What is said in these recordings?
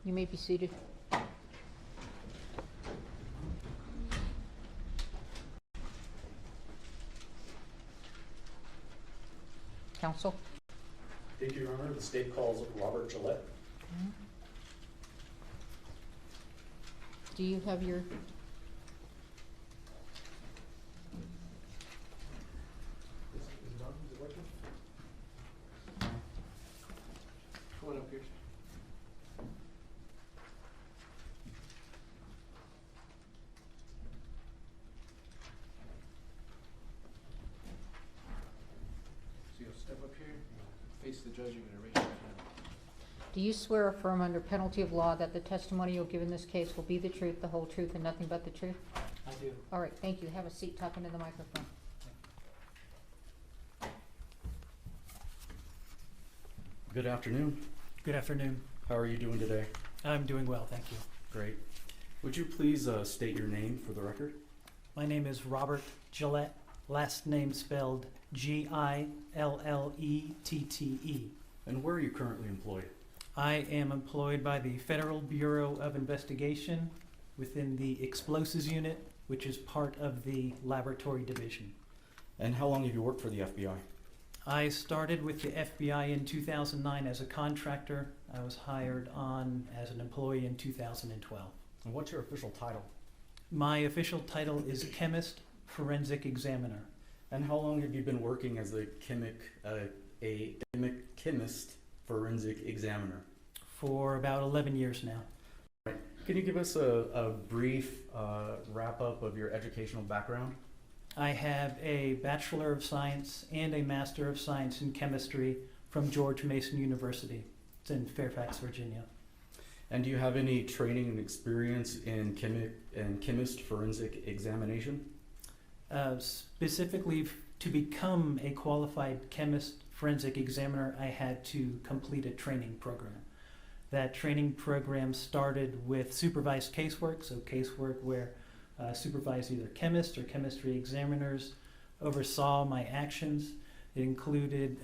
You may be seated. Counsel? Thank you, Your Honor. The state calls Robert Gillette. Do you have your... Is it on? Is it working? Come on up here. So you'll step up here, face the judge, you're going to raise your hand. Do you swear or affirm under penalty of law that the testimony you'll give in this case will be the truth, the whole truth, and nothing but the truth? I do. All right, thank you. Have a seat, talk into the microphone. Good afternoon. Good afternoon. How are you doing today? I'm doing well, thank you. Great. Would you please state your name for the record? My name is Robert Gillette, last name spelled Gillettete. And where are you currently employed? I am employed by the Federal Bureau of Investigation within the Explosives Unit, which is part of the Laboratory Division. And how long have you worked for the FBI? I started with the FBI in 2009 as a contractor. I was hired on as an employee in 2012. And what's your official title? My official title is Chemist, Forensic Examiner. And how long have you been working as a chemist forensic examiner? For about 11 years now. Right. Can you give us a brief wrap-up of your educational background? I have a Bachelor of Science and a Master of Science in Chemistry from George Mason University. It's in Fairfax, Virginia. And do you have any training and experience in chemist forensic examination? Specifically, to become a qualified chemist forensic examiner, I had to complete a training program. That training program started with supervised casework, so casework where supervised either chemists or chemistry examiners oversaw my actions. It included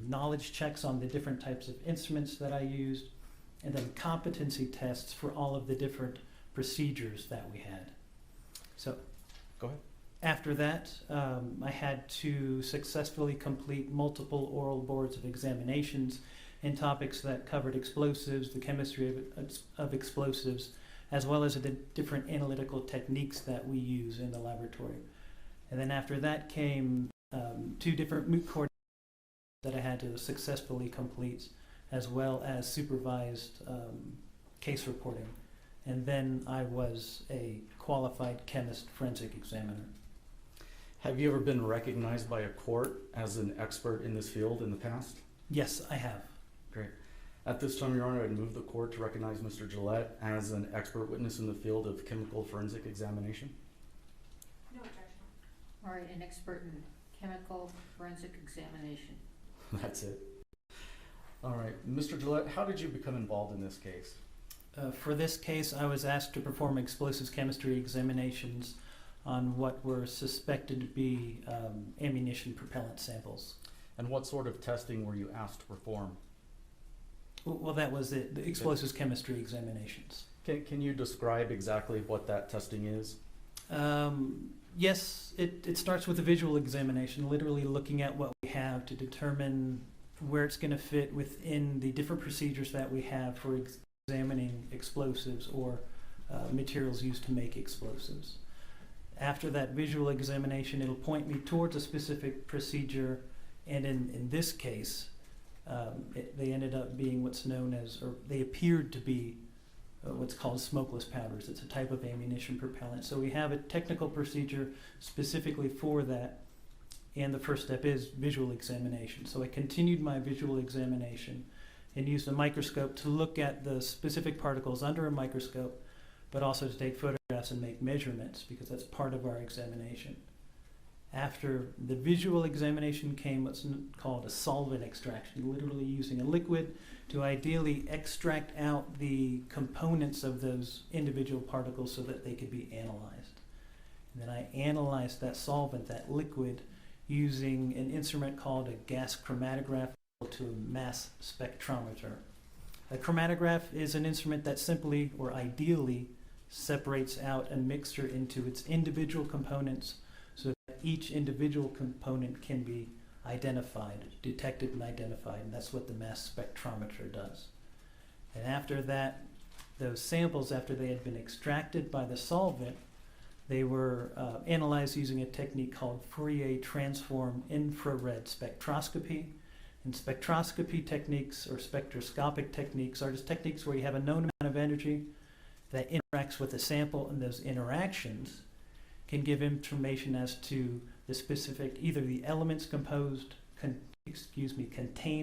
knowledge checks on the different types of instruments that I used, and then competency tests for all of the different procedures that we had. So, go ahead. After that, I had to successfully complete multiple oral boards of examinations in topics that covered explosives, the chemistry of explosives, as well as the different analytical techniques that we use in the laboratory. And then after that came 2 different moot court that I had to successfully complete, as well as supervised case reporting. And then I was a qualified chemist forensic examiner. Have you ever been recognized by a court as an expert in this field in the past? Yes, I have. Great. At this time, Your Honor, I'd move the court to recognize Mr. Gillette as an expert witness in the field of chemical forensic examination. No objection. All right, an expert in chemical forensic examination. That's it. All right. Mr. Gillette, how did you become involved in this case? For this case, I was asked to perform explosives chemistry examinations on what were suspected to be ammunition propellant samples. And what sort of testing were you asked to perform? Well, that was it, the explosives chemistry examinations. Can you describe exactly what that testing is? Yes, it starts with a visual examination, literally looking at what we have to determine where it's going to fit within the different procedures that we have for examining explosives or materials used to make explosives. After that visual examination, it'll point me towards a specific procedure, and in this case, they ended up being what's known as, or they appeared to be what's called smokeless powders. It's a type of ammunition propellant. So we have a technical procedure specifically for that, and the first step is visual examination. So I continued my visual examination and used a microscope to look at the specific particles under a microscope, but also to take photographs and make measurements, because that's part of our examination. After the visual examination came what's called a solvent extraction, literally using a liquid to ideally extract out the components of those individual particles so that they could be analyzed. And then I analyzed that solvent, that liquid, using an instrument called a gas chromatograph to a mass spectrometer. A chromatograph is an instrument that simply or ideally separates out a mixture into its individual components so that each individual component can be identified, detected and identified, and that's what the mass spectrometer does. And after that, those samples, after they had been extracted by the solvent, they were analyzed using a technique called Fourier transform infrared spectroscopy. And spectroscopy techniques or spectroscopic techniques are just techniques where you have a known amount of energy that interacts with the sample, and those interactions can give information as to the specific, either the elements contained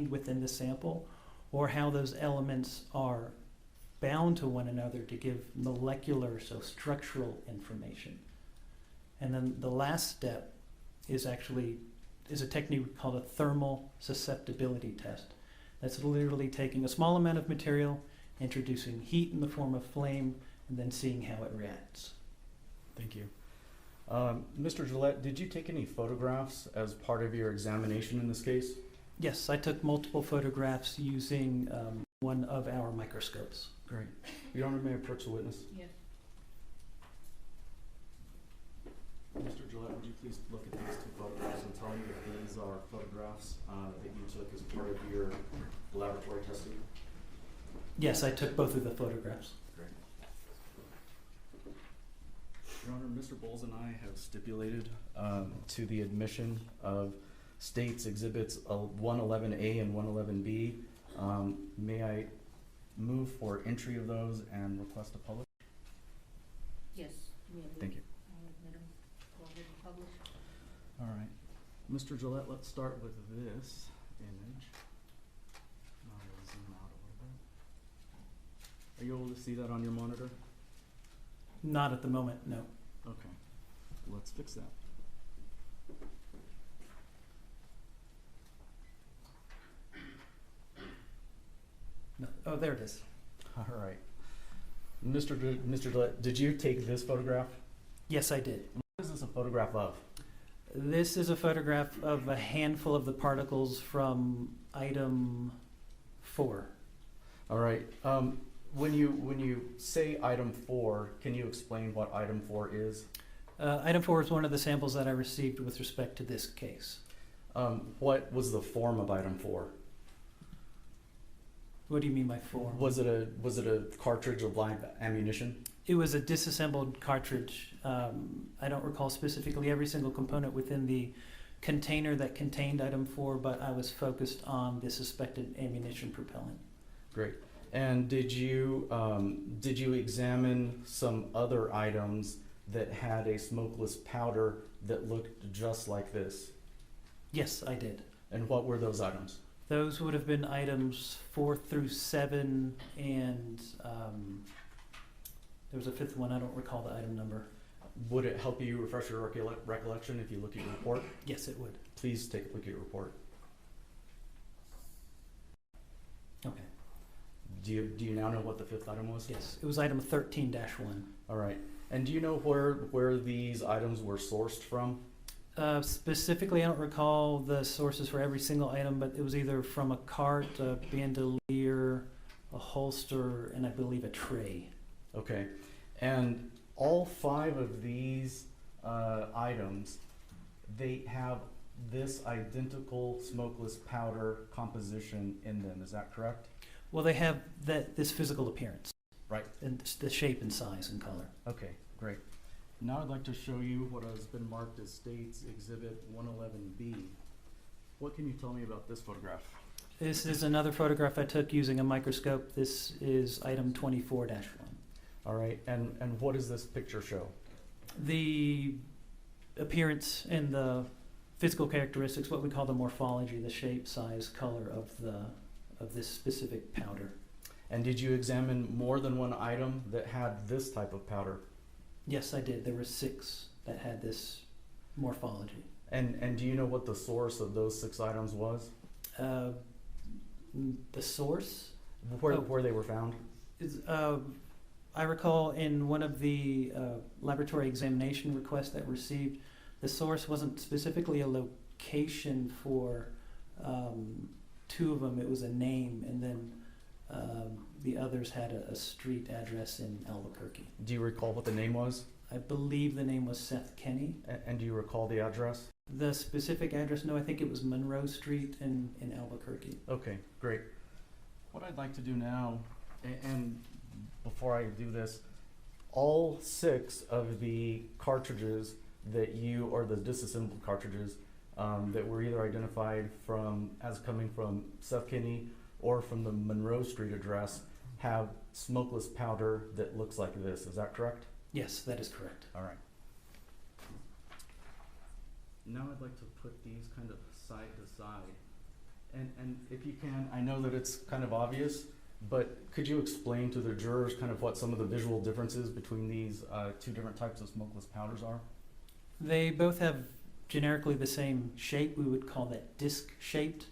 within the sample, or how those elements are bound to one another to give molecular, so structural information. And then the last step is a technique called a thermal susceptibility test. That's literally taking a small amount of material, introducing heat in the form of flame, and then seeing how it reacts. Thank you. Mr. Gillette, did you take any photographs as part of your examination in this case? Yes, I took multiple photographs using one of our microscopes. Great. Your Honor, may I approach the witness? Yes. Mr. Gillette, would you please look at these two photographs and tell me if these are photographs that you took as part of your laboratory testing? Yes, I took both of the photographs. Great. Your Honor, Mr. Bowles and I have stipulated to the admission of States Exhibits 111A and 111B. May I move for entry of those and request a publish? Yes. Thank you. I'll admit them. Go ahead and publish. All right. Mr. Gillette, let's start with this image. I'll zoom out a little bit. Are you able to see that on your monitor? Not at the moment, no. Okay. Let's fix that. No. Oh, there it is. All right. Mr. Gillette, did you take this photograph? Yes, I did. What is this a photograph of? This is a photograph of a handful of the particles from item 4. All right. When you say item 4, can you explain what item 4 is? Item 4 is one of the samples that I received with respect to this case. What was the form of item 4? What do you mean by 4? Was it a cartridge of live ammunition? It was a disassembled cartridge. I don't recall specifically every single component within the container that contained item 4, but I was focused on the suspected ammunition propellant. Great. And did you examine some other items that had a smokeless powder that looked just like this? Yes, I did. And what were those items? Those would have been items 4 through 7, and there was a 5th one. I don't recall the item number. Would it help you refresh your recollection if you look at your report? Yes, it would. Please take a look at your report. Okay. Do you now know what the 5th item was? Yes, it was item 13-1. All right. And do you know where these items were sourced from? Specifically, I don't recall the sources for every single item, but it was either from a cart, a bandolier, a holster, and I believe a tray. Okay. And all 5 of these items, they have this identical smokeless powder composition in them. Is that correct? Well, they have this physical appearance. Right. And the shape and size and color. Okay, great. Now I'd like to show you what has been marked as States Exhibit 111B. What can you tell me about this photograph? This is another photograph I took using a microscope. This is item 24-1. All right, and what does this picture show? The appearance and the physical characteristics, what we call the morphology, the shape, size, color of this specific powder. And did you examine more than one item that had this type of powder? Yes, I did. There were 6 that had this morphology. And do you know what the source of those 6 items was? The source? Where they were found? Is, I recall in one of the laboratory examination requests that received, the source wasn't specifically a location for 2 of them. It was a name, and then The others had a street address in Albuquerque. Do you recall what the name was? I believe the name was Seth Kenny. And do you recall the address? The specific address, no, I think it was Monroe Street in Albuquerque. Okay, great. What I'd like to do now, and before I do this, all 6 of the cartridges that you, or the disassembled cartridges, that were either identified as coming from Seth Kinney or from the Monroe Street address, have smokeless powder that looks like this. Is that correct? Yes, that is correct. All right. Now I'd like to put these kind of side to side. And if you can, I know that it's kind of obvious, but could you explain to the jurors kind of what some of the visual differences between these 2 different types of smokeless powders are? They both have generically the same shape. We would call that disc-shaped.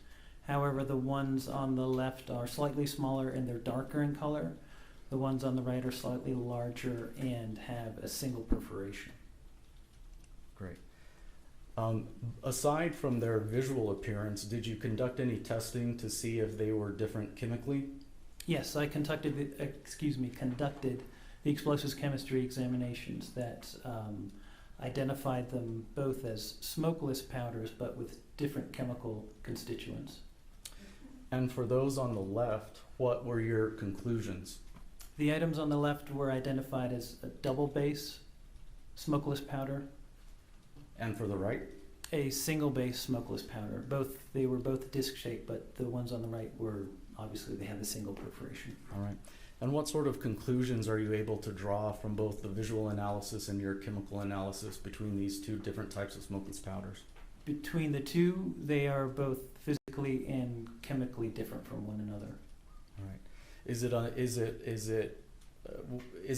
However, the ones on the left are slightly smaller and they're darker in color. The ones on the right are slightly larger and have a single perforation. Great. Aside from their visual appearance, did you conduct any testing to see if they were different chemically? Yes, I conducted the explosives chemistry examinations that identified them both as smokeless powders but with different chemical constituents. And for those on the left, what were your conclusions? The items on the left were identified as a double base smokeless powder, And for the right? a single base smokeless powder. They were both disc shaped, but the ones on the right were obviously they had the single perforation. All right. And what sort of conclusions are you able to draw from both the visual analysis and your chemical analysis between these 2 different types of smokeless powders? Between the 2, they are both physically and chemically different from one another. All right. Is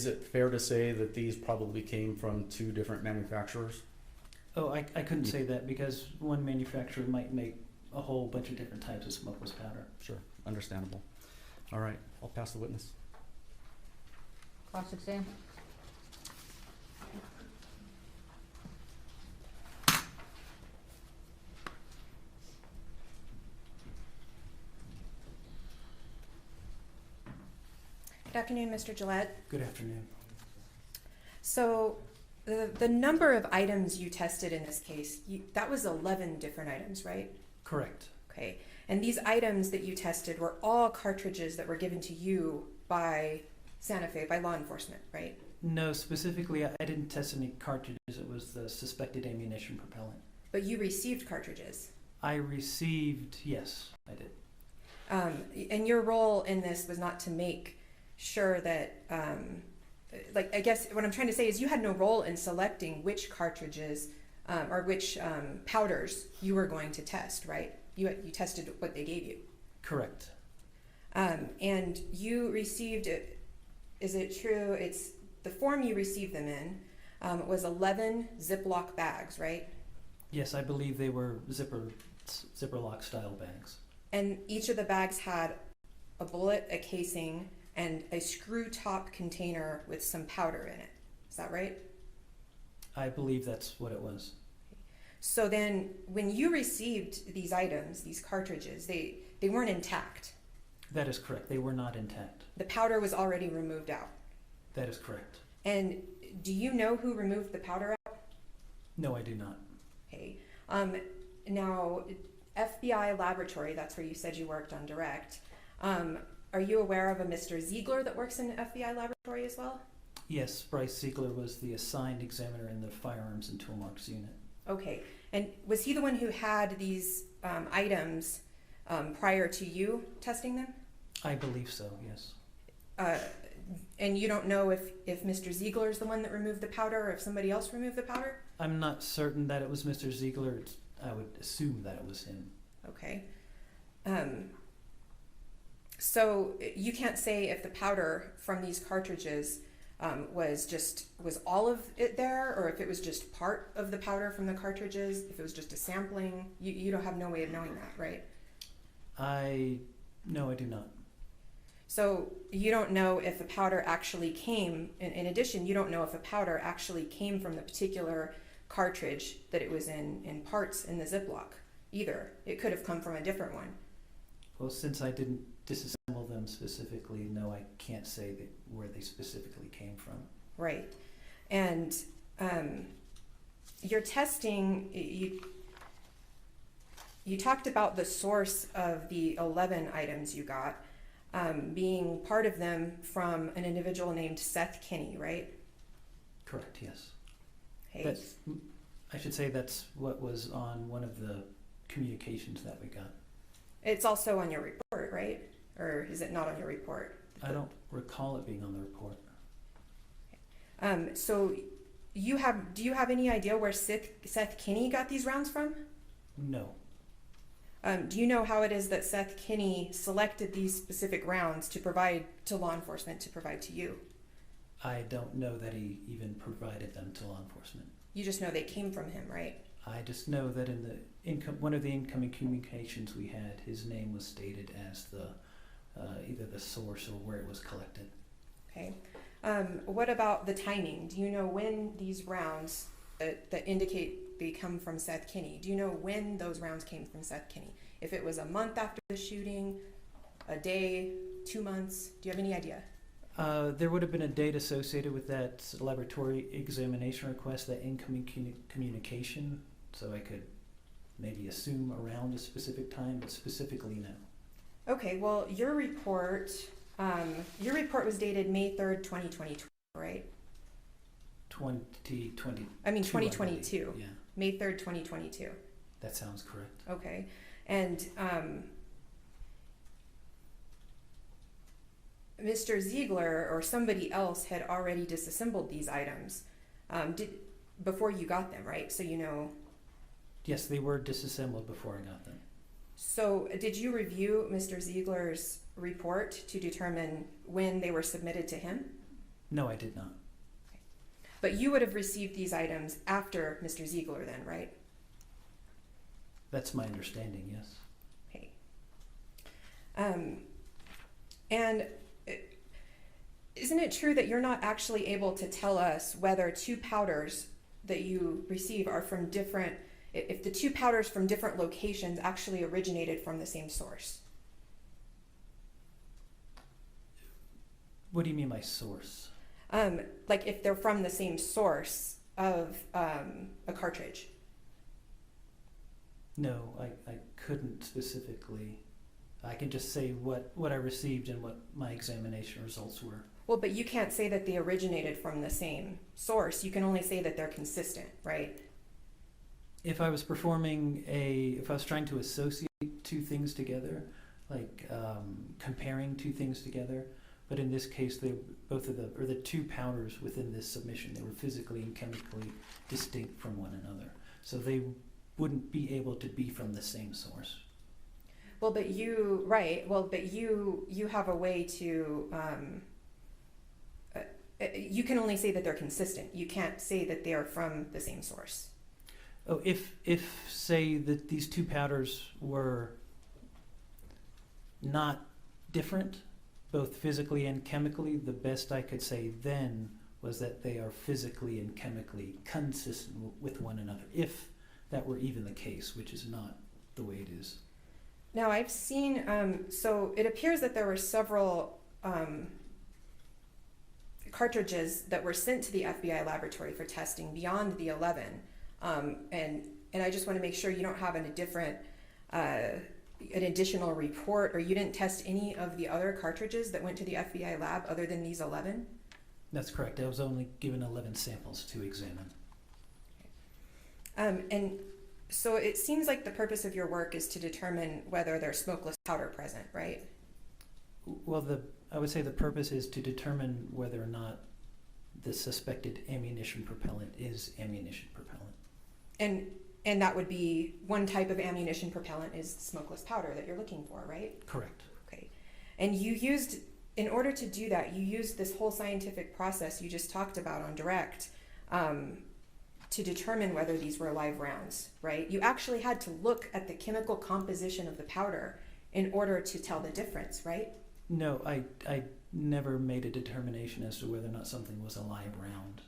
it fair to say that these probably came from 2 different manufacturers? Oh, I couldn't say that because one manufacturer might make a whole bunch of different types of smokeless powder. Sure, understandable. All right, I'll pass the witness. Cross-exam. Good afternoon, Mr. Gillette. Good afternoon. So the number of items you tested in this case, that was 11 different items, right? Correct. Okay. And these items that you tested were all cartridges that were given to you by Santa Fe, by law enforcement, right? No, specifically, I didn't test any cartridges. It was the suspected ammunition propellant. But you received cartridges. Yes, I did. And your role in this was not to make sure that, I guess what I'm trying to say is you had no role in selecting which cartridges or which powders you were going to test, right? You tested what they gave you. Correct. And you received, is it true, it's the form you received them in was 11 Ziploc bags, right? Yes, I believe they were Zipperlock style bags. And each of the bags had a bullet, a casing, and a screw top container with some powder in it. Is that right? I believe that's what it was. So then when you received these items, these cartridges, they weren't intact. That is correct. They were not intact. The powder was already removed out. That is correct. And do you know who removed the powder out? No, I do not. Okay. Now, FBI laboratory, that's where you said you worked on direct. Are you aware of a Mr. Ziegler that works in the FBI laboratory as well? Yes, Bryce Ziegler was the assigned examiner in the firearms and tool marks unit. Okay. And was he the one who had these items prior to you testing them? I believe so, yes. And you don't know if Mr. Ziegler is the one that removed the powder or if somebody else removed the powder? I'm not certain that it was Mr. Ziegler. I would assume that it was him. Okay. So you can't say if the powder from these cartridges was all of it there, or if it was just part of the powder from the cartridges, if it was just a sampling. You don't have no way of knowing that, right? No, I do not. So you don't know if the powder actually came, in addition, you don't know if the powder actually came from the particular cartridge that it was in parts in the Ziploc either. It could have come from a different one. Well, since I didn't disassemble them specifically, no, I can't say that where they specifically came from. Right. And your testing, you talked about the source of the 11 items you got being part of them from an individual named Seth Kinney, right? Correct, yes. Okay. That's, I should say that's what was on one of the communications that we got. It's also on your report, right? Or is it not on your report? I don't recall it being on the report. So do you have any idea where Seth Kinney got these rounds from? No. Do you know how it is that Seth Kinney selected these specific rounds to provide to law enforcement to provide to you? I don't know that he even provided them to law enforcement. You just know they came from him, right? I just know that in the one of the incoming communications we had, his name was stated as the either the source or where it was collected. Okay. What about the timing? Do you know when these rounds that indicate they come from Seth Kinney, do you know when those rounds came from Seth Kinney? If it was a month after the shooting, a day, 2 months, do you have any idea? There would have been a date associated with that laboratory examination request, that incoming communication, so I could maybe assume around a specific time, but specifically no. Okay, well, your report was dated May 3rd, 2022, right? 2020. I mean, 2022. Yeah, May 3rd, 2022. that sounds correct. Okay. And Mr. Ziegler or somebody else had already disassembled these items before you got them, right? So you know. Yes, they were disassembled before I got them. So did you review Mr. Ziegler's report to determine when they were submitted to him? No, I did not. But you would have received these items after Mr. Ziegler then, right? That's my understanding, yes. Okay. And isn't it true that you're not actually able to tell us whether two powders that you receive are from different, if the two powders from different locations actually originated from the same source? What do you mean by source? Like if they're from the same source of a cartridge. No, I couldn't specifically. I can just say what I received and what my examination results were. Well, but you can't say that they originated from the same source. You can only say that they're consistent, right? If I was if I was trying to associate two things together, like comparing two things together, but in this case, the two powders within this submission, they were physically and chemically distinct from one another. So they wouldn't be able to be from the same source. Well, but you have a way to, you can only say that they're consistent. You can't say that they are from the same source. Oh, if say that these two powders were not different, both physically and chemically, the best I could say then was that they are physically and chemically consistent with one another, if that were even the case, which is not the way it is. Now, I've seen, so it appears that there were several cartridges that were sent to the FBI laboratory for testing beyond the 11. And I just want to make sure you don't have an additional report, or you didn't test any of the other cartridges that went to the FBI lab other than these 11? That's correct. I was only given 11 samples to examine. And so it seems like the purpose of your work is to determine whether there's smokeless powder present, right? Well, I would say the purpose is to determine whether or not the suspected ammunition propellant is ammunition propellant. And that would be one type of ammunition propellant is smokeless powder that you're looking for, right? Correct. Okay. And in order to do that, you used this whole scientific process you just talked about on direct to determine whether these were live rounds, right? You actually had to look at the chemical composition of the powder in order to tell the difference, right? No, I never made a determination as to whether or not something was a live round.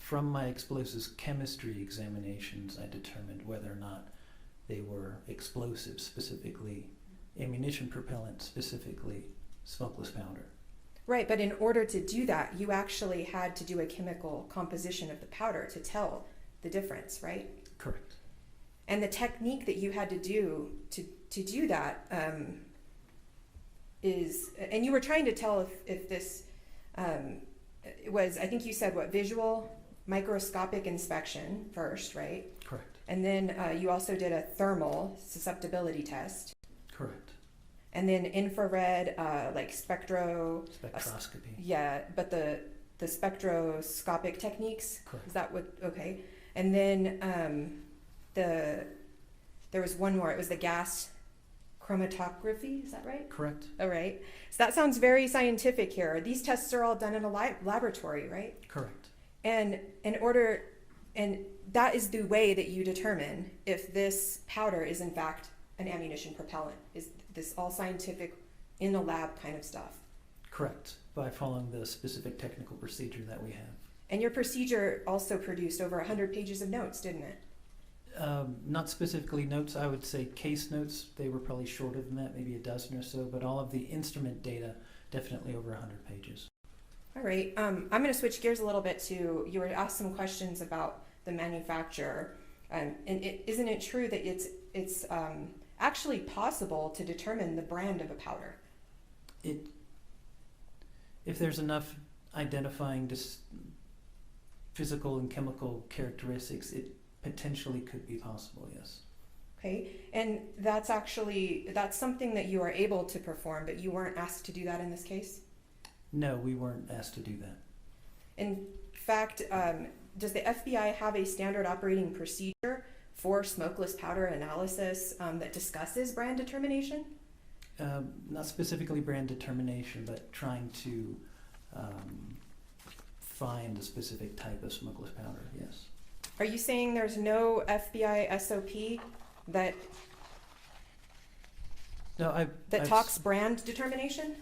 From my explosives chemistry examinations, I determined whether or not they were explosives, specifically ammunition propellant, specifically smokeless powder. Right, but in order to do that, you actually had to do a chemical composition of the powder to tell the difference, right? Correct. And the technique that you had to do to do that is, and you were trying to tell if this was, I think you said what, visual microscopic inspection first, right? Correct. And then you also did a thermal susceptibility test. Correct. And then infrared, like Spectroscopy. yeah, but the spectroscopic techniques. Correct. Is that what? Okay. And then there was one more. It was the gas chromatography. Is that right? Correct. All right. So that sounds very scientific here. These tests are all done in a laboratory, right? Correct. And that is the way that you determine if this powder is in fact an ammunition propellant. Is this all scientific, in the lab kind of stuff? Correct. By following the specific technical procedure that we have. And your procedure also produced over 100 pages of notes, didn't it? Not specifically notes, I would say case notes. They were probably shorter than that, maybe a dozen or so, but all of the instrument data, definitely over 100 pages. All right. I'm going to switch gears a little bit to, you were asked some questions about the manufacturer. And isn't it true that it's actually possible to determine the brand of a powder? If there's enough identifying physical and chemical characteristics, it potentially could be possible, yes. Okay. And that's something that you are able to perform, but you weren't asked to do that in this case? No, we weren't asked to do that. In fact, does the FBI have a standard operating procedure for smokeless powder analysis that discusses brand determination? Not specifically brand determination, but trying to find a specific type of smokeless powder, yes. Are you saying there's no FBI SOP that No, talks brand determination?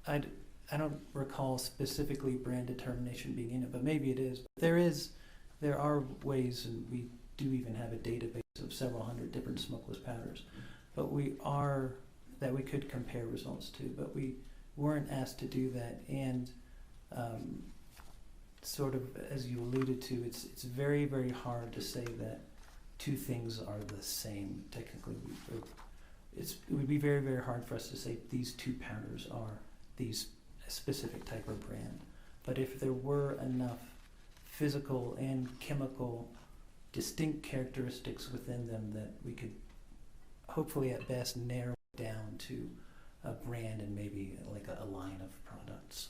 I don't recall specifically brand determination being in it, but maybe it is. There are ways, and we do even have a database of several hundred different smokeless powders, but that we could compare results to, but we weren't asked to do that. And sort of as you alluded to, it's very, very hard to say that two things are the same technically. It would be very, very hard for us to say these two powders are these specific type of brand. But if there were enough physical and chemical distinct characteristics within them that we could hopefully at best narrow down to a brand and maybe like a line of products.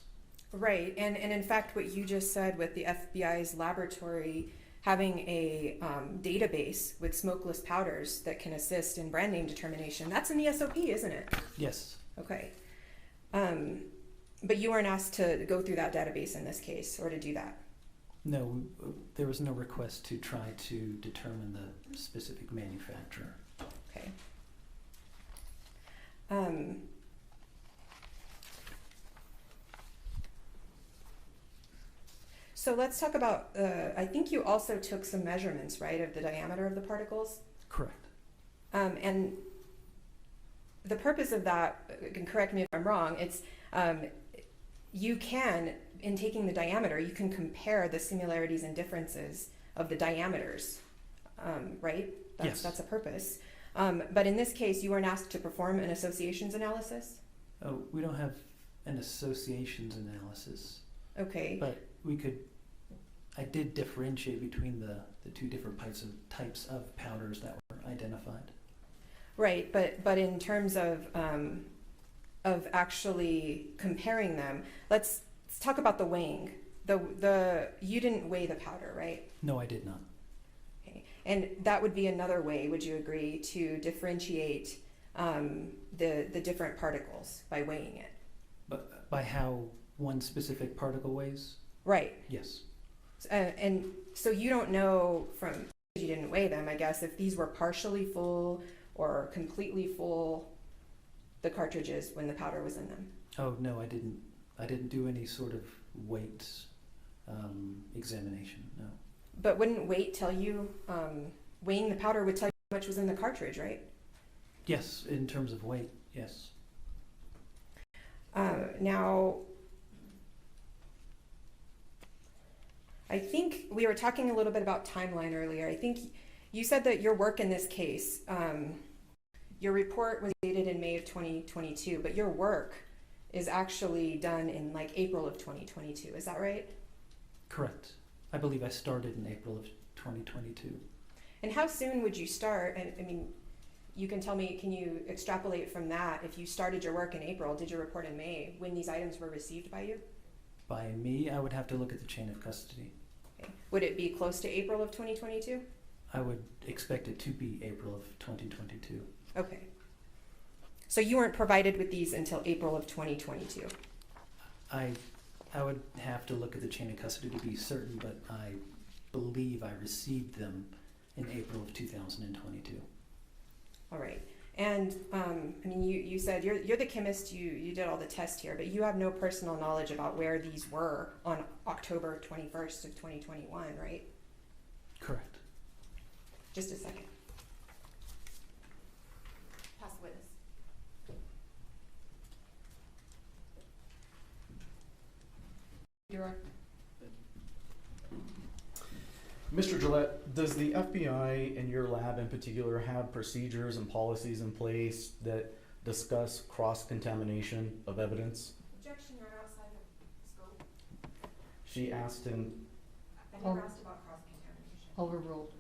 Right, and in fact what you just said with the FBI's laboratory having a database with smokeless powders that can assist in brand name determination, that's in the SOP, isn't it? Yes. Okay. But you weren't asked to go through that database in this case or to do that? No, there was no request to try to determine the specific manufacturer. Okay. So let's talk about, I think you also took some measurements, right, of the diameter of the particles? Correct. And the purpose of that, and correct me if I'm wrong, it's you can, in taking the diameter, you can compare the similarities and differences of the diameters, right? Yes. That's a purpose. But in this case, you weren't asked to perform an associations analysis? Oh, we don't have an associations analysis. Okay. But I did differentiate between the two different types of powders that were identified. Right, but in terms of actually comparing them, let's talk about the weighing. You didn't weigh the powder, right? No, I did not. Okay. And that would be another way, would you agree, to differentiate the different particles by weighing it? But by how one specific particle weighs? Right. Yes. And so you don't know from, you didn't weigh them, I guess, if these were partially full or completely full, the cartridges, when the powder was in them. Oh, no, I didn't do any sort of weight examination, no. But wouldn't weight tell you, weighing the powder would tell you how much was in the cartridge, right? Yes, in terms of weight, Yes. Now, I think we were talking a little bit about timeline earlier. I think you said that your work in this case, your report was dated in May of 2022, but your work is actually done in like April of 2022. Is that right? Correct. I believe I started in April of 2022. And how soon would you start? And I mean, you can tell me, can you extrapolate from that? If you started your work in April, did your report in May, when these items were received by you? By me, I would have to look at the chain of custody. Okay. Would it be close to April of 2022? I would expect it to be April of 2022. Okay. So you weren't provided with these until April of 2022? I would have to look at the chain of custody to be certain, but I believe I received them in April of 2022. All right. And I mean, you said you're the chemist, you did all the tests here, but you have no personal knowledge about where these were on October 21st of 2021, right? Correct. Just a second. Pass the witness. Director. Mr. Gillette, does the FBI and your lab in particular have procedures and policies in place that discuss cross-contamination of evidence? Objection, you're outside the scope. She asked him, I never asked about cross-contamination. Overruled.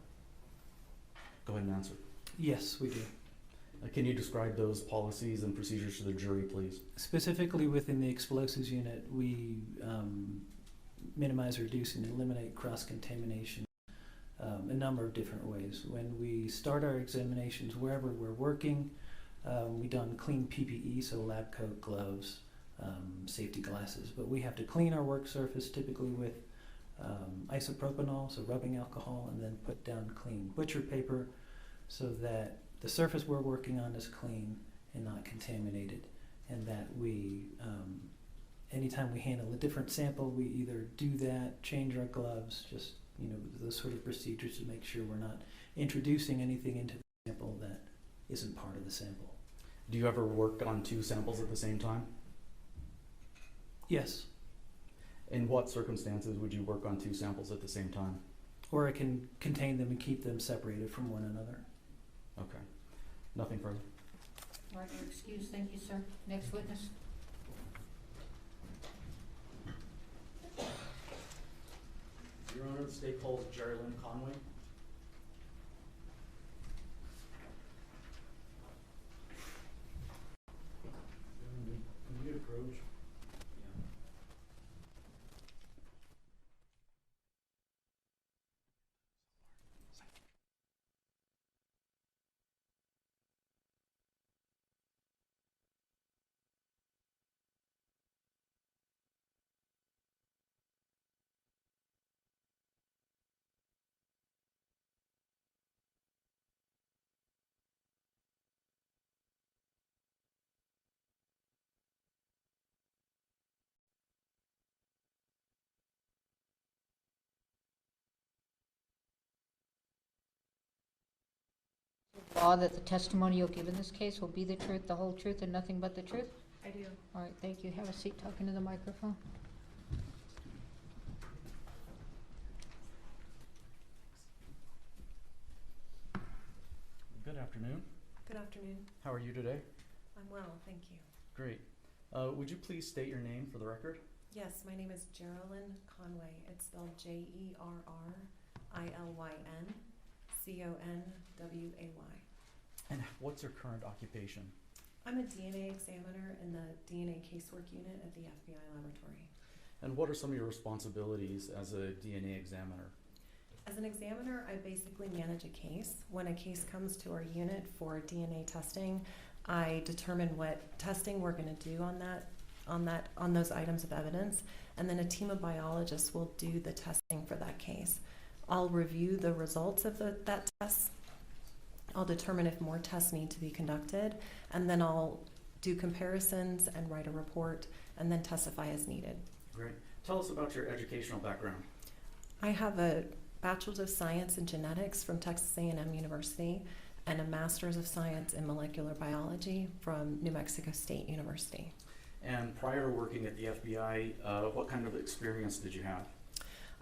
go ahead and answer. Yes, we do. Can you describe those policies and procedures to the jury, please? Specifically within the explosives unit, we minimize, reduce, and eliminate cross-contamination a number of different ways. When we start our examinations, wherever we're working, we don clean PPE, so lab coat, gloves, safety glasses, but we have to clean our work surface typically with isopropanol, so rubbing alcohol, and then put down clean butcher paper so that the surface we're working on is clean and not contaminated, and that we, anytime we handle a different sample, we either do that, change our gloves, just, those sort of procedures to make sure we're not introducing anything into the sample that isn't part of the sample. Do you ever work on two samples at the same time? Yes, In what circumstances would you work on two samples at the same time? or I can contain them and keep them separated from one another. Okay. Nothing further. All right, you're excused. Thank you, sir. Next witness. Your Honor, the state calls Geraldine Conway. Can you approach? Law that the testimony you'll give in this case will be the truth, the whole truth, and nothing but the truth? I do. All right, thank you. Have a seat talking to the microphone. Good afternoon. Good afternoon. How are you today? I'm well, thank you. Great. Would you please state your name for the record? Yes, my name is Geraldine Conway. It's spelled JerrylynConway. And what's your current occupation? I'm a DNA examiner in the DNA casework unit at the FBI laboratory. And what are some of your responsibilities as a DNA examiner? As an examiner, I basically manage a case. When a case comes to our unit for DNA testing, I determine what testing we're going to do on those items of evidence, and then a team of biologists will do the testing for that case. I'll review the results of that test. I'll determine if more tests need to be conducted, and then I'll do comparisons and write a report, and then testify as needed. Great. Tell us about your educational background. I have a Bachelor's of Science in Genetics from Texas A&M University. and a Master's of Science in Molecular Biology from New Mexico State University. And prior to working at the FBI, what kind of experience did you have?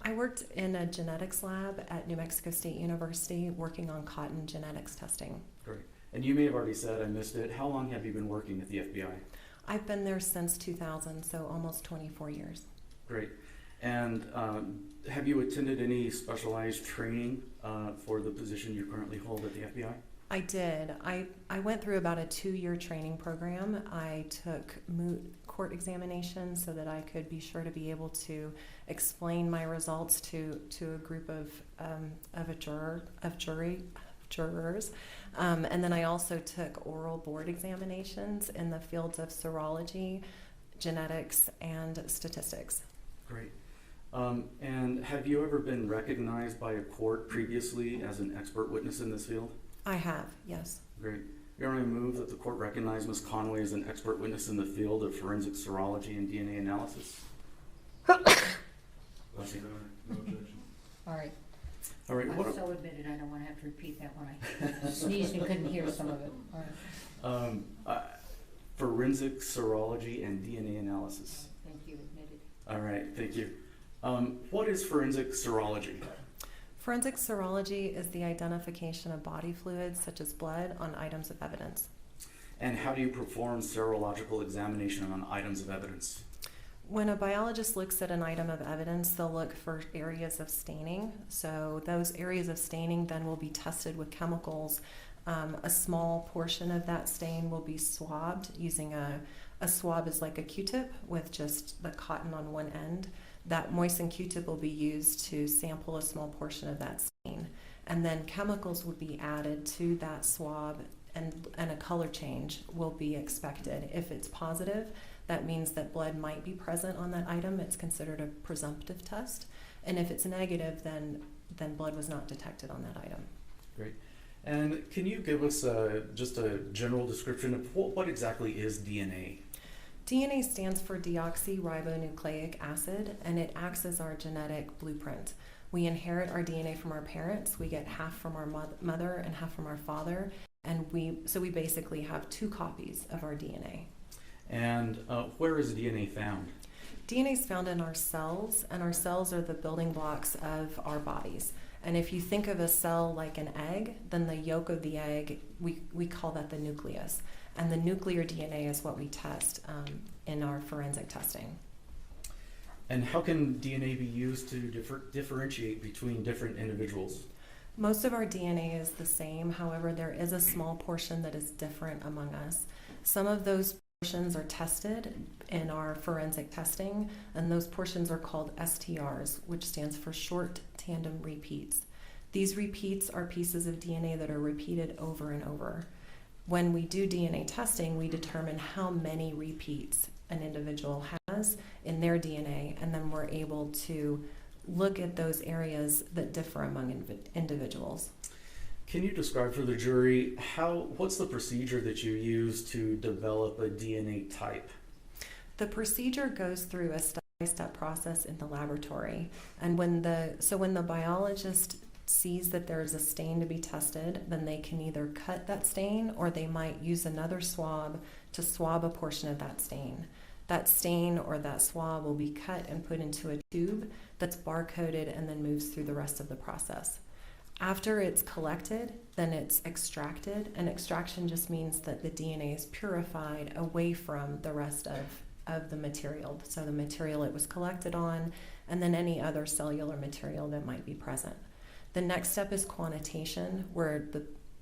I worked in a genetics lab at New Mexico State University working on cotton genetics testing. Great. And you may have already said, I missed it, how long have you been working at the FBI? I've been there since 2000, so almost 24 years. Great. And have you attended any specialized training for the position you currently hold at the FBI? I did. I went through about a 2-year training program. I took moot court examinations so that I could be sure to be able to explain my results to a group of jurors. And then I also took oral board examinations in the fields of serology, genetics, and statistics. Great. And have you ever been recognized by a court previously as an expert witness in this field? I have, yes. Great. Your Honor, I move that the court recognize Ms. Conway as an expert witness in the field of forensic serology and DNA analysis. Bless you. No objection. All right. All right. I'm so admitted, I don't want to have to repeat that when I sneezed and couldn't hear some of it. All right. Forensic serology and DNA analysis. Thank you, admitted. All right. Thank you. What is forensic serology? Forensic serology is the identification of body fluids, such as blood, on items of evidence. And how do you perform serological examination on items of evidence? When a biologist looks at an item of evidence, they'll look for areas of staining. So those areas of staining then will be tested with chemicals. A small portion of that stain will be swabbed using a swab is like a Q-tip with just the cotton on one end. That moistened Q-tip will be used to sample a small portion of that stain. And then chemicals would be added to that swab, and a color change will be expected. If it's positive, that means that blood might be present on that item. It's considered a presumptive test. And if it's negative, then blood was not detected on that item. Great. And can you give us just a general description of what exactly is DNA? DNA stands for deoxyribonucleic acid, and it acts as our genetic blueprint. We inherit our DNA from our parents. We get half from our mother and half from our father, and we basically have 2 copies of our DNA. And where is DNA found? DNA is found in our cells, and our cells are the building blocks of our bodies. And if you think of a cell like an egg, then the yolk of the egg, we call that the nucleus. And the nuclear DNA is what we test in our forensic testing. And how can DNA be used to differentiate between different individuals? Most of our DNA is the same. However, there is a small portion that is different among us. Some of those portions are tested in our forensic testing, and those portions are called STRs, which stands for short tandem repeats. These repeats are pieces of DNA that are repeated over and over. When we do DNA testing, we determine how many repeats an individual has in their DNA, and then we're able to look at those areas that differ among individuals. Can you describe for the jury what's the procedure that you use to develop a DNA type? The procedure goes through a step-by-step process in the laboratory, and when the biologist sees that there's a stain to be tested, then they can either cut that stain or they might use another swab to swab a portion of that stain. That stain or that swab will be cut and put into a tube that's barcoded and then moves through the rest of the process. After it's collected, then it's extracted, and extraction just means that the DNA is purified away from the rest of the material. So the material it was collected on, and then any other cellular material that might be present. The next step is quantitation, where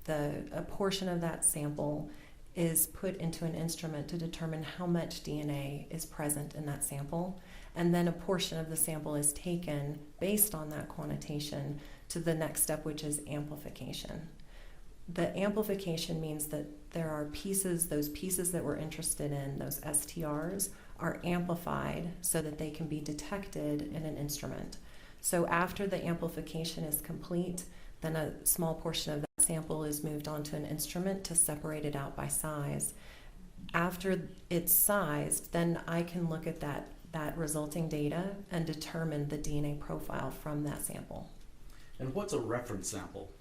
a portion of that sample is put into an instrument to determine how much DNA is present in that sample. And then a portion of the sample is taken based on that quantitation to the next step, which is amplification. The amplification means that there are those pieces that we're interested in, those STRs, are amplified so that they can be detected in an instrument. So after the amplification is complete, then a small portion of that sample is moved onto an instrument to separate it out by size. After it's sized, then I can look at that resulting data and determine the DNA profile from that sample. And what's a reference sample?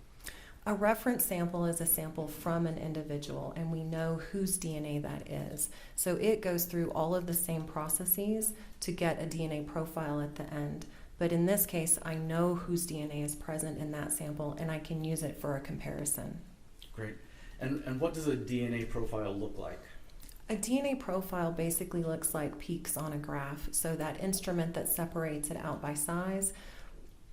A reference sample is a sample from an individual, and we know whose DNA that is. So it goes through all of the same processes to get a DNA profile at the end. But in this case, I know whose DNA is present in that sample, and I can use it for a comparison. Great. And what does a DNA profile look like? A DNA profile basically looks like peaks on a graph. So that instrument that separates it out by size,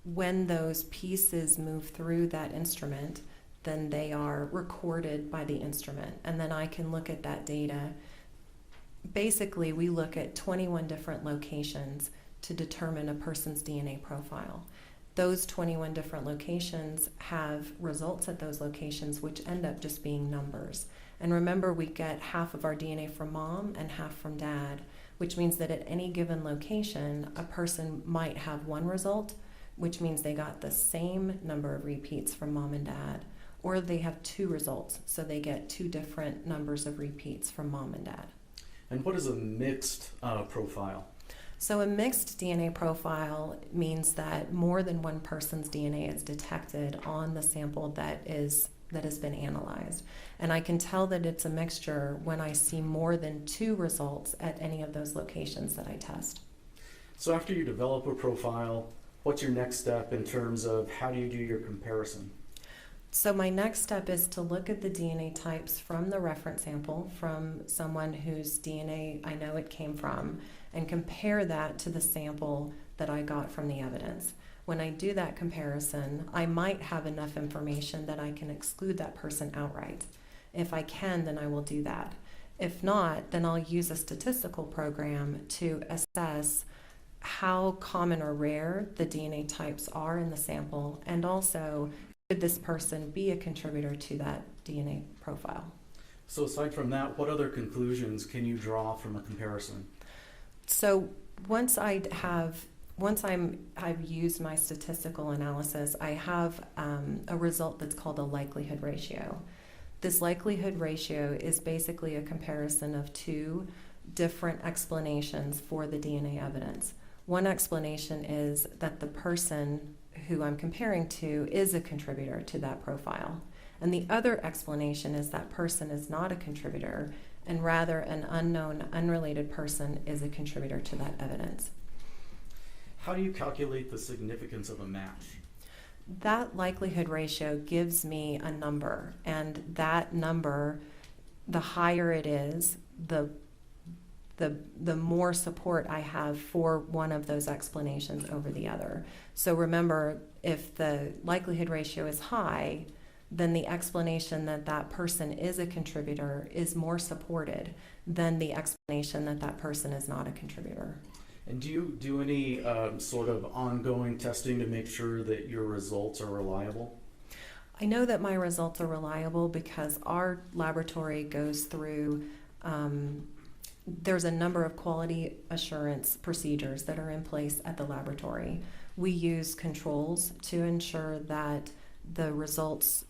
when those pieces move through that instrument, then they are recorded by the instrument. And then I can look at that data. Basically, we look at 21 different locations to determine a person's DNA profile. Those 21 different locations have results at those locations which end up just being numbers. And remember, we get half of our DNA from mom and half from dad, which means that at any given location, a person might have one result, which means they got the same number of repeats from mom and dad, or they have two results, so they get two different numbers of repeats from mom and dad. And what is a mixed profile? So a mixed DNA profile means that more than one person's DNA is detected on the sample that has been analyzed. And I can tell that it's a mixture when I see more than two results at any of those locations that I test. So after you develop a profile, what's your next step in terms of how do you do your comparison? So my next step is to look at the DNA types from the reference sample, from someone whose DNA I know it came from, and compare that to the sample that I got from the evidence. When I do that comparison, I might have enough information that I can exclude that person outright. If I can, then I will do that. If not, then I'll use a statistical program to assess how common or rare the DNA types are in the sample, and also could this person be a contributor to that DNA profile. So aside from that, what other conclusions can you draw from a comparison? So once I've used my statistical analysis, I have a result that's called a likelihood ratio. This likelihood ratio is basically a comparison of two different explanations for the DNA evidence. One explanation is that the person who I'm comparing to is a contributor to that profile. And the other explanation is that person is not a contributor, and rather an unknown, unrelated person is a contributor to that evidence. How do you calculate the significance of a match? That likelihood ratio gives me a number, and that number, the higher it is, the more support I have for one of those explanations over the other. So remember, if the likelihood ratio is high, then the explanation that that person is a contributor is more supported than the explanation that that person is not a contributor. And do you do any sort of ongoing testing to make sure that your results are reliable? I know that my results are reliable because our laboratory goes through there's a number of quality assurance procedures that are in place at the laboratory. We use controls to ensure that the results,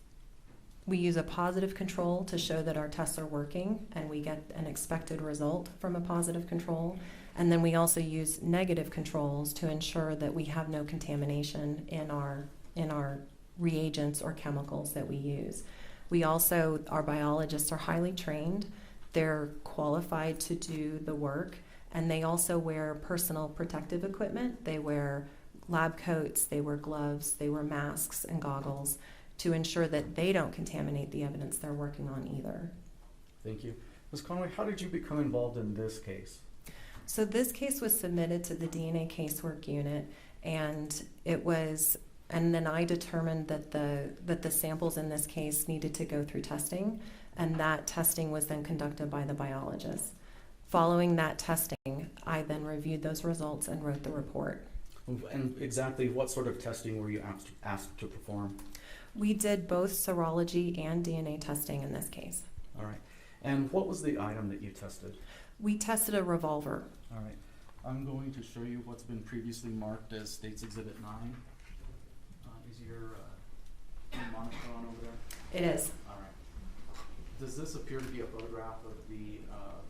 we use a positive control to show that our tests are working and we get an expected result from a positive control. And then we also use negative controls to ensure that we have no contamination in our reagents or chemicals that we use. We also, our biologists are highly trained. They're qualified to do the work, and they also wear personal protective equipment. They wear lab coats, they wear gloves, they wear masks and goggles to ensure that they don't contaminate the evidence they're working on either. Thank you. Ms. Conway, how did you become involved in this case? So this case was submitted to the DNA casework unit, and then I determined that the samples in this case needed to go through testing, and that testing was then conducted by the biologist. Following that testing, I then reviewed those results and wrote the report. And exactly what sort of testing were you asked to perform? We did both serology and DNA testing in this case. All right. And what was the item that you tested? We tested a revolver. All right. I'm going to show you what's been previously marked as State's Exhibit 9. Is your monitor on over there? It is. All right. Does this appear to be a photograph of the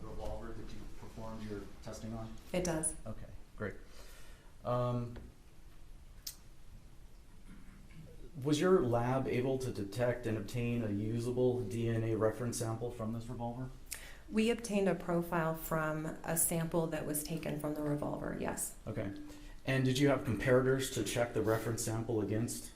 revolver that you performed your testing on? It does. Okay, great. Was your lab able to detect and obtain a usable DNA reference sample from this revolver? We obtained a profile from a sample that was taken from the revolver, yes. Okay. And did you have comparators to check the reference sample against?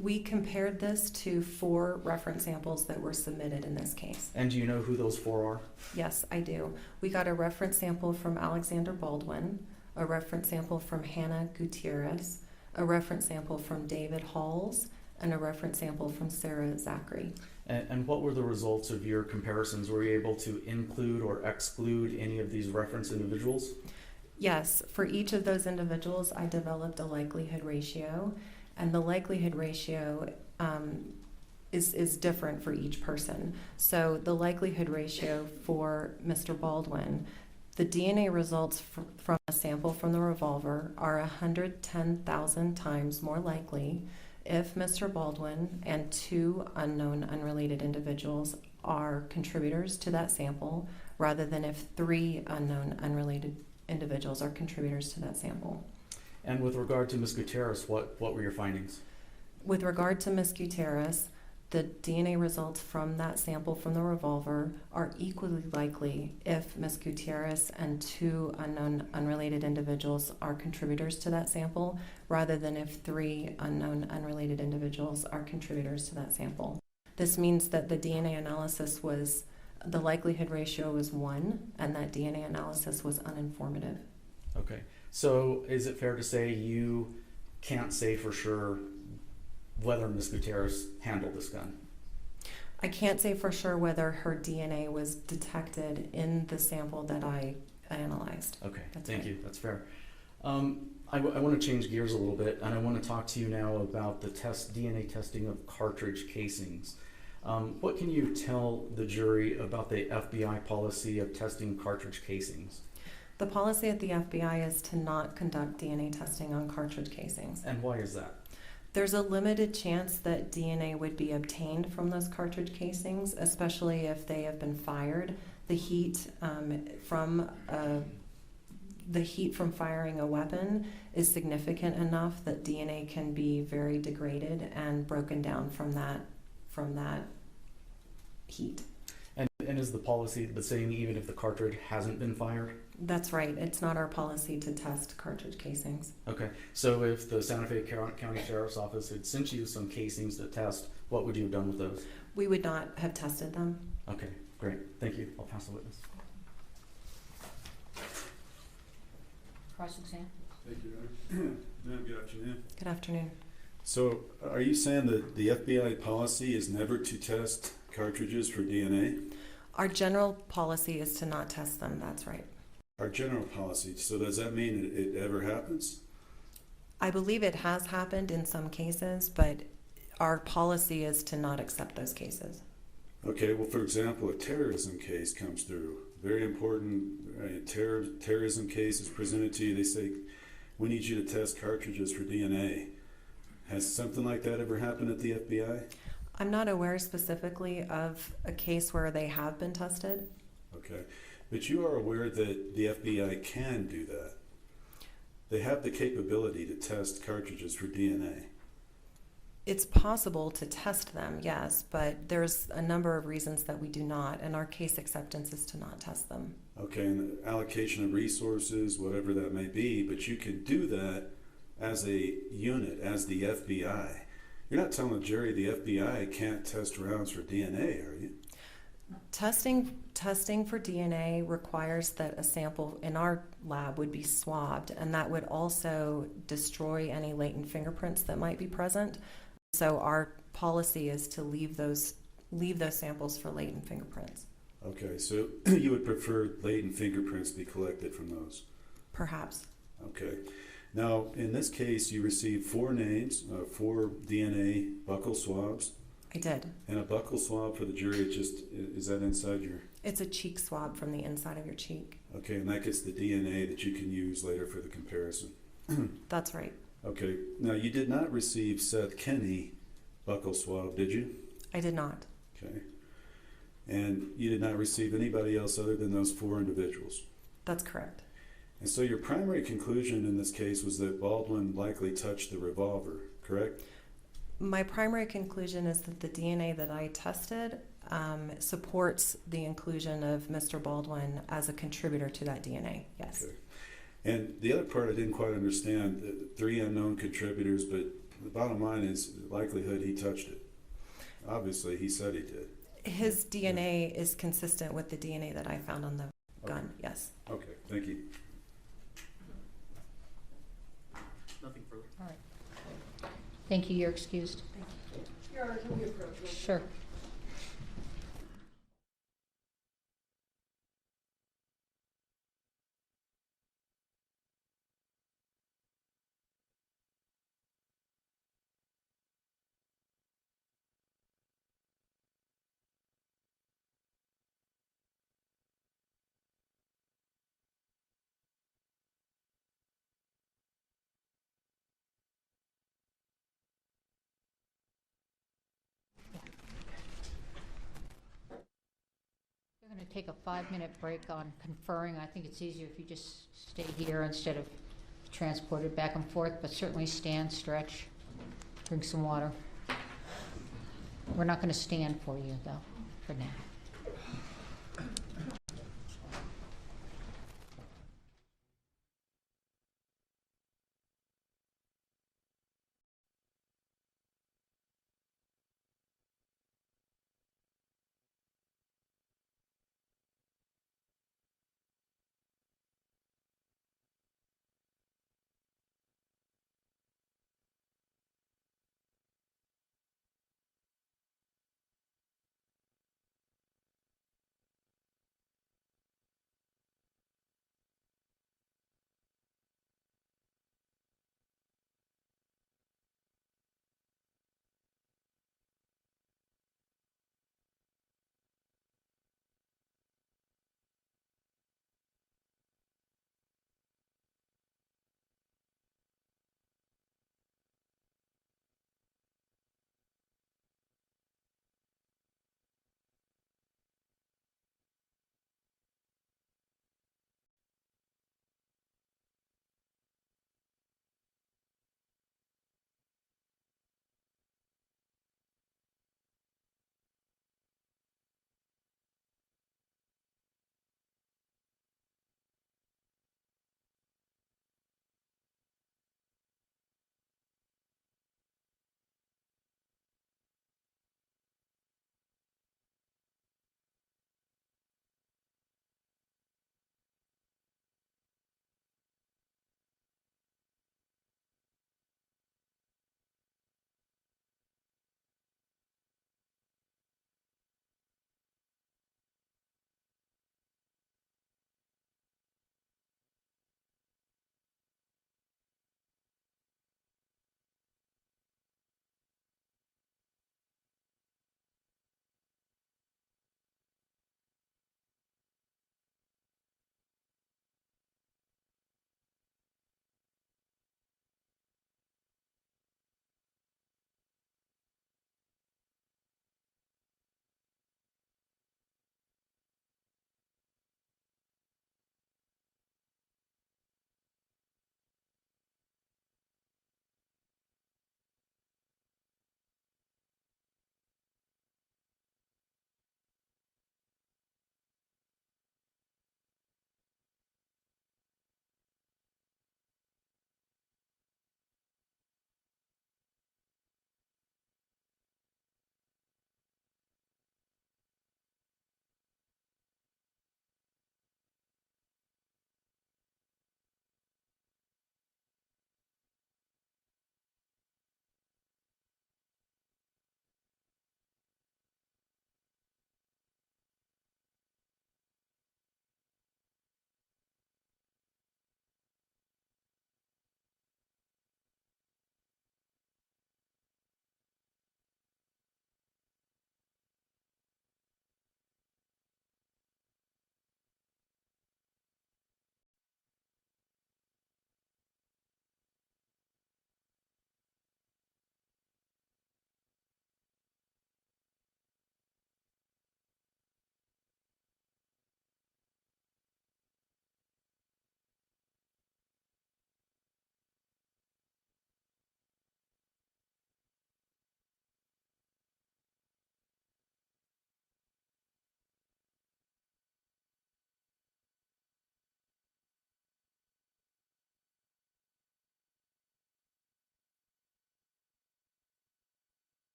We compared this to 4 reference samples that were submitted in this case. And do you know who those 4 are? Yes, I do. We got a reference sample from Alexander Baldwin, a reference sample from Hannah Gutierrez, a reference sample from David Halls, and a reference sample from Sarah Zachary. And what were the results of your comparisons? Were you able to include or exclude any of these reference individuals? Yes, for each of those individuals, I developed a likelihood ratio, and the likelihood ratio is different for each person. So the likelihood ratio for Mr. Baldwin, the DNA results from a sample from the revolver are 110,000 times more likely if Mr. Baldwin and 2 unknown unrelated individuals are contributors to that sample, rather than if 3 unknown unrelated individuals are contributors to that sample. And with regard to Ms. Gutierrez, what were your findings? With regard to Ms. Gutierrez, the DNA results from that sample from the revolver are equally likely if Ms. Gutierrez and 2 unknown unrelated individuals are contributors to that sample, rather than if 3 unknown unrelated individuals are contributors to that sample. This means that the DNA analysis the likelihood ratio was 1, and that DNA analysis was uninformative. Okay. So is it fair to say you can't say for sure whether Ms. Gutierrez handled this gun? I can't say for sure whether her DNA was detected in the sample that I analyzed. Okay, That's thank right. you. That's fair. I want to change gears a little bit, and I want to talk to you now about the DNA testing of cartridge casings. What can you tell the jury about the FBI policy of testing cartridge casings? The policy at the FBI is to not conduct DNA testing on cartridge casings. And why is that? There's a limited chance that DNA would be obtained from those cartridge casings, especially if they have been fired. The heat from firing a weapon is significant enough that DNA can be very degraded and broken down from that heat. And is the policy the same even if the cartridge hasn't been fired? That's right. It's not our policy to test cartridge casings. Okay, so if the Santa Fe County Sheriff's Office had sent you some casings to test, what would you have done with those? We would not have tested them. Okay, great. Thank you. I'll pass the witness. Cross-exam. Thank you, Your Honor. Ma'am, good afternoon. Good afternoon. So, are you saying that the FBI policy is never to test cartridges for DNA? Our general policy is to not test them. That's right. Our general policy, so does that mean it ever happens? I believe it has happened in some cases, but our policy is to not accept those cases. Okay, well, for example, a terrorism case comes through. Very important terrorism case is presented to you. They say, we need you to test cartridges for DNA. Has something like that ever happened at the FBI? I'm not aware specifically of a case where they have been tested. Okay, but you are aware that the FBI can do that. They have the capability to test cartridges for DNA. It's possible to test them, yes, but there's a number of reasons that we do not, and our case acceptance is to not test them. Okay, and the allocation of resources, whatever that may be, but you can do that as a unit, as the FBI. You're not telling the jury the FBI can't test rounds for DNA, are you? Testing for DNA requires that a sample in our lab would be swabbed, and that would also destroy any latent fingerprints that might be present. So our policy is to leave those samples for latent fingerprints. Okay, so you would prefer latent fingerprints be collected from those? Perhaps. Okay. Now, in this case, you received 4 names, 4 DNA buccal swabs. I did. And a buccal swab for the jury, is that inside your... It's a cheek swab from the inside of your cheek. Okay, and that gets the DNA that you can use later for the comparison. That's right. Okay, now you did not receive Seth Kenny buccal swab, did you? I did not. Okay. And you did not receive anybody else other than those 4 individuals? That's correct. And so your primary conclusion in this case was that Baldwin likely touched the revolver, correct? My primary conclusion is that the DNA that I tested supports the inclusion of Mr. Baldwin as a contributor to that DNA. Yes. Okay. And the other part I didn't quite understand, the 3 unknown contributors, but the bottom line is the likelihood he touched it. Obviously, he said he did. His DNA is consistent with the DNA that I found on the gun. Yes. Okay, thank you. Nothing further. All right. Thank you, you're excused. Your Honor, can we approach? Sure. We're going to take a 5-minute break on conferring. I think it's easier if you just stay here instead of transported back and forth, but certainly stand, stretch, drink some water. We're not going to stand for you, though, for now.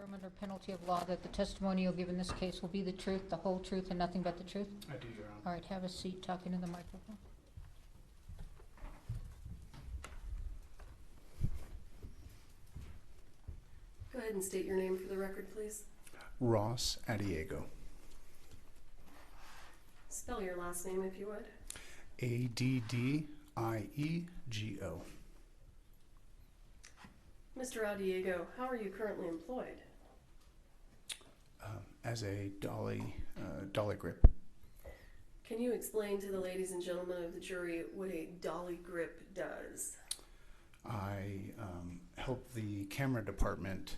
affirm under penalty of law that the testimony you'll give in this case will be the truth, the whole truth, and nothing but the truth? I do, Your Honor. All right, have a seat, talk into the microphone. Go ahead and state your name for the record, please. Ross Adiego. Spell your last name if you would. Addiego. Mr. Aldiego, how are you currently employed? As a dolly grip. Can you explain to the ladies and gentlemen of the jury what a dolly grip does? I help the camera department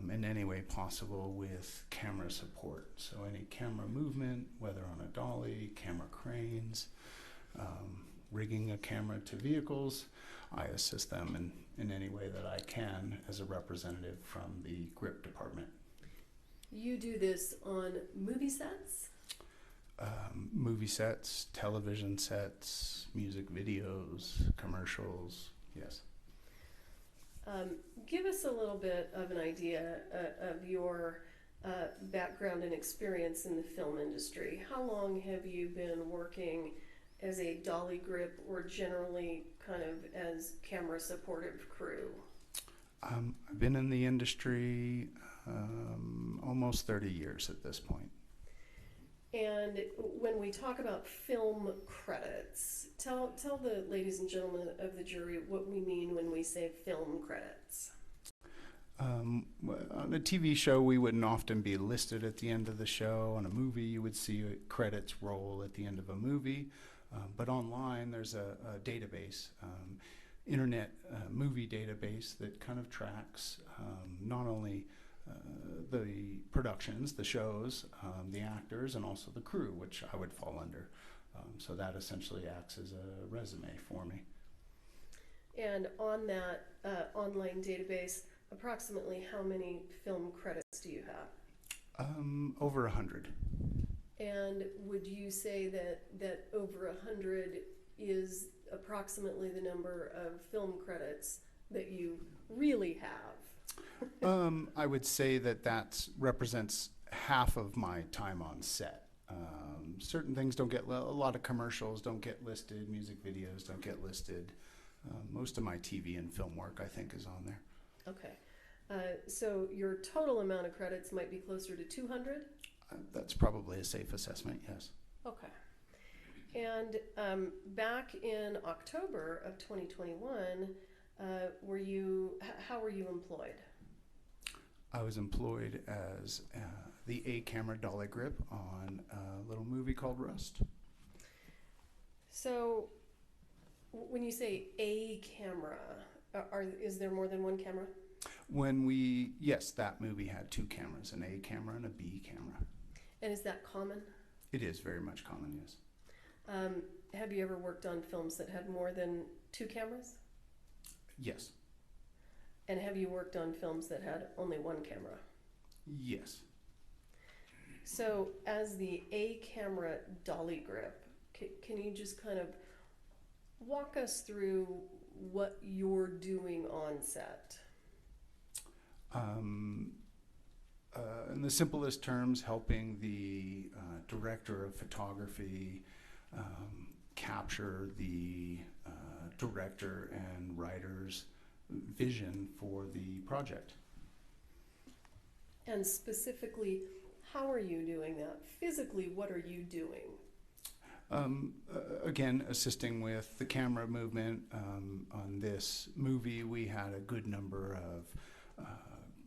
in any way possible with camera support. So any camera movement, whether on a dolly, camera cranes, rigging a camera to vehicles, I assist them in any way that I can as a representative from the grip department. You do this on movie sets? Movie sets, television sets, music videos, commercials, yes. Give us a little bit of an idea of your background and experience in the film industry. How long have you been working as a dolly grip or generally kind of as camera supportive crew? I've been in the industry almost 30 years at this point. And when we talk about film credits, tell the ladies and gentlemen of the jury what we mean when we say film credits. On a TV show, we wouldn't often be listed at the end of the show. On a movie, you would see credits roll at the end of a movie. But online, there's a database, internet movie database that kind of tracks not only the productions, the shows, the actors, and also the crew, which I would fall under. So that essentially acts as a resume for me. And on that online database, approximately how many film credits do you have? Over 100. And would you say that over 100 is approximately the number of film credits that you really have? I would say that represents half of my time on set. Certain things don't get, a lot of commercials don't get listed, music videos don't get listed. Most of my TV and film work, I think, is on there. Okay. So your total amount of credits might be closer to 200? That's probably a safe assessment, yes. Okay. And back in October of 2021, how were you employed? I was employed as the A-camera dolly grip on a little movie called Rust. So when you say a camera, is there more than one camera? Yes, that movie had two cameras, an A camera and a B camera. And is that common? It is very much common, yes. Have you ever worked on films that had more than two cameras? Yes. And have you worked on films that had only one camera? Yes. So as the A camera dolly grip, can you just kind of walk us through what you're doing on set? In the simplest terms, helping the director of photography capture the director and writer's vision for the project. And specifically, how are you doing that? Physically, what are you doing? Again, assisting with the camera movement. On this movie, we had a good number of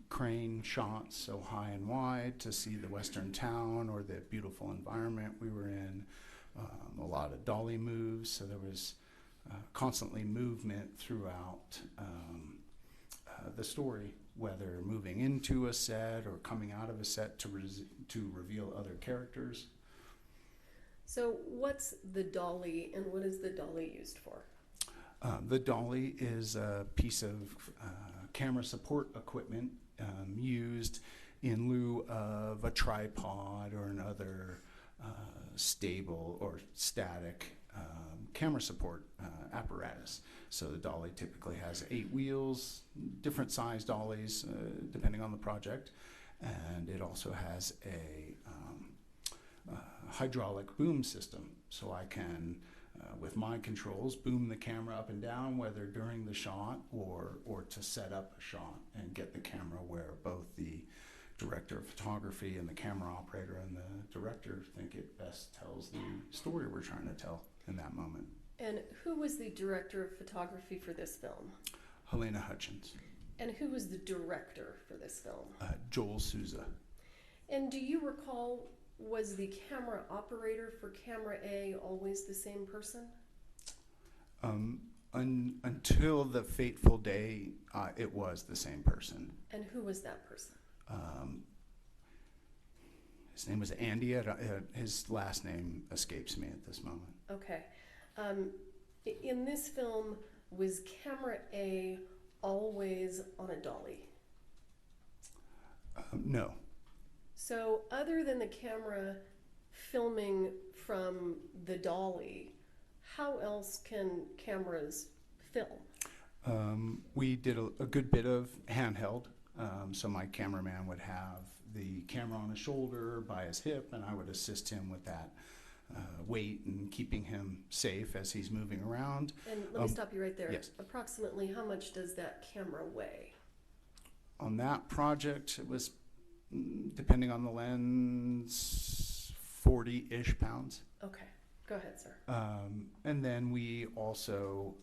crane shots, so high and wide, to see the western town or the beautiful environment we were in. A lot of dolly moves, so there was constantly movement throughout the story, whether moving into a set or coming out of a set to reveal other characters. So what's the dolly and what is the dolly used for? The dolly is a piece of camera support equipment used in lieu of a tripod or another stable or static camera support apparatus. So the dolly typically has 8 wheels, different size dollies depending on the project, and it also has a hydraulic boom system, so I can with my controls boom the camera up and down, whether during the shot or to set up a shot and get the camera where both the director of photography and the camera operator and the director think it best tells the story we're trying to tell in that moment. And who was the director of photography for this film? Halyna Hutchins. And who was the director for this film? Joel Souza. And do you recall, was the camera operator for camera A always the same person? Until the fateful day, it was the same person. And who was that person? His name was Andy. His last name escapes me at this moment. Okay. In this film, was camera A always on a dolly? No. So other than the camera filming from the dolly, how else can cameras film? We did a good bit of handheld. So my cameraman would have the camera on his shoulder, by his hip, and I would assist him with that weight and keeping him safe as he's moving around. And let me stop you right there. Yes. Approximately how much does that camera weigh? On that project, it was, depending on the lens, 40-ish pounds. Okay, go ahead, sir. And then we also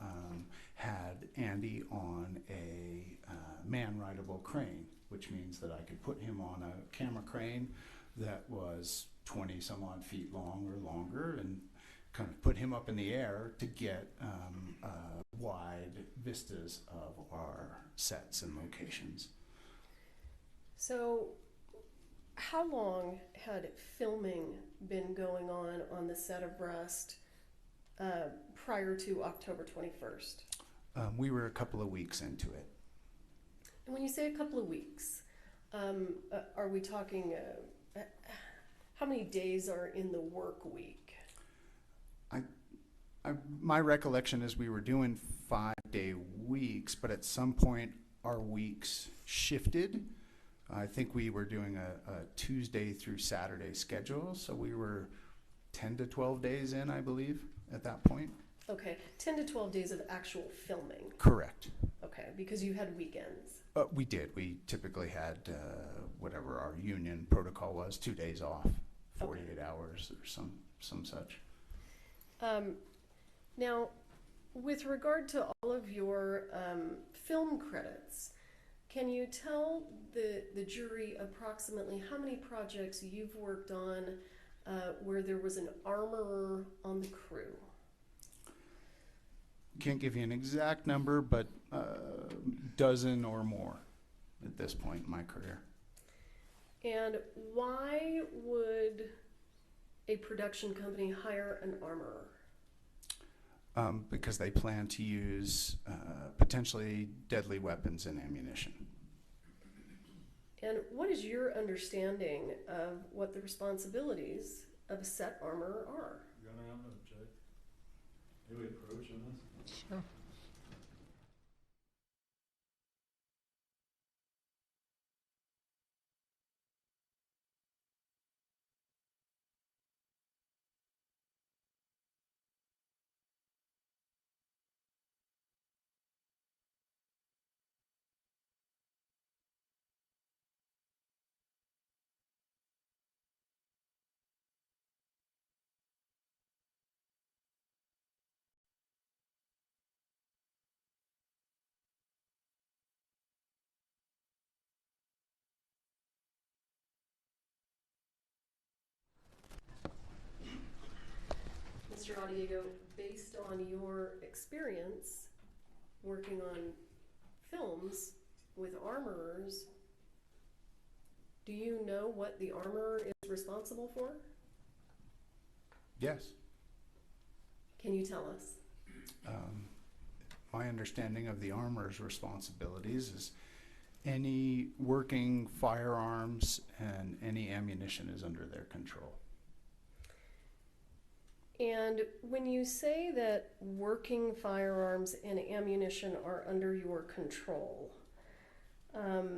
had Andy on a man-rideable crane, which means that I could put him on a camera crane that was 20 some odd feet long or longer and kind of put him up in the air to get wide vistas of our sets and locations. So how long had filming been going on the set of Rust prior to October 21st? We were a couple of weeks into it. And when you say a couple of weeks, are we talking, how many days are in the work week? My recollection is we were doing 5-day weeks, but at some point our weeks shifted. I think we were doing a Tuesday through Saturday schedule, so we were 10 to 12 days in, I believe, at that point. Okay, 10 to 12 days of actual filming. Correct. Okay, because you had weekends. We did. We typically had whatever our union protocol was, 2 days off, 48 hours or some such. Now, with regard to all of your film credits, can you tell the jury approximately how many projects you've worked on where there was an armorer on the crew? Can't give you an exact number, but dozen or more at this point in my career. And why would a production company hire an armorer? Because they plan to use potentially deadly weapons and ammunition. And what is your understanding of what the responsibilities of a set armorer are? Your Honor, I'm going to object. May we approach on this? Sure. Mr. Audiego, based on your experience working on films with armorers, do you know what the armorer is responsible for? Yes. Can you tell us? My understanding of the armorer's responsibilities is any working firearms and any ammunition is under their control. And when you say that working firearms and ammunition are under your control, are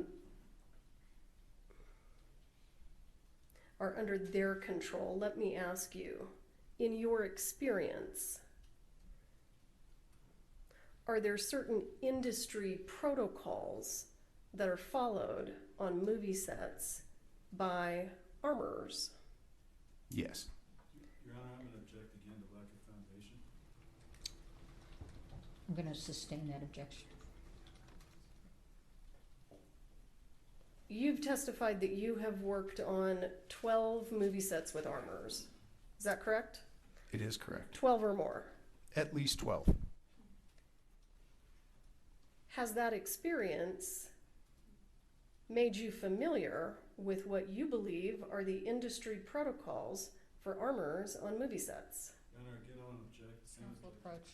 under their control, let me ask you, in your experience, are there certain industry protocols that are followed on movie sets by armorers? Yes. Your Honor, I'm gonna object again to lack of foundation. I'm going to sustain that objection. You've testified that you have worked on 12 movie sets with armorers. Is that correct? It is correct. 12 or more. At least 12. Has that experience made you familiar with what you believe are the industry protocols for armorers on movie sets? Your Honor, again, I want to object. Same Counsel objection. approach.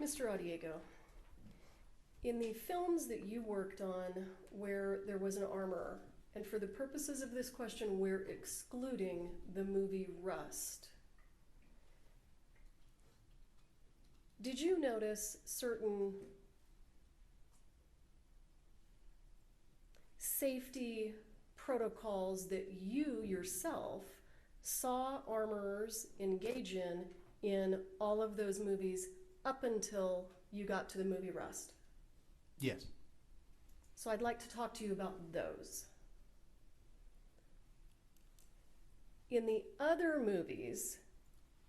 Mr. Audiego, in the films that you worked on where there was an armorer, and for the purposes of this question, we're excluding the movie Rust, did you notice certain safety protocols that you yourself saw armorers engage in all of those movies up until you got to the movie Rust? Yes. So I'd like to talk to you about those. In the other movies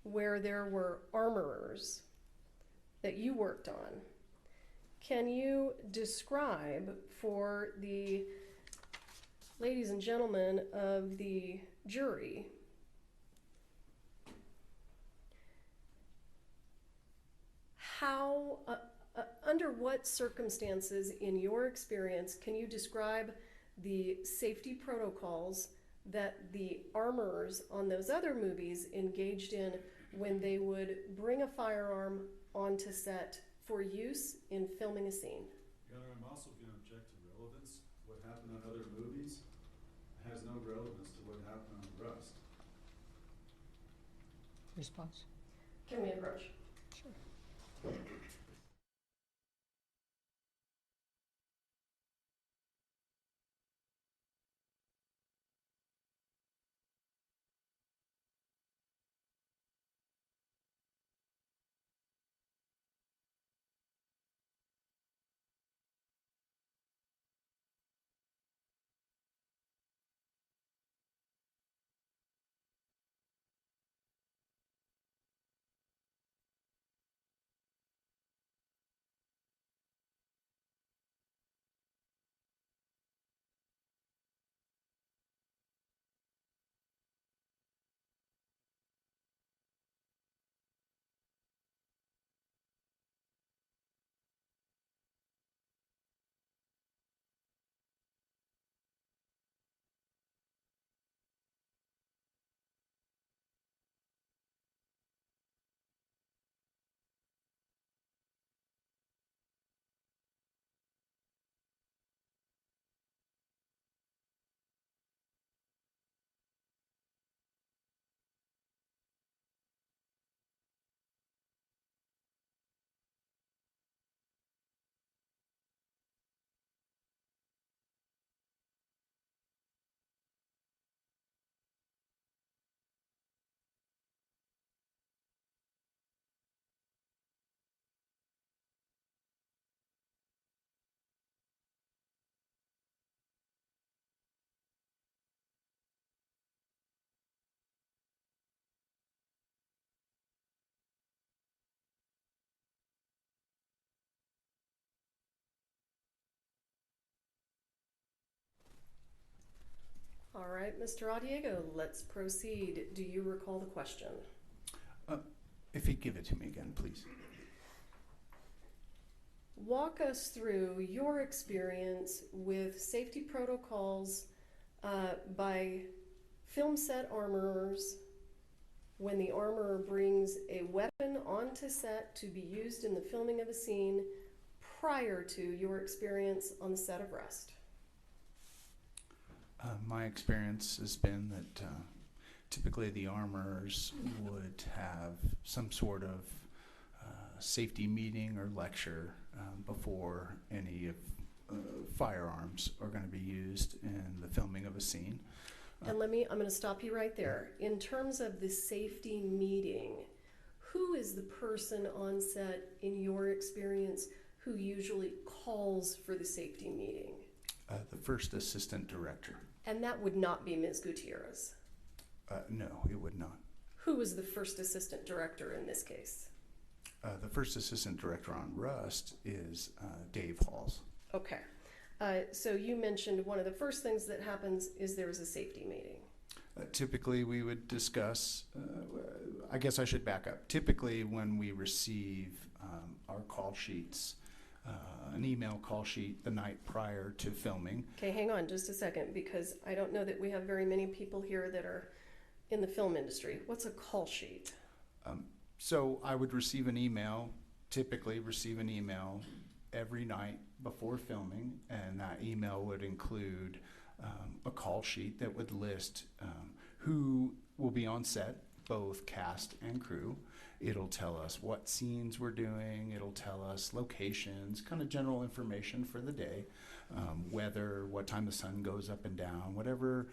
where there were armorers that you worked on, can you describe for the ladies and gentlemen of the jury how, under what circumstances in your experience can you describe the safety protocols that the armorers on those other movies engaged in when they would bring a firearm onto set for use in filming a scene? Your Honor, I'm also going to object to relevance. What happened on other movies has no relevance to what happened on Rust. Response. Can we approach? Sure. All right, Mr. Adiego, let's proceed. Do you recall the question? If you give it to me again, please. Walk us through your experience with safety protocols by film set armorers when the armorer brings a weapon onto set to be used in the filming of a scene prior to your experience on the set of Rust. My experience has been that typically the armorers would have some sort of safety meeting or lecture before any of firearms are going to be used in the filming of a scene. And I'm going to stop you right there. In terms of the safety meeting, who is the person on set, in your experience, who usually calls for the safety meeting? The first assistant director. And that would not be Ms. Gutierrez. No, it would not. Who was the first assistant director in this case? The first assistant director on Rust is Dave Halls. Okay. So you mentioned one of the first things that happens is there's a safety meeting. Typically, we would discuss, I guess I should back up. Typically, when we receive our call sheets, an email call sheet the night prior to filming. Okay, hang on just a second, because I don't know that we have very many people here that are in the film industry. What's a call sheet? So I would receive an email, typically receive an email every night before filming, and that email would include a call sheet that would list who will be on set, both cast and crew. It'll tell us what scenes we're doing, it'll tell us locations, kind of general information for the day, weather, what time the sun goes up and down, whatever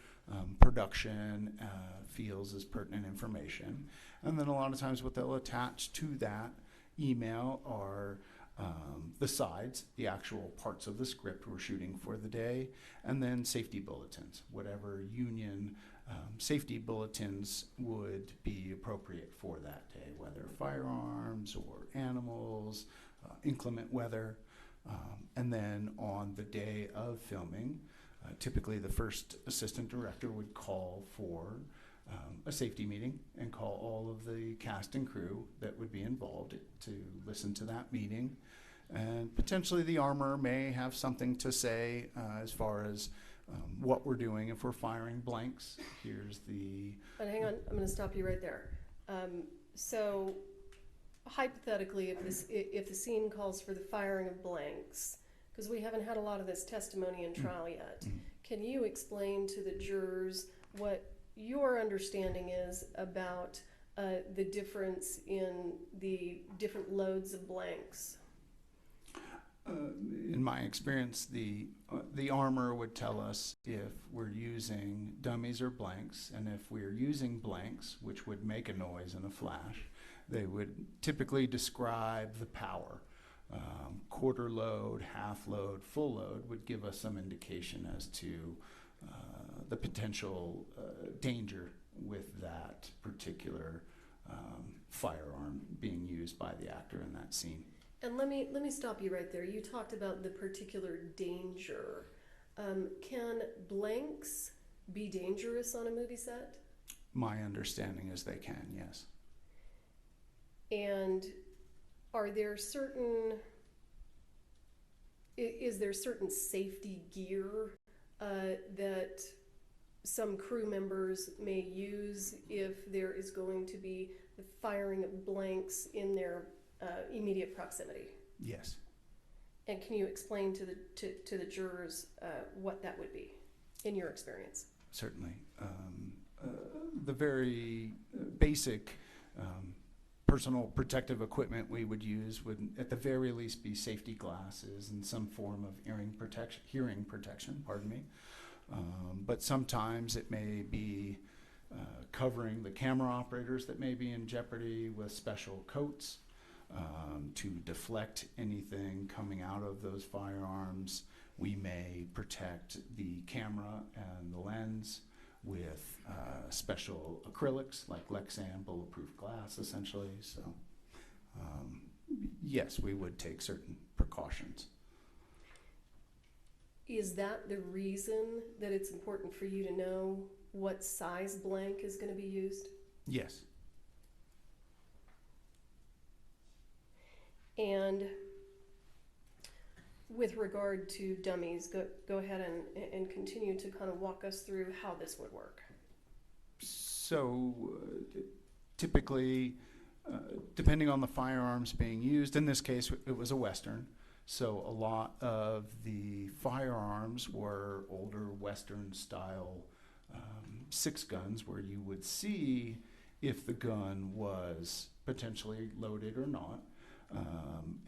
production feels is pertinent information. And then a lot of times what they'll attach to that email are the sides, the actual parts of the script we're shooting for the day, and then safety bulletins, whatever union safety bulletins would be appropriate for that day, whether firearms or animals, inclement weather. And then on the day of filming, typically the first assistant director would call for a safety meeting and call all of the cast and crew that would be involved to listen to that meeting. And potentially the armorer may have something to say as far as what we're doing if we're firing blanks. Here's the... But hang on, I'm going to stop you right there. So hypothetically, if the scene calls for the firing of blanks, because we haven't had a lot of this testimony in trial yet, can you explain to the jurors what your understanding is about the difference in the different loads of blanks? In my experience, the armorer would tell us if we're using dummies or blanks, and if we're using blanks, which would make a noise in a flash, they would typically describe the power. Quarter load, half load, full load would give us some indication as to the potential danger with that particular firearm being used by the actor in that scene. And let me stop you right there. You talked about the particular danger. Can blanks be dangerous on a movie set? My understanding is they can, yes. And are there is there certain safety gear that some crew members may use if there is going to be the firing of blanks in their immediate proximity? Yes. And can you explain to the jurors what that would be in your experience? Certainly. The very basic personal protective equipment we would use would at the very least be safety glasses and some form of hearing protection, pardon me. But sometimes it may be covering the camera operators that may be in jeopardy with special coats to deflect anything coming out of those firearms. We may protect the camera and the lens with special acrylics like Lexan, bulletproof glass essentially. So yes, we would take certain precautions. Is that the reason that it's important for you to know what size blank is going to be used? Yes. And with regard to dummies, go ahead and continue to kind of walk us through how this would work. So typically, depending on the firearms being used, in this case it was a Western, so a lot of the firearms were older Western style 6 guns where you would see if the gun was potentially loaded or not.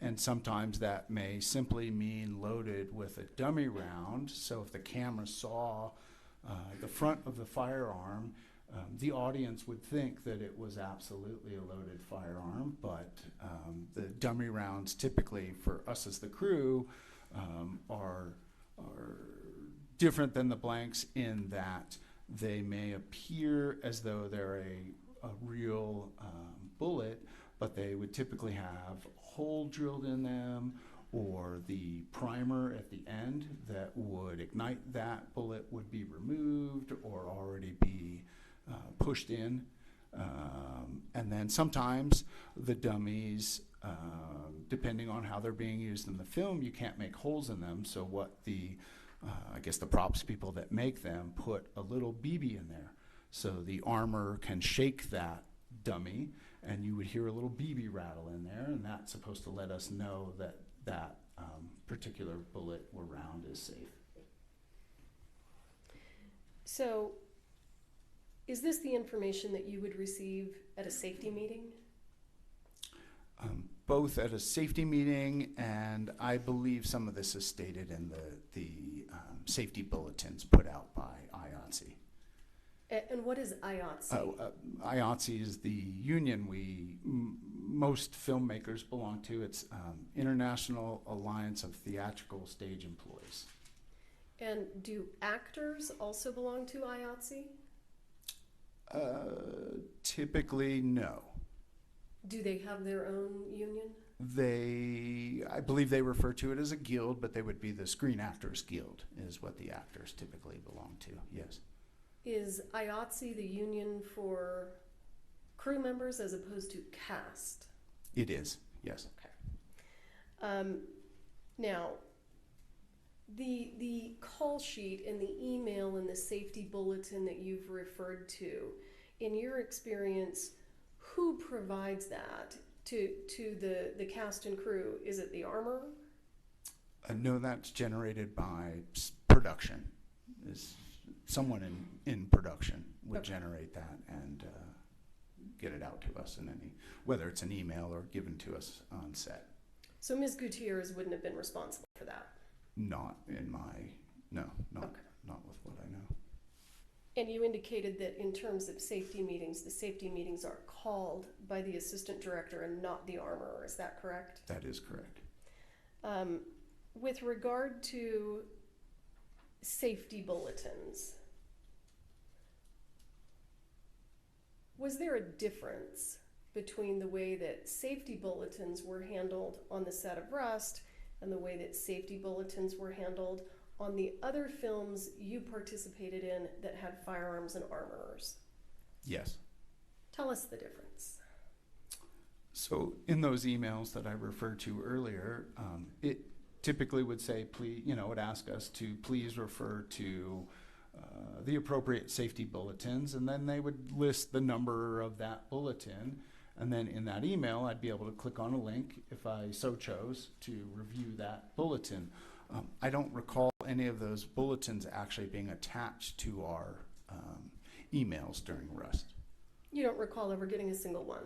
And sometimes that may simply mean loaded with a dummy round. So if the camera saw the front of the firearm, the audience would think that it was absolutely a loaded firearm, but the dummy rounds typically for us as the crew are different than the blanks in that they may appear as though they're a real bullet, but they would typically have a hole drilled in them, or the primer at the end that would ignite that bullet would be removed or already be pushed in. And then sometimes the dummies, depending on how they're being used in the film, you can't make holes in them. So what the, I guess the props people that make them put a little BB in there. So the armor can shake that dummy and you would hear a little BB rattle in there, and that's supposed to let us know that that particular bullet or round is safe. So, is this the information that you would receive at a safety meeting? Both at a safety meeting, and I believe some of this is stated in the safety bulletins put out by IOTC. And what is IOTC? IOTC is the union most filmmakers belong to. It's International Alliance of Theatrical Stage Employees. And do actors also belong to IOTC? Typically, no. Do they have their own union? I believe they refer to it as a guild, but they would be the Screen Actors Guild is what the actors typically belong to, yes. Is IOTC the union for crew members as opposed to cast? It is, yes. Okay. Now, the call sheet and the email and the safety bulletin that you've referred to, in your experience, who provides that to the cast and crew? Is it the armor? No, that's generated by production. Someone in production would generate that and get it out to us in whether it's an email or given to us on set. So Ms. Gutierrez wouldn't have been responsible for that? Not with what I know. And you indicated that in terms of safety meetings, the safety meetings are called by the assistant director and not the armorer. Is that correct? That is correct. With regard to safety bulletins, was there a difference between the way that safety bulletins were handled on the set of Rust and the way that safety bulletins were handled on the other films you participated in that had firearms and armorers? Yes. Tell us the difference. So in those emails that I referred to earlier, it typically would say, please, it would ask us to please refer to the appropriate safety bulletins, and then they would list the number of that bulletin. And then in that email, I'd be able to click on a link if I so chose to review that bulletin. I don't recall any of those bulletins actually being attached to our emails during Rust. You don't recall ever getting a single one?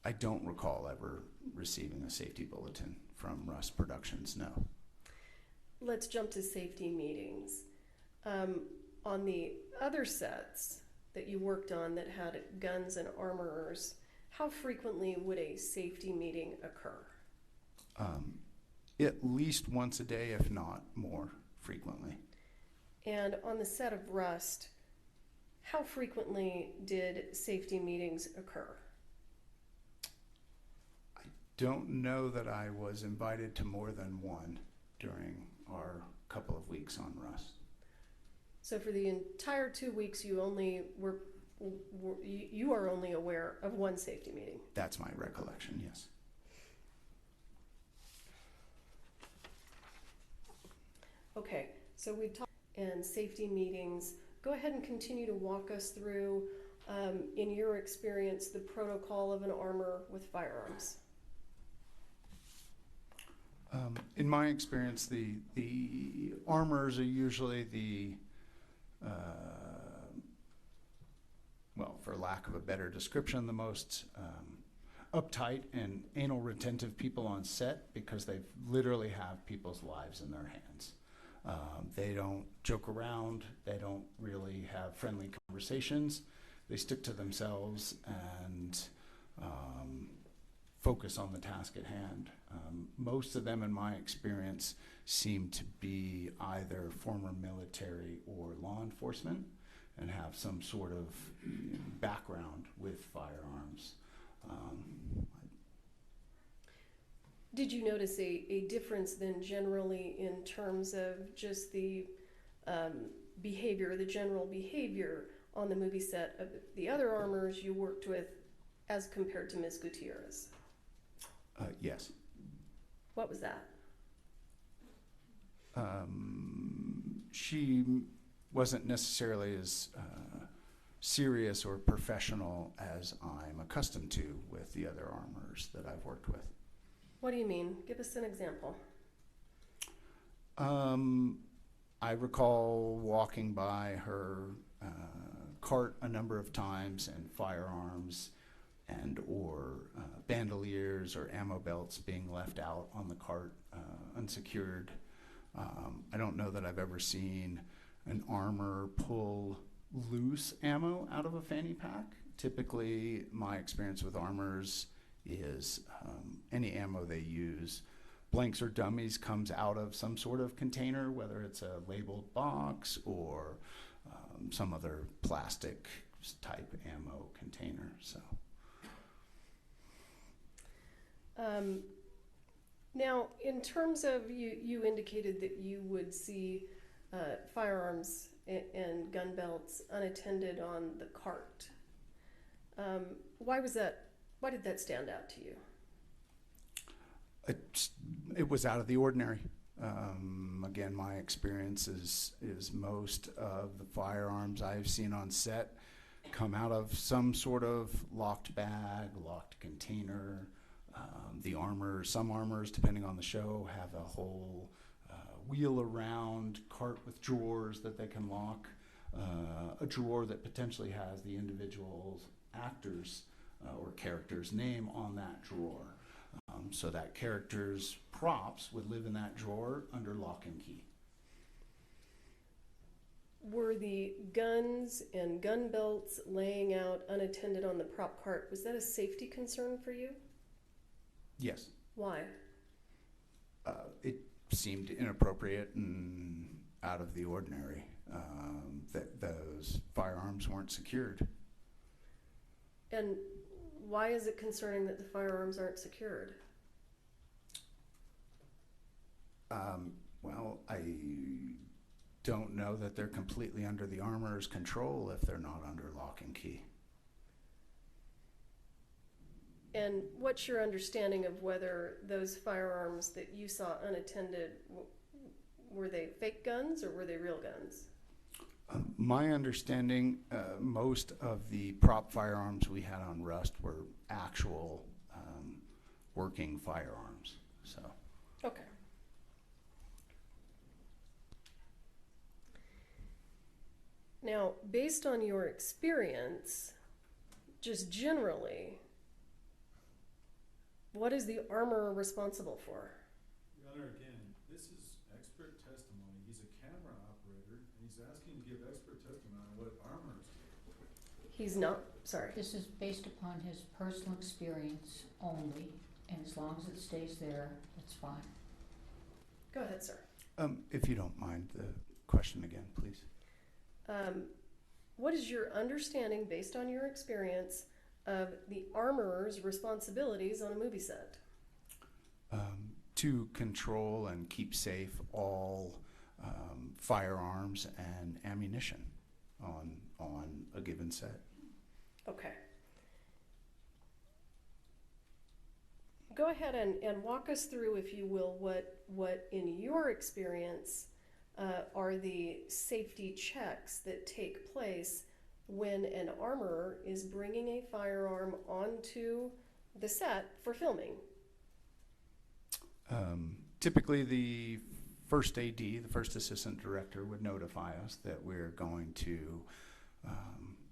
I don't recall ever receiving a safety bulletin from Rust Productions, no. Let's jump to safety meetings. On the other sets that you worked on that had guns and armorers, how frequently would a safety meeting occur? At least once a day, if not more frequently. And on the set of Rust, how frequently did safety meetings occur? I don't know that I was invited to more than one during our couple of weeks on Rust. So for the entire 2 weeks, you are only aware of one safety meeting. That's my recollection, yes. Okay, so we've talked and safety meetings. Go ahead and continue to walk us through, in your experience, the protocol of an armor with firearms. In my experience, the armors are usually the, well, for lack of a better description, the most uptight and anal retentive people on set, because they literally have people's lives in their hands. They don't joke around. They don't really have friendly conversations. They stick to themselves and focus on the task at hand. Most of them, in my experience, seem to be either former military or law enforcement and have some sort of background with firearms. Did you notice a difference then generally in terms of just the behavior, the general behavior on the movie set of the other armors you worked with as compared to Ms. Gutierrez? Yes. What was that? She wasn't necessarily as serious or professional as I'm accustomed to with the other armors that I've worked with. What do you mean? Give us an example. I recall walking by her cart a number of times, and firearms and or bandoliers or ammo belts being left out on the cart unsecured. I don't know that I've ever seen an armor pull loose ammo out of a fanny pack. Typically, my experience with armors is any ammo they use, blanks or dummies, comes out of some sort of container, whether it's a labeled box or some other plastic type ammo container. So. Now, in terms of you indicated that you would see firearms and gun belts unattended on the cart. Why was that? Why did that stand out to you? It was out of the ordinary. Again, my experience is most of the firearms I've seen on set come out of some sort of locked bag, locked container. The armor, some armors, depending on the show, have a whole wheel around cart with drawers that they can lock. A drawer that potentially has the individual's actor's or character's name on that drawer. So that character's props would live in that drawer under lock and key. Were the guns and gun belts laying out unattended on the prop cart, was that a safety concern for you? Yes. Why? It seemed inappropriate and out of the ordinary that those firearms weren't secured. And why is it concerning that the firearms aren't secured? Well, I don't know that they're completely under the armorer's control if they're not under lock and key. And what's your understanding of whether those firearms that you saw unattended, were they fake guns or were they real guns? My understanding, most of the prop firearms we had on Rust were actual working firearms. So. Okay. Now, based on your experience, just generally, what is the armorer responsible for? Your Honor, again, this is expert testimony. He's a camera operator, and he's asking to give expert testimony on what armors do. He's not, sorry. This is based upon his personal experience only, and as long as it stays there, that's fine. Go ahead, sir. If you don't mind the question again, please. What is your understanding, based on your experience, of the armorer's responsibilities on a movie set? To control and keep safe all firearms and ammunition on a given set. Okay. Go ahead and walk us through, if you will, what in your experience are the safety checks that take place when an armorer is bringing a firearm onto the set for filming. Typically, the first AD, the first assistant director, would notify us that we're going to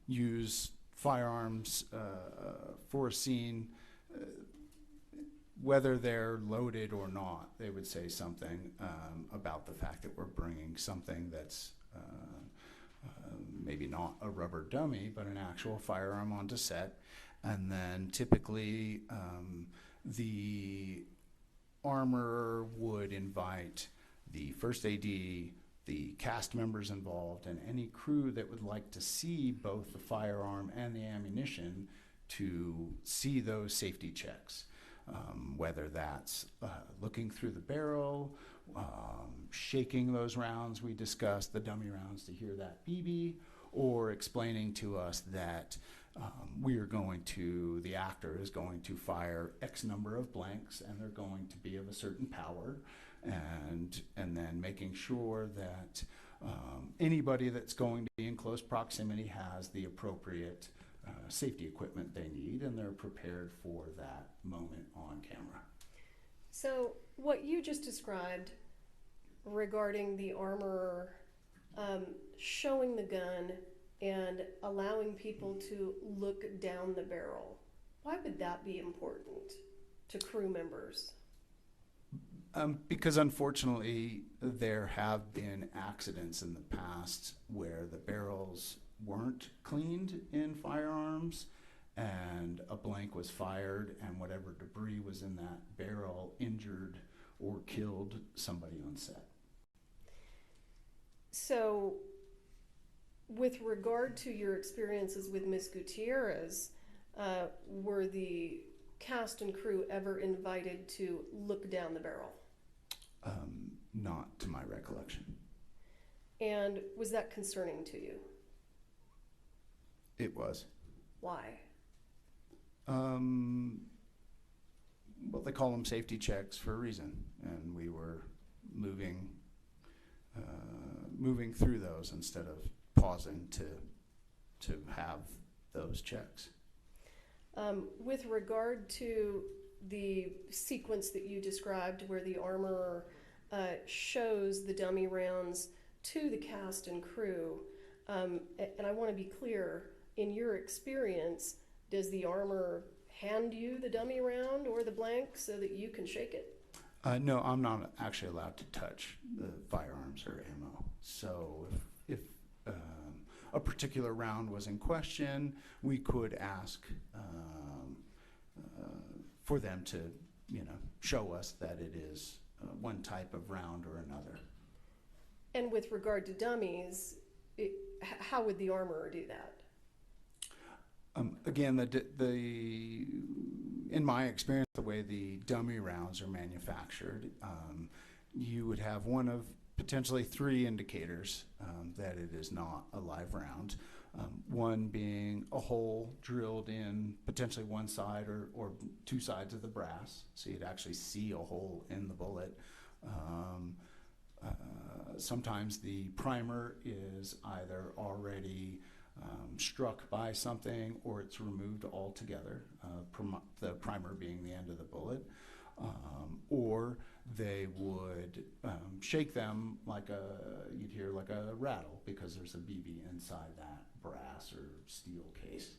use firearms for a scene. Whether they're loaded or not, they would say something about the fact that we're bringing something that's maybe not a rubber dummy, but an actual firearm onto set. And then typically the armorer would invite the first AD, the cast members involved, and any crew that would like to see both the firearm and the ammunition to see those safety checks. Whether that's looking through the barrel, shaking those rounds we discussed, the dummy rounds, to hear that BB, or explaining to us that the actor is going to fire X number of blanks and they're going to be of a certain power, and then making sure that anybody that's going to be in close proximity has the appropriate safety equipment they need, and they're prepared for that moment on camera. So what you just described regarding the armorer showing the gun and allowing people to look down the barrel, why would that be important to crew members? Because unfortunately there have been accidents in the past where the barrels weren't cleaned in firearms and a blank was fired and whatever debris was in that barrel injured or killed somebody on set. So with regard to your experiences with Ms. Gutierrez, were the cast and crew ever invited to look down the barrel? Not to my recollection. And was that concerning to you? It was. Why? Well, they call them safety checks for a reason, and we were moving through those instead of pausing to have those checks. With regard to the sequence that you described where the armorer shows the dummy rounds to the cast and crew, and I want to be clear, in your experience, does the armorer hand you the dummy round or the blank so that you can shake it? No, I'm not actually allowed to touch the firearms or ammo. So if a particular round was in question, we could ask for them to, show us that it is one type of round or another. And with regard to dummies, how would the armorer do that? Again, in my experience, the way the dummy rounds are manufactured, you would have one of potentially three indicators that it is not a live round. One being a hole drilled in potentially one side or two sides of the brass, so you'd actually see a hole in the bullet. Sometimes the primer is either already struck by something or it's removed altogether, the primer being the end of the bullet, or they would shake them you'd hear like a rattle because there's a BB inside that brass or steel case.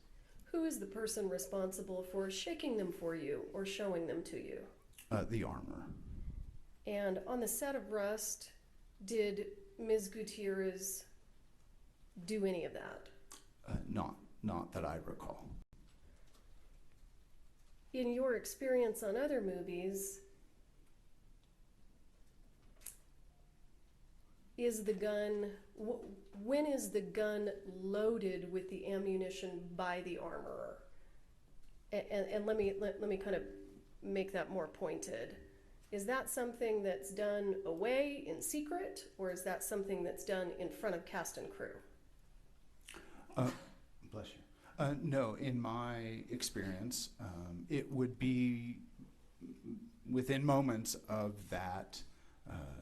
Who is the person responsible for shaking them for you or showing them to you? The armorer. And on the set of Rust, did Ms. Gutierrez do any of that? Not that I recall. In your experience on other movies, when is the gun loaded with the ammunition by the armorer? And let me kind of make that more pointed. Is that something that's done away in secret, or is that something that's done in front of cast and crew? Bless you. No, in my experience, it would be within moments of that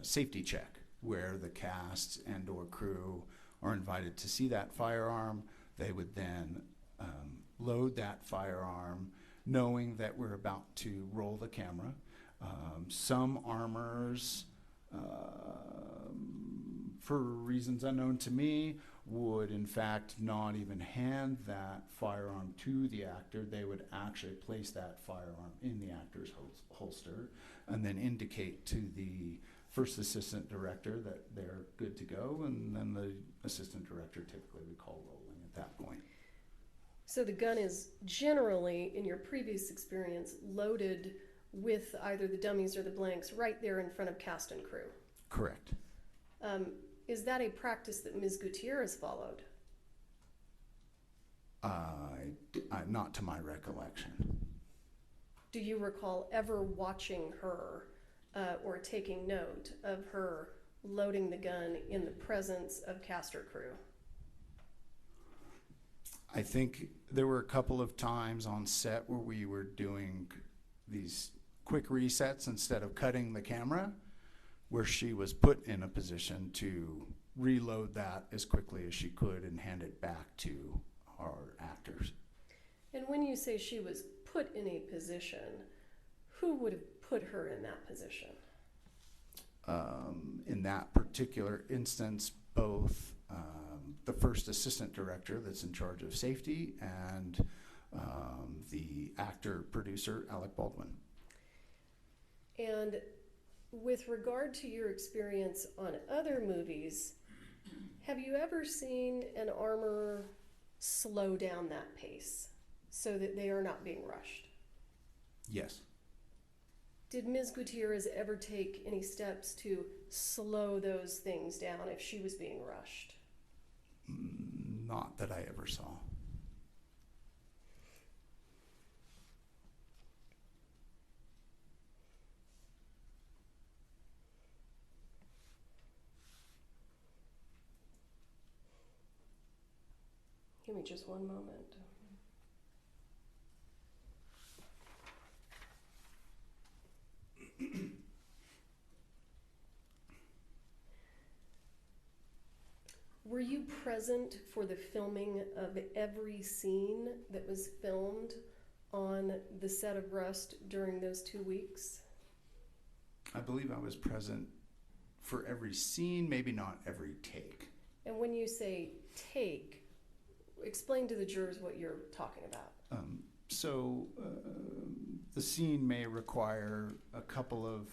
safety check where the cast and or crew are invited to see that firearm. They would then load that firearm knowing that we're about to roll the camera. Some armors, for reasons unknown to me, would in fact not even hand that firearm to the actor. They would actually place that firearm in the actor's holster and then indicate to the first assistant director that they're good to go, and then the assistant director typically would call rolling at that point. So the gun is generally, in your previous experience, loaded with either the dummies or the blanks right there in front of cast and crew. Correct. Is that a practice that Ms. Gutierrez followed? Not to my recollection. Do you recall ever watching her or taking note of her loading the gun in the presence of cast or crew? I think there were a couple of times on set where we were doing these quick resets instead of cutting the camera, where she was put in a position to reload that as quickly as she could and hand it back to our actors. And when you say she was put in a position, who would have put her in that position? In that particular instance, both the first assistant director that's in charge of safety and the actor producer, Alec Baldwin. And with regard to your experience on other movies, have you ever seen an armorer slow down that pace so that they are not being rushed? Yes. Did Ms. Gutierrez ever take any steps to slow those things down if she was being rushed? Not that I ever saw. Give me just one moment. Were you present for the filming of every scene that was filmed on the set of Rust during those 2 weeks? I believe I was present for every scene, maybe not every take. And when you say take, explain to the jurors what you're talking about. So the scene may require a couple of,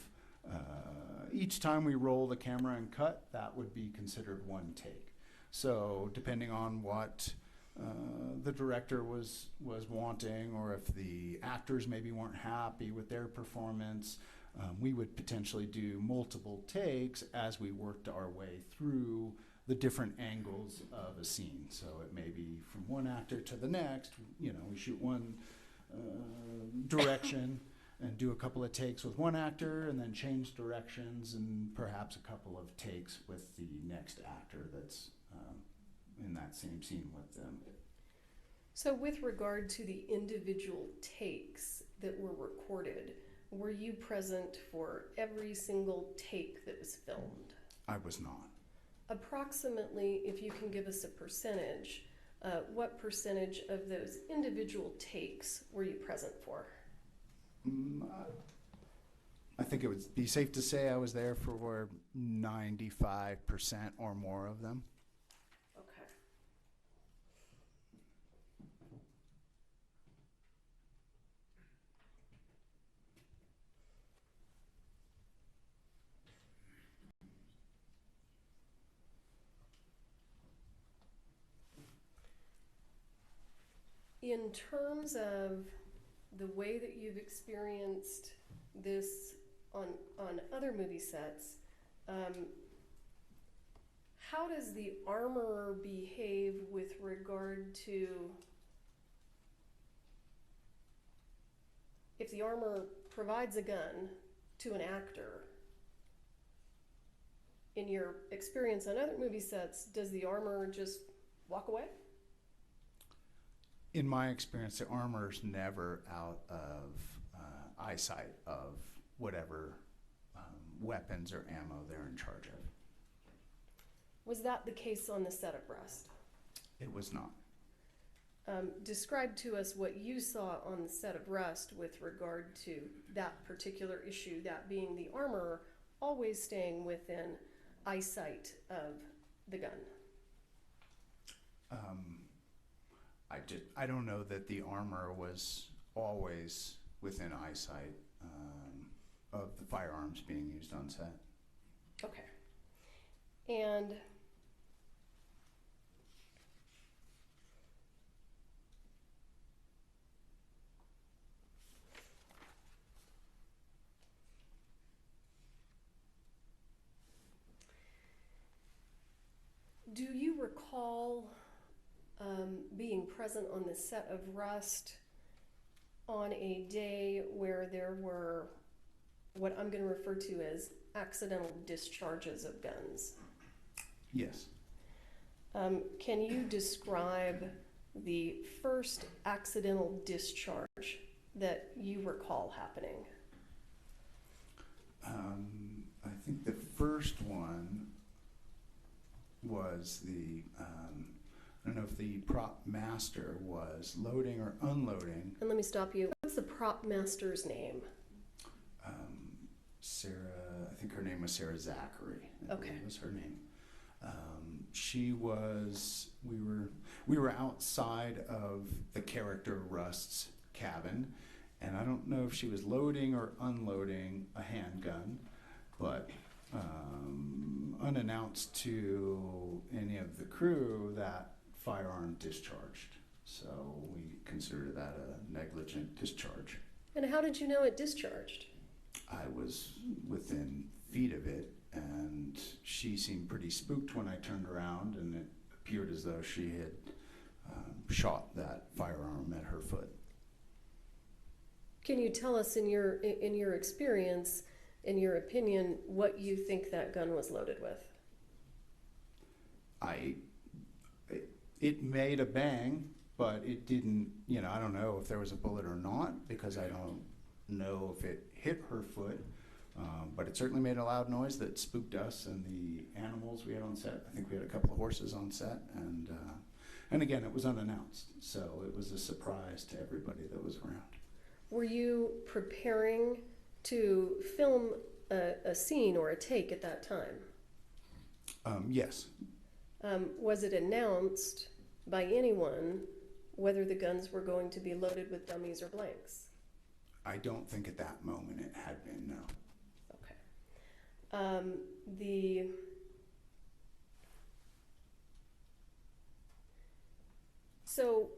each time we roll the camera and cut, that would be considered one take. So depending on what the director was wanting, or if the actors maybe weren't happy with their performance, we would potentially do multiple takes as we worked our way through the different angles of a scene. So it may be from one actor to the next, you know, we shoot one direction and do a couple of takes with one actor and then change directions and perhaps a couple of takes with the next actor that's in that same scene with them. So with regard to the individual takes that were recorded, were you present for every single take that was filmed? I was not. Approximately, if you can give us a percentage, what percentage of those individual takes were you present for? I think it would be safe to say I was there for 95% or more of them. Okay. In terms of the way that you've experienced this on other movie sets, how does the armorer behave with regard to if the armorer provides a gun to to an actor, in your experience on other movie sets, does the armor just walk away? In my experience, the armor's never out of eyesight of whatever weapons or ammo they're in charge of. Was that the case on the set of Rust? It was not. Describe to us what you saw on the set of Rust with regard to that particular issue, that being the armor always staying within eyesight of the gun. I don't know that the armor was always within eyesight of the firearms being used on set. Okay. And do you recall being present on the set of Rust on a day where there were what I'm going to refer to as accidental discharges of guns? Yes. Can you describe the first accidental discharge that you recall happening? I think the first one was the, I don't know if the prop master was loading or unloading. And let me stop you. What's the prop master's name? Sarah, I think her name was Sarah Zachary. I Okay. believe was her name. She was, we were outside of the character Rust's cabin, and I don't know if she was loading or unloading a handgun, but unannounced to any of the crew, that firearm discharged. So we consider that a negligent discharge. And how did you know it discharged? I was within feet of it, and she seemed pretty spooked when I turned around, and it appeared as though she had shot that firearm at her foot. Can you tell us, in your experience, in your opinion, what you think that gun was loaded with? It made a bang, but it didn't, I don't know if there was a bullet or not, because I don't know if it hit her foot, but it certainly made a loud noise that spooked us and the animals we had on set. I think we had a couple of horses on set, and again, it was unannounced, so it was a surprise to everybody that was around. Were you preparing to film a scene or a take at that time? Yes. Was it announced by anyone whether the guns were going to be loaded with dummies or blanks? I don't think at that moment it had been, no. Okay. So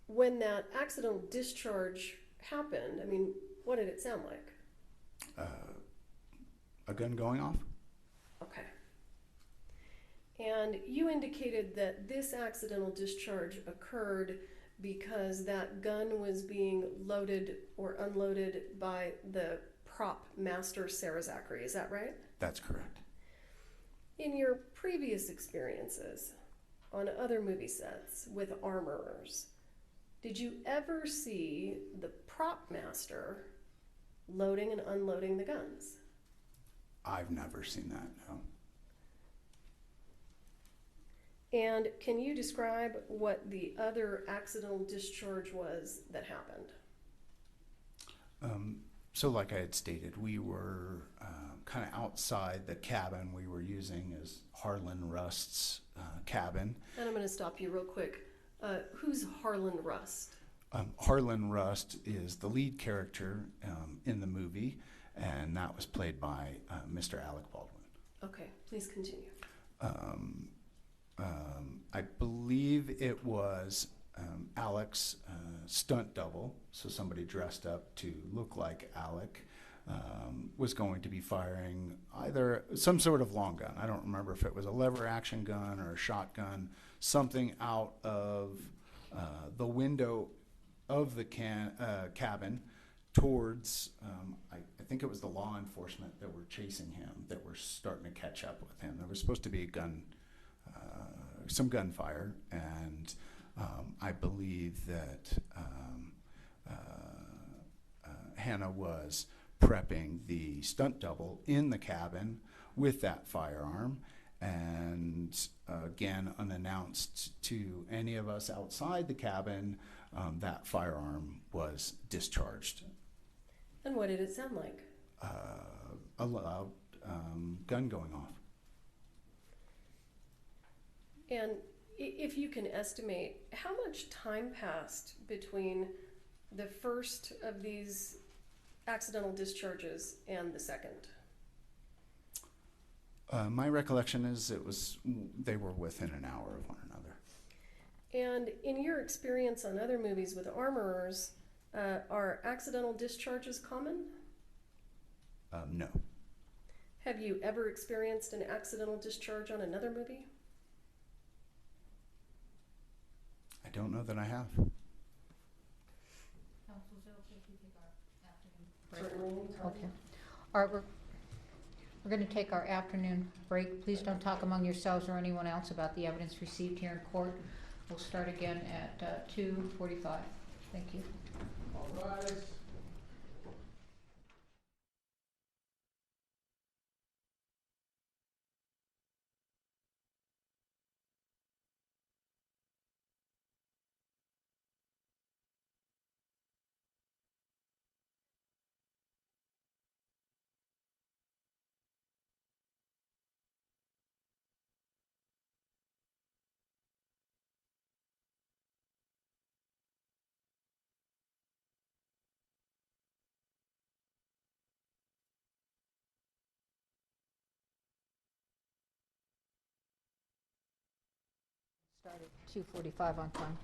when that accidental discharge happened, I mean, what did it sound like? A gun going off? Okay. And you indicated that this accidental discharge occurred because that gun was being loaded or unloaded by the prop master, Sarah Zachary. Is that right? That's correct. In your previous experiences on other movie sets with armorers, did you ever see the prop master loading and unloading the guns? I've never seen that, no. And can you describe what the other accidental discharge was that happened? So like I had stated, we were kind of outside the cabin we were using as Harlan Rust's cabin. And I'm going to stop you real quick. Who's Harlan Rust? Harlan Rust is the lead character in the movie, and that was played by Mr. Alec Baldwin. Okay, please continue. I believe it was Alec's stunt double, so somebody dressed up to look like Alec was going to be firing either some sort of long gun. I don't remember if it was a lever action gun or a shotgun, something out of the window of the cabin towards, I think it was the law enforcement that were chasing him, that were starting to catch up with him. There was supposed to be some gunfire, and I believe that Hannah was prepping the stunt double in the cabin with that firearm, and again, unannounced to any of us outside the cabin, that firearm was discharged. And what did it sound like? A loud gun going off. And if you can estimate, how much time passed between the first of these accidental discharges and the second? My recollection is they were within an hour of one another. And in your experience on other movies with armorers, are accidental discharges common? No. Have you ever experienced an accidental discharge on another movie? I don't know that I have. Council, is it okay if we take our afternoon break? Certainly. Okay. All right, we're going to take our afternoon break. Please don't talk among yourselves or anyone else about the evidence received here in court. We'll start again at 2:45. Thank you. All rise. Start at 2:45 on time.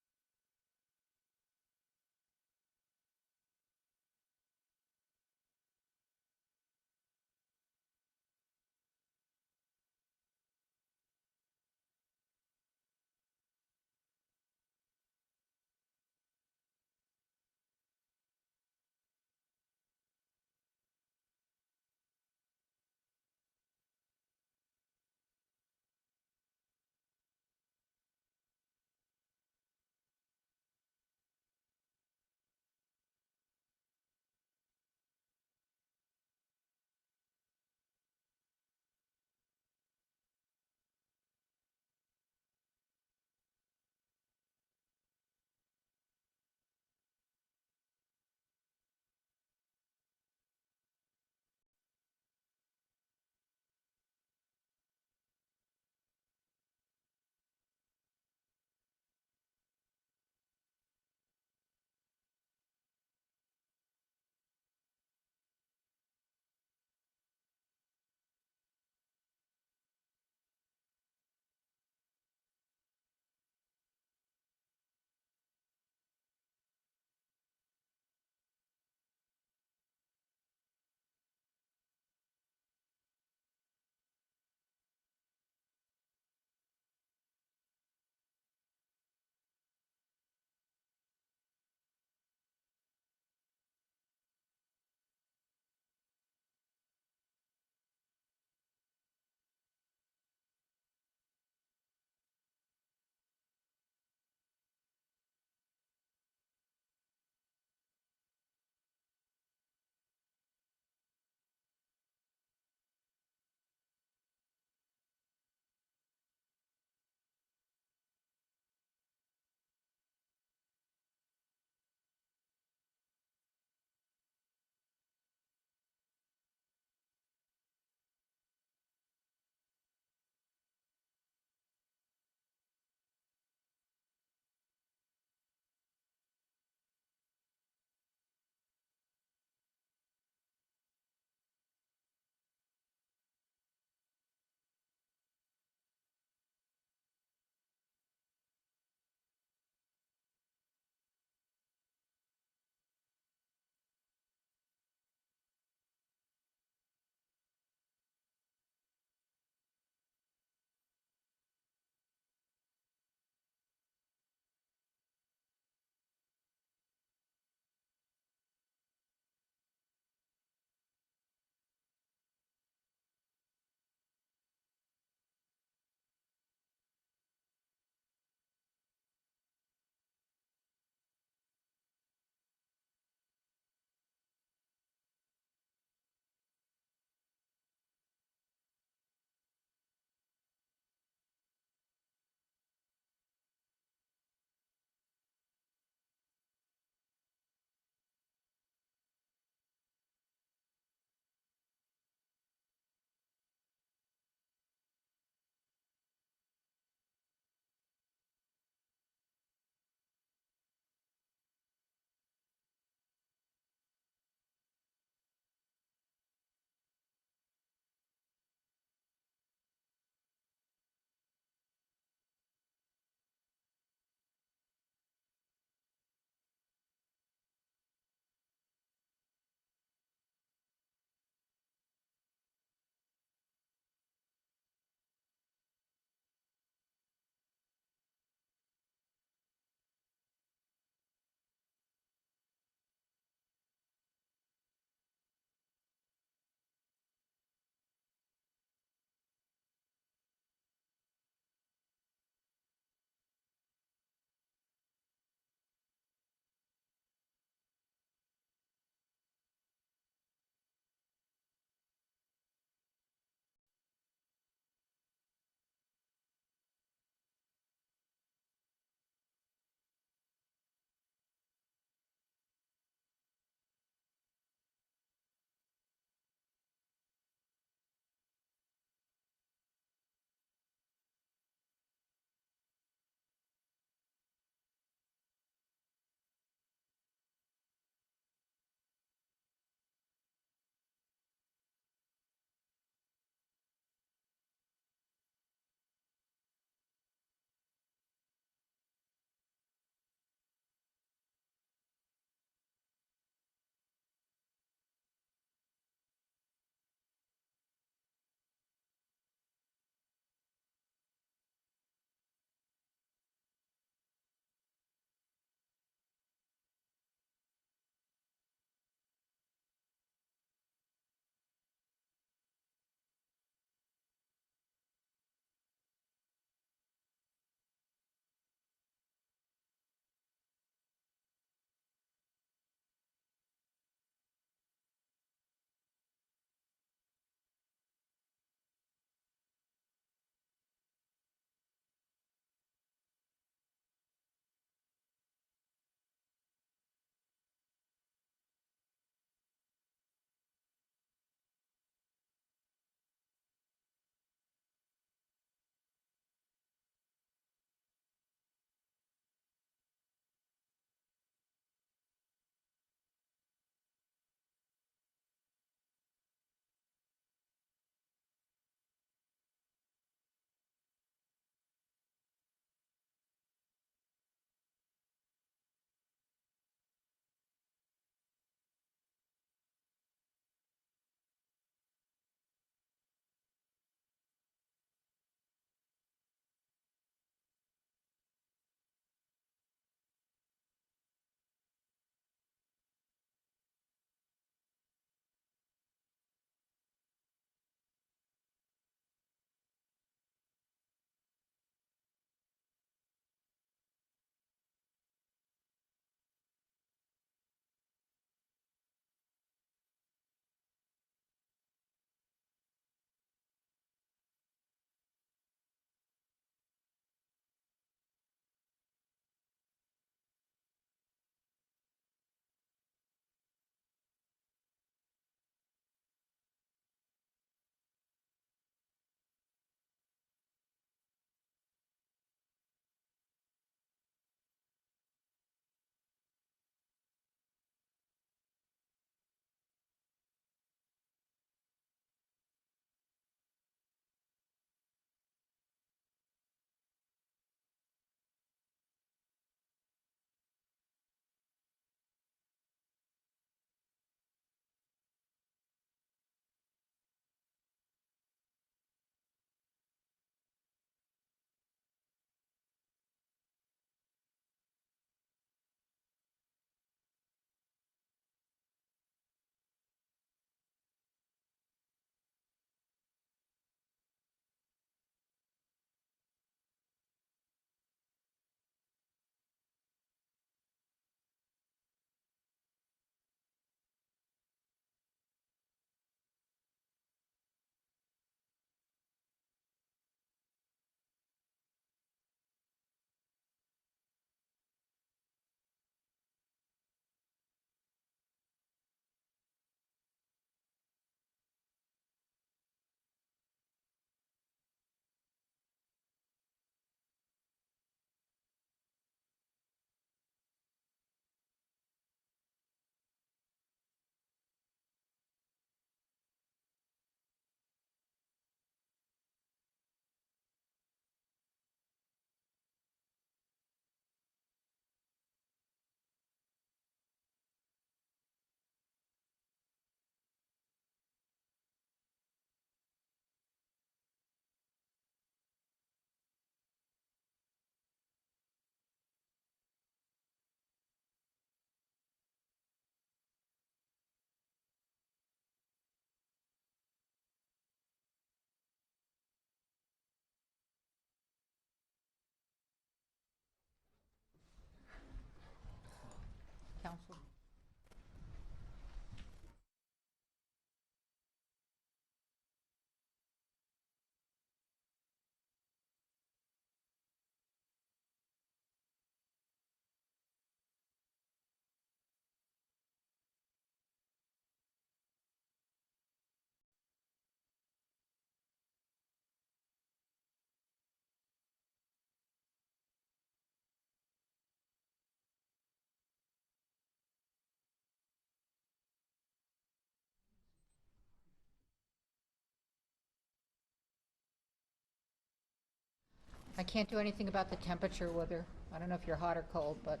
I can't do anything about the temperature, whether, I don't know if you're hot or cold, but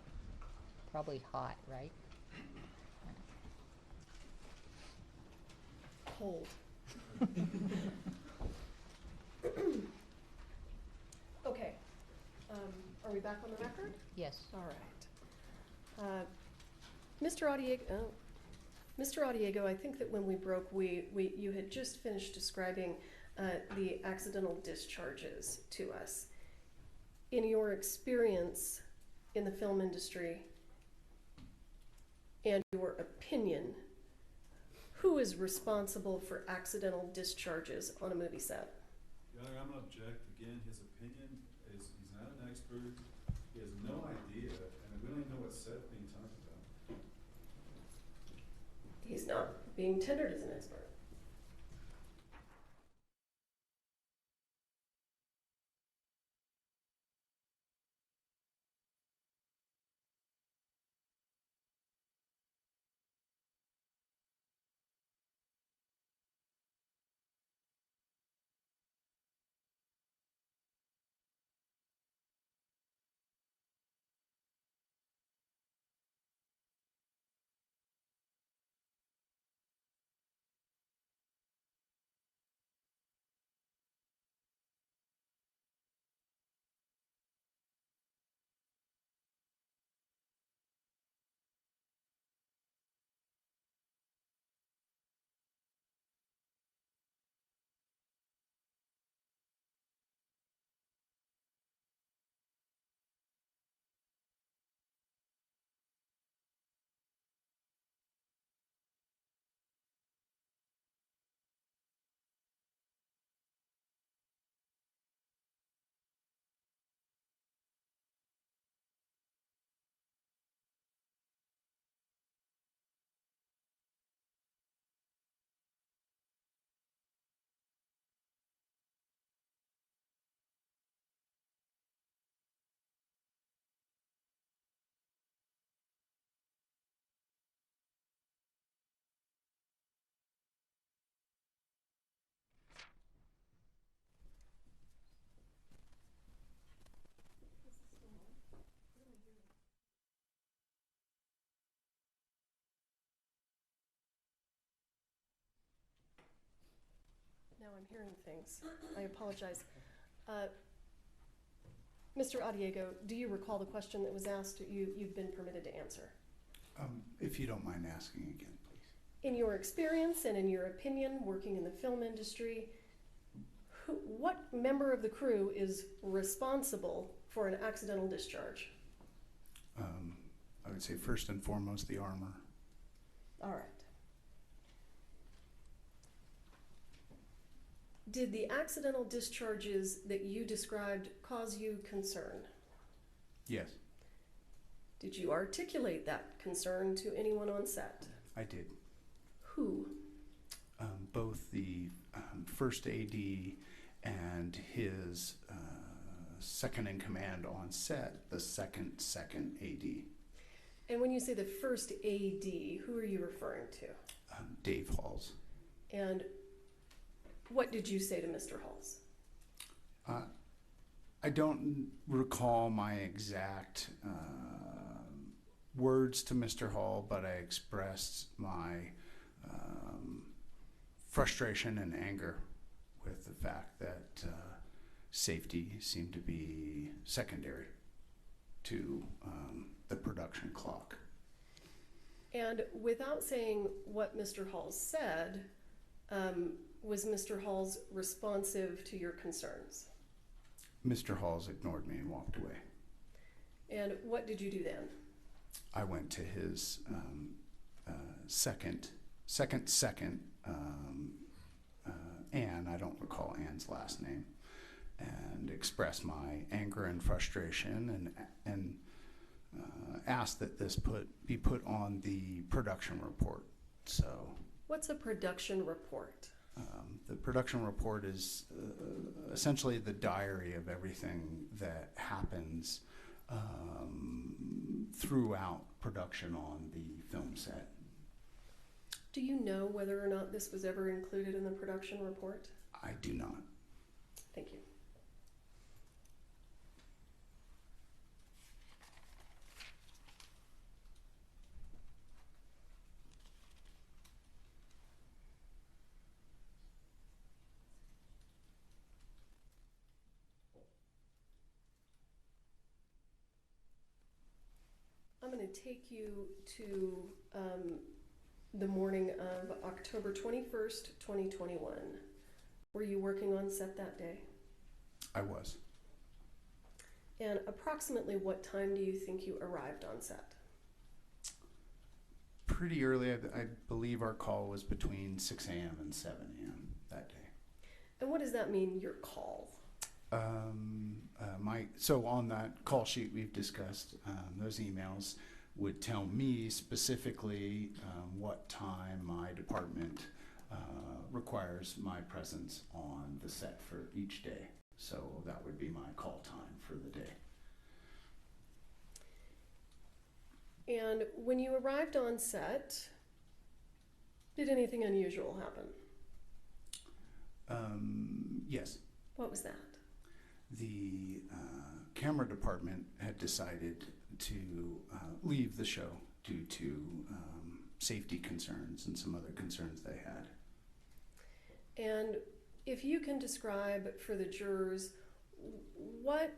probably hot, right? Cold. Okay, are we back on the record? Yes. All right. Mr. Audiego, I think that when we broke, you had just finished describing the accidental discharges to us. In your experience in the film industry and your opinion, who is responsible for accidental discharges on a movie set? Your Honor, I'm gonna object. Again, his opinion is, he's not an expert. He has no idea, and we don't even know what set's being talked about. He's not being tendered as an expert. Now I'm hearing things. I apologize. Mr. Audiego, do you recall the question that was asked you've been permitted to answer? If you don't mind asking again, please. In your experience and in your opinion, working in the film industry, what member of the crew is responsible for an accidental discharge? I would say first and foremost the armor. All right. Did the accidental discharges that you described cause you concern? Yes, Did you articulate that concern to anyone on set? I did. Who? Both the first AD and his second in command on set, the second AD, And when you say the first AD, who are you referring to? Dave Halls. And what did you say to Mr. Halls? I don't recall my exact words to Mr. Hall, but I expressed my frustration and anger with the fact that safety seemed to be secondary to the production clock. And without saying what Mr. Halls said, was Mr. Halls responsive to your concerns? Mr. Halls ignored me and walked away. And what did you do then? I went to his second, Ann, I don't recall Ann's last name, and expressed my anger and frustration and asked that this be put on the production report. So, What's a production report? the production report is essentially the diary of everything that happens throughout production on the film set. Do you know whether or not this was ever included in the production report? I do not. Thank you. to take you to the morning of October 21st, 2021. Were you working on set that day? I was. And approximately what time do you think you arrived on set? Pretty early. I believe our call was between 6 a.m. and 7 a.m. that day. And what does that mean, your call? So on that call sheet we've discussed, those emails would tell me specifically what time my department requires my presence on the set for each day. So that would be my call time for the day. And when you arrived on set, did anything unusual happen? Yes. What was that? The camera department had decided to leave the show due to safety concerns and some other concerns they had. And if you can describe for the jurors what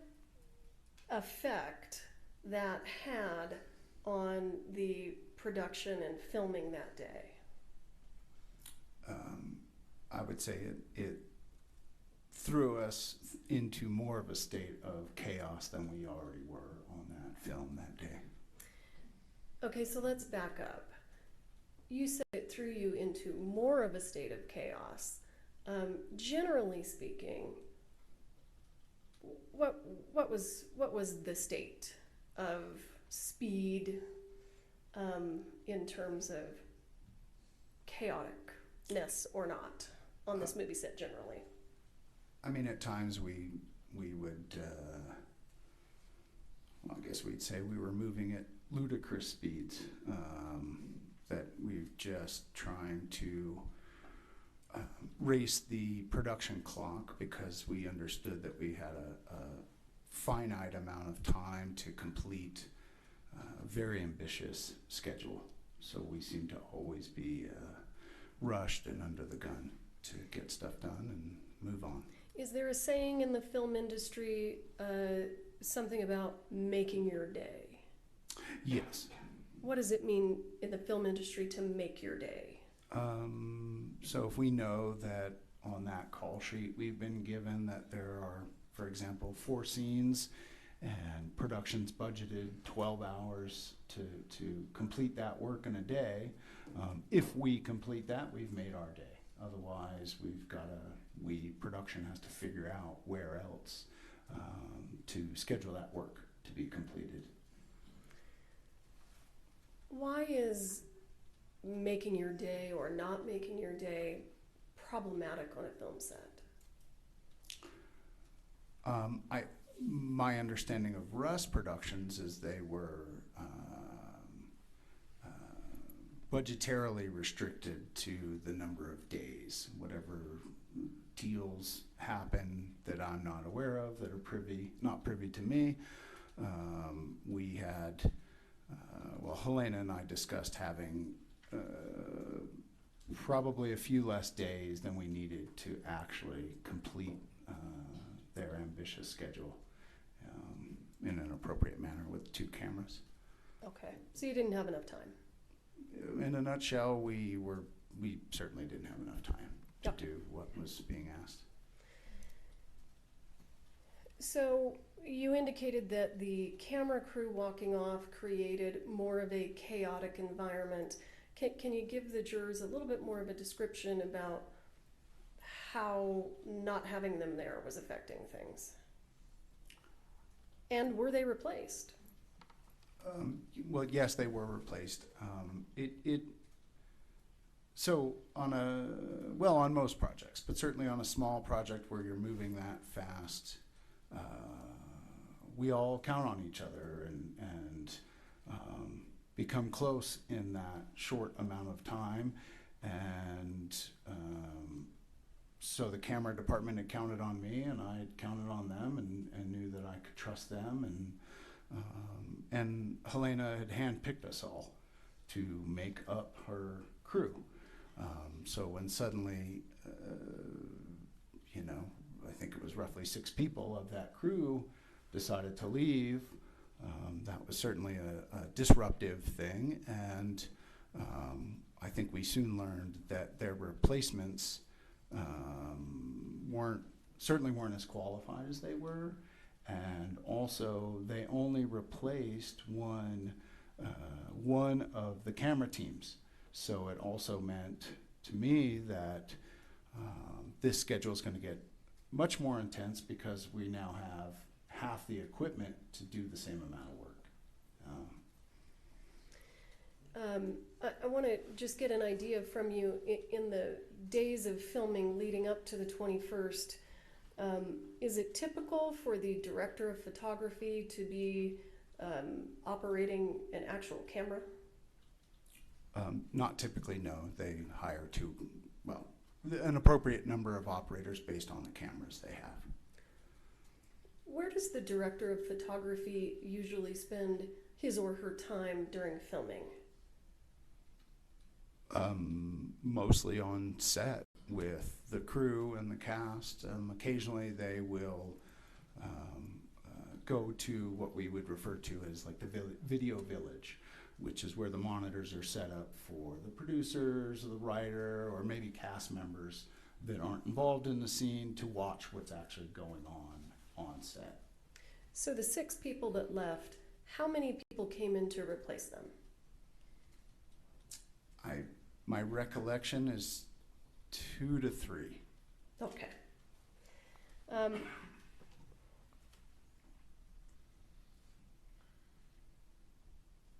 effect that had on the production and filming that day. I would say it threw us into more of a state of chaos than we already were on that film that day. Okay, so let's back up. You said it threw you into more of a state of chaos. Generally speaking, what was the state of speed in terms of chaoticness or not on this movie set generally? I mean, at times we would, well, I guess we'd say we were moving at ludicrous speeds, that we've just trying to race the production clock because we understood that we had a finite amount of time to complete a very ambitious schedule. So we seem to always be rushed and under the gun to get stuff done and move on. Is there a saying in the film industry, something about making your day? Yes. What does it mean in the film industry to make your day? So if we know that on that call sheet we've been given that there are, for example, 4 scenes and production's budgeted 12 hours to complete that work in a day, if we complete that, we've made our day. Otherwise, production has to figure out where else to schedule that work to be completed. Why is making your day or not making your day problematic on a film set? My understanding of Russ Productions is they were budgetarily restricted to the number of days. Whatever deals happen that I'm not aware of, that are not privy to me, we had, Halyna and I discussed having probably a few less days than we needed to actually complete their ambitious schedule in an appropriate manner with 2 cameras. Okay, so you didn't have enough time. In a nutshell, we certainly didn't have enough time to Yep. do what was being asked. So you indicated that the camera crew walking off created more of a chaotic environment. Can you give the jurors a little bit more of a description about how not having them there was affecting things? And were they replaced? Well, yes, they were replaced. So on most projects, but certainly on a small project where you're moving that fast, we all count on each other and become close in that short amount of time. And so the camera department had counted on me, and I had counted on them, and knew that I could trust them. And Halyna had handpicked us all to make up her crew. So when suddenly, I think it was roughly 6 people of that crew decided to leave, That was certainly a disruptive thing, and I think we soon learned that their replacements certainly weren't as qualified as they were, and also they only replaced one of the camera teams. So it also meant to me that this schedule is going to get much more intense because we now have half the equipment to do the same amount of work. I want to just get an idea from you in the days of filming leading up to the 21st. Is it typical for the director of photography to be operating an actual camera? Not typically, no. They hire an appropriate number of operators based on the cameras they have. Where does the director of photography usually spend his or her time during filming? Mostly on set with the crew and the cast. Occasionally they will go to what we would refer to as like the video village, which is where the monitors are set up for the producers, or the writer, or maybe cast members that aren't involved in the scene to watch what's actually going on set. So the 6 people that left, how many people came in to replace them? My recollection is 2 to 3. Okay.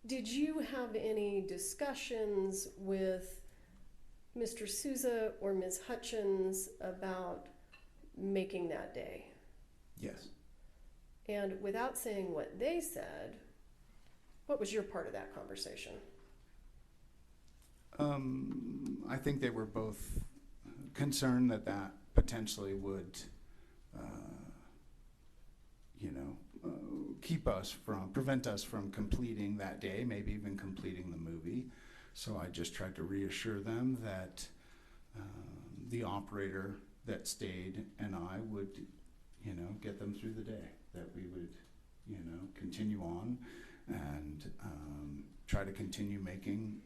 Did you have any discussions with Mr. Souza or Ms. Hutchins about making that day? Yes. And without saying what they said, what was your part of that conversation? I think they were both concerned that potentially would, prevent us from completing that day, maybe even completing the movie. So I just tried to reassure them that the operator that stayed and I would, get them through the day, that we would, continue on and try to continue making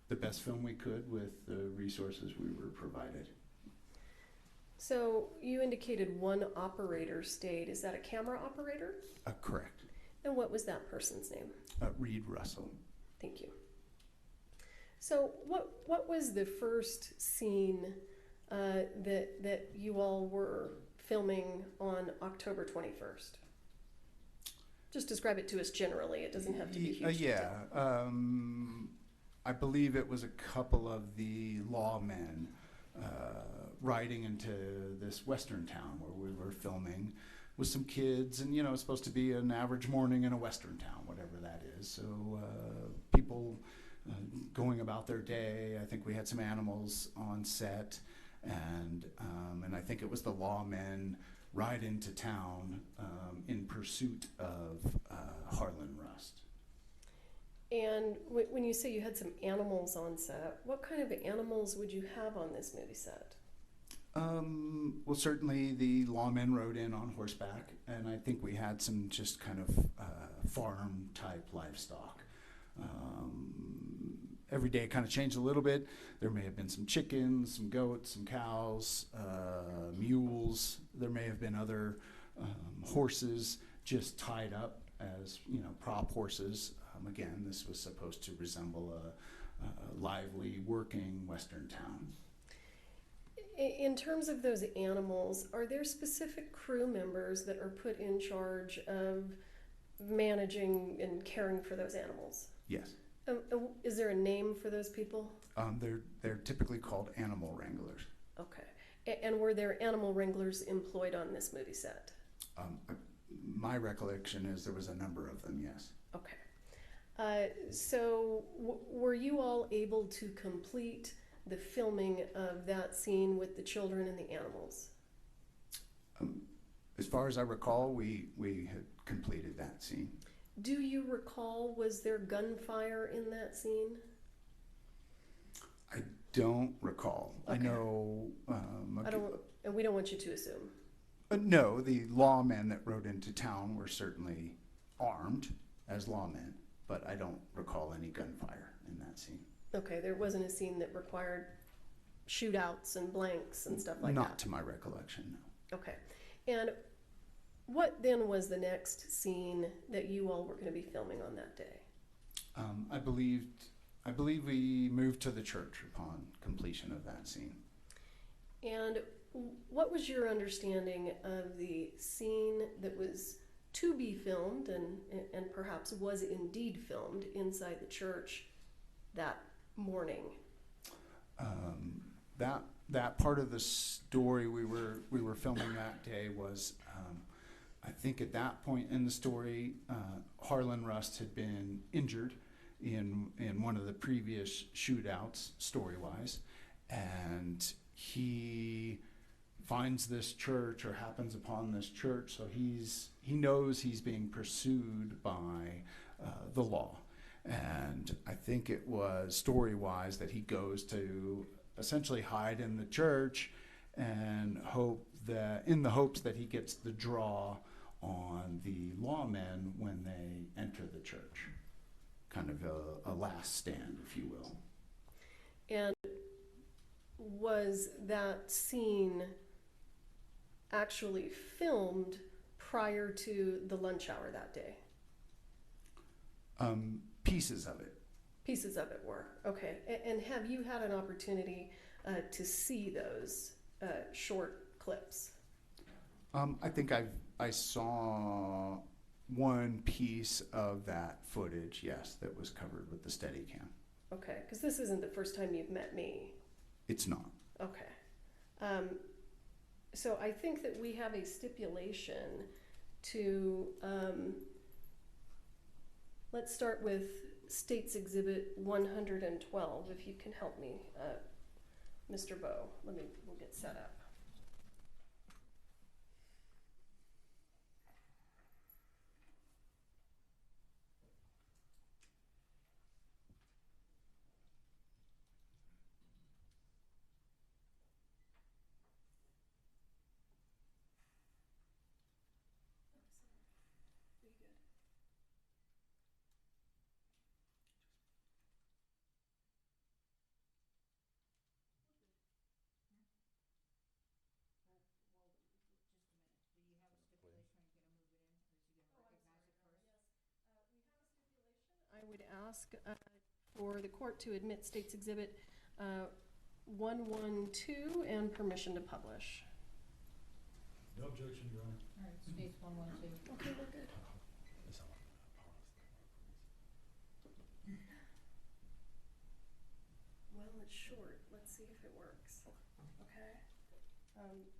the best film we could with the resources we were provided. So you indicated one operator stayed. Is that a camera operator? Correct. And what was that person's name? Reed Russell. Thank you. So what was the first scene that you all were filming on October 21st? Just describe it to us generally. It doesn't have to be huge detail. I believe it was a couple of the lawmen riding into this western town where we were filming with some kids, and it's supposed to be an average morning in a western town, whatever that is. So people going about their day. I think we had some animals on set, and I think it was the lawmen ride into town in pursuit of Harlan Rust. And when you say you had some animals on set, what kind of animals would you have on this movie set? Well, certainly the lawmen rode in on horseback, and I think we had some just kind of farm-type livestock. Every day kind of changed a little bit. There may have been some chickens, some goats, some cows, mules. There may have been other horses just tied up as, prop horses. Again, this was supposed to resemble a lively, working western town. In terms of those animals, are there specific crew members that are put in charge of managing and caring for those animals? Yes. Is there a name for those people? They're typically called animal wranglers. Okay. And were there animal wranglers employed on this movie set? My recollection is there was a number of them, yes. Okay. So were you all able to complete the filming of that scene with the children and the animals? As far as I recall, we had completed that scene. Do you recall, was there gunfire in that scene? I don't recall. Okay. I know... and we don't want you to assume. No, the lawmen that rode into town were certainly armed as lawmen, but I don't recall any gunfire in that scene. Okay, there wasn't a scene that required shootouts and blanks and stuff like that? Not to my recollection, no. Okay. And what then was the next scene that you all were going to be filming on that day? I believe we moved to the church upon completion of that scene. And what was your understanding of the scene that was to be filmed and perhaps was indeed filmed inside the church that morning? That part of the story we were filming that day was, I think at that point in the story, Harlan Rust had been injured in one of the previous shootouts, story-wise, and he finds this church or happens upon this church, so he knows he's being pursued by the law. And I think it was story-wise that he goes to essentially hide in the church and in the hopes that he gets the draw on the lawmen when they enter the church. Kind of a last stand, if you will. And was that scene actually filmed prior to the lunch hour that day? Pieces of it. Pieces of it were. Okay. And have you had an opportunity to see those short clips? I think I saw one piece of that footage, yes, that was covered with the Steadicam. Okay, because this isn't the first time you've met me. It's not. Okay. So I think that we have a stipulation to, let's start with State's Exhibit 112, if you can help me, Mr. Bowe. We'll get set up. I would ask for the court to admit State's Exhibit 112 and permission to publish. No objection, Your Honor. All right, States 112. Okay, we're good. Well, it's short. Let's see if it works. Okay.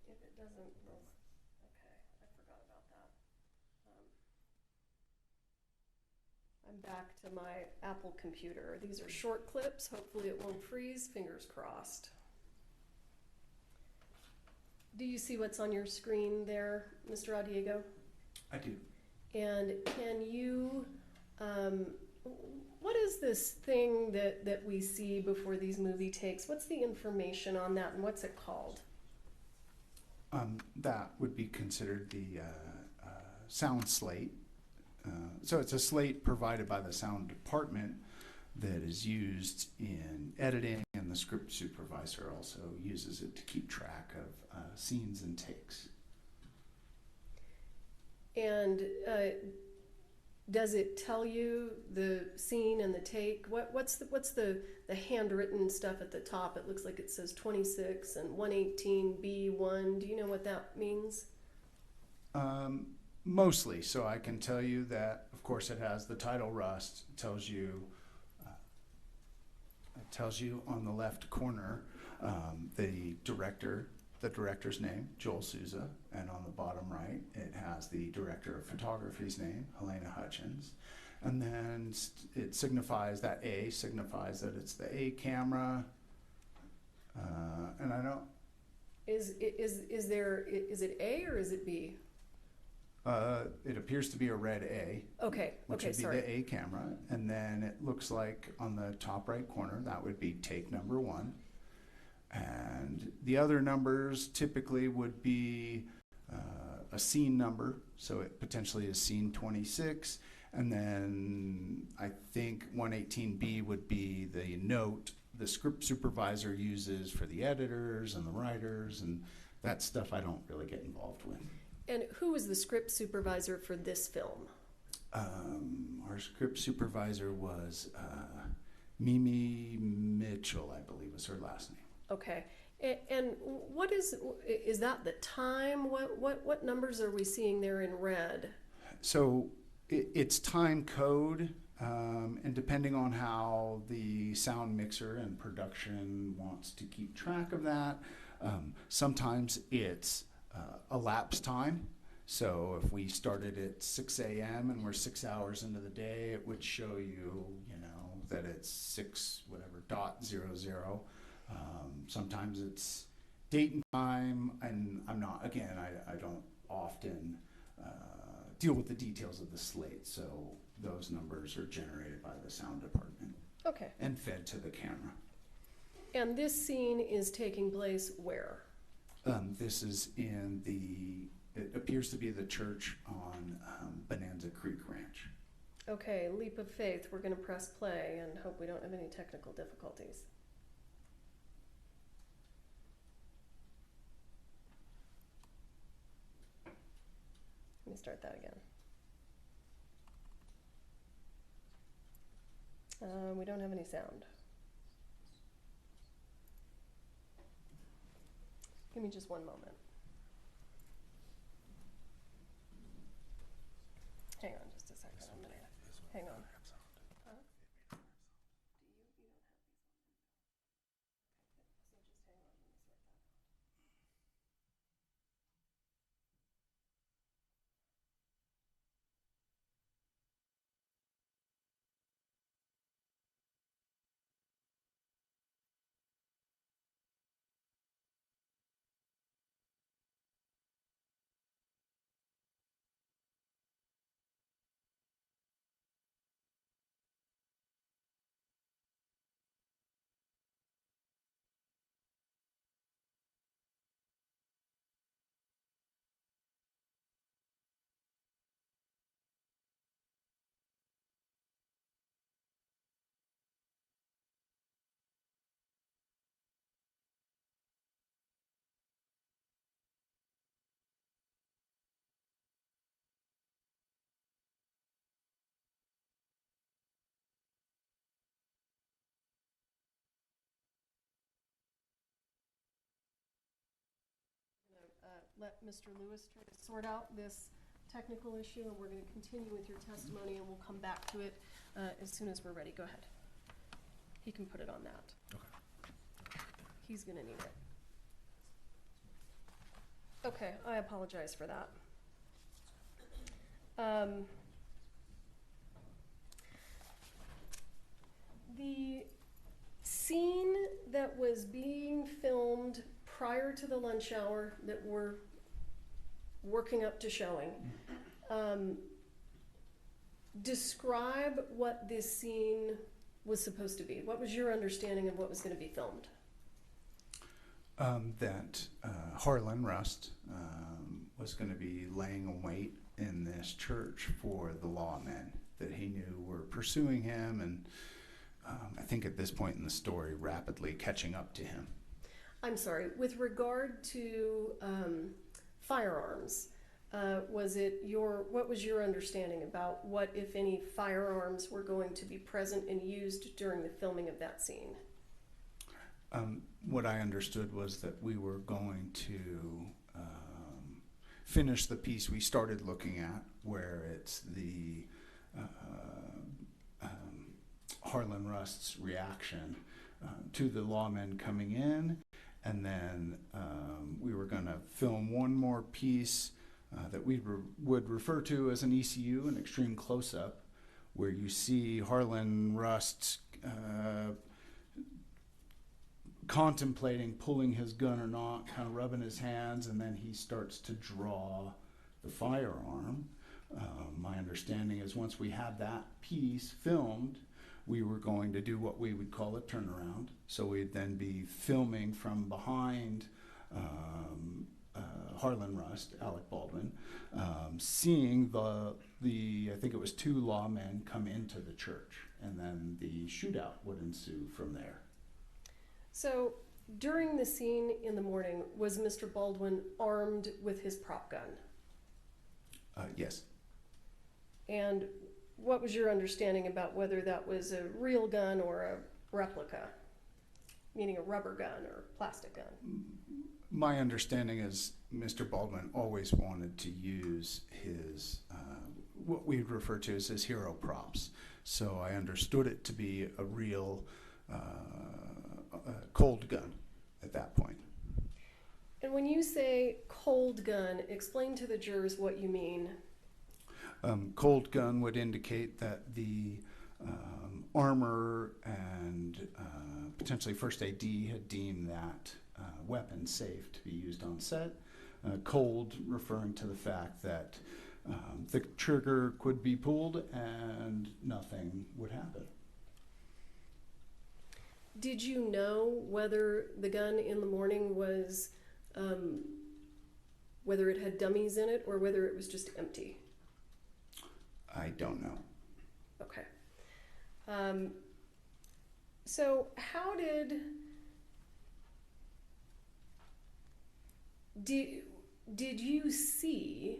If it doesn't, well, okay, I forgot about that. I'm back to my Apple computer. These are short clips. Hopefully it won't freeze. Fingers crossed. Do you see what's on your screen there, Mr. Adiego? I do. And can you, what is this thing that we see before these movie takes? What's the information on that and what's it called? That would be considered the sound slate. So it's a slate provided by the sound department that is used in editing, and the script supervisor also uses it to keep track of scenes and takes. And does it tell you the scene and the take? What's the handwritten stuff at the top? It looks like it says 26 and 118B1. Do you know what that means? Mostly. So I can tell you that, of course, it has the title Rust. It tells you on the left corner the director's name, Joel Souza, and on the bottom right it has the director of photography's name, Halyna Hutchins, and then it signifies that A signifies that it's the A camera, and I don't. Is it A or is it B? It appears to be a red A. Okay. Which Okay. would be Sorry. the A camera, and then it looks like on the top right corner that would be take number 1, and the other numbers typically would be a scene number So it potentially is scene 26. And then I think 118B would be the note the script supervisor uses for the editors and the writers, and that stuff I don't really get involved with. And who is the script supervisor for this film? Our script supervisor was Mimi Mitchell, I believe was her last name. Okay. And what is that the time? What numbers are we seeing there in red? So it's time code, and depending on how the sound mixer and production wants to keep track of that, sometimes it's elapsed time. So if we started at 6 a.m. and we're 6 hours into the day, it would show you, that it's 6:00. Sometimes it's date and time, and I don't often deal with the details of the slate, so those numbers are generated by the sound department. Okay. And fed to the camera. And this scene is taking place where? This is it appears to be the church on Bonanza Creek Ranch. Okay, leap of faith. We're going to press play and hope we don't have any technical difficulties. Let me start that again. We don't have any sound. Give me just one moment. Hang on just a second. I'm gonna hang on. Huh? Do you don't have these on? So just hang on. Let me sort that out. Let Mr. Lewis try to sort out this technical issue, and we're going to continue with your testimony, and we'll come back to it as soon as we're ready. Go ahead. He can put it on that. Okay. He's going to need it. Okay, I apologize for that. The scene that was being filmed prior to the lunch hour that we're working up to showing, describe what this scene was supposed to be. What was your understanding of what was going to be filmed? That Harlan Rust was going to be laying in wait in this church for the lawmen that he knew were pursuing him, and I think at this point in the story, rapidly catching up to him. I'm sorry, with regard to firearms, what was your understanding about what, if any, firearms were going to be present and used during the filming of that scene? What I understood was that we were going to finish the piece we started looking at, where it's the Harlan Rust's reaction to the lawmen coming in, and then we were going to film one more piece that we would refer to as an ECU, an extreme close-up, where you see Harlan Rust contemplating pulling his gun or not, kind of rubbing his hands, and then he starts to draw the firearm. My understanding is once we had that piece filmed, we were going to do what we would call a turnaround. So we'd then be filming from behind Harlan Rust, Alec Baldwin, seeing the I think it was 2 lawmen come into the church, and then the shootout would ensue from there. So during the scene in the morning, was Mr. Baldwin armed with his prop gun? Yes. And what was your understanding about whether that was a real gun or a replica, meaning a rubber gun or plastic gun? My understanding is Mr. Baldwin always wanted to use his, what we refer to as his hero props. So I understood it to be a real cold gun at that point. And when you say cold gun, explain to the jurors what you mean. Cold gun would indicate that the armor and potentially first AD had deemed that weapon safe to be used on set. Cold referring to the fact that the trigger could be pulled and nothing would happen. Did you know whether the gun in the morning was, whether it had dummies in it or whether it was just empty? I don't know. Okay. So how did you see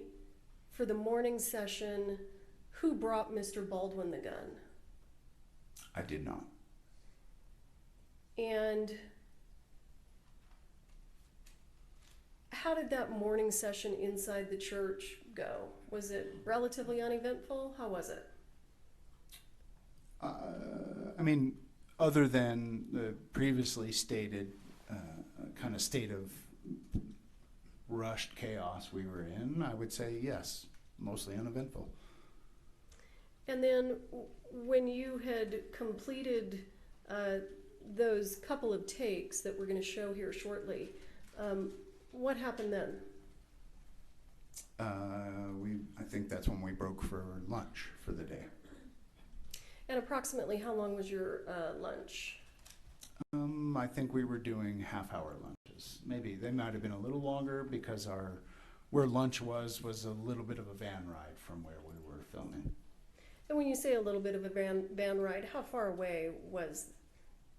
for the morning session who brought Mr. Baldwin the gun? I did not. And how did that morning session inside the church go? Was it relatively uneventful? How was it? I mean, other than the previously stated kind of state of rushed chaos we were in, I would say yes, mostly uneventful. And then when you had completed those couple of takes that we're going to show here shortly, what happened then? I think that's when we broke for lunch for the day. And approximately how long was your lunch? I think we were doing half-hour lunches. Maybe they might have been a little longer because where lunch was a little bit of a van ride from where we were filming. And when you say a little bit of a van ride, how far away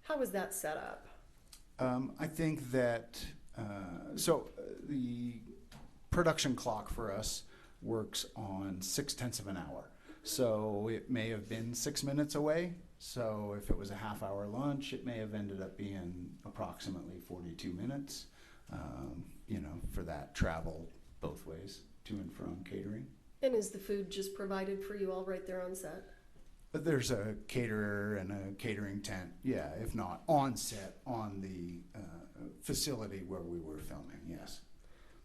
how was that set up? I think that, the production clock for us works on 0.6 of an hour. So it may have been 6 minutes away. So if it was a half-hour lunch, it may have ended up being approximately 42 minutes, for that travel both ways, to and from catering. And is the food just provided for you all right there on set? But there's a caterer and a catering tent, yeah, if not on set, on the facility where we were filming, yes.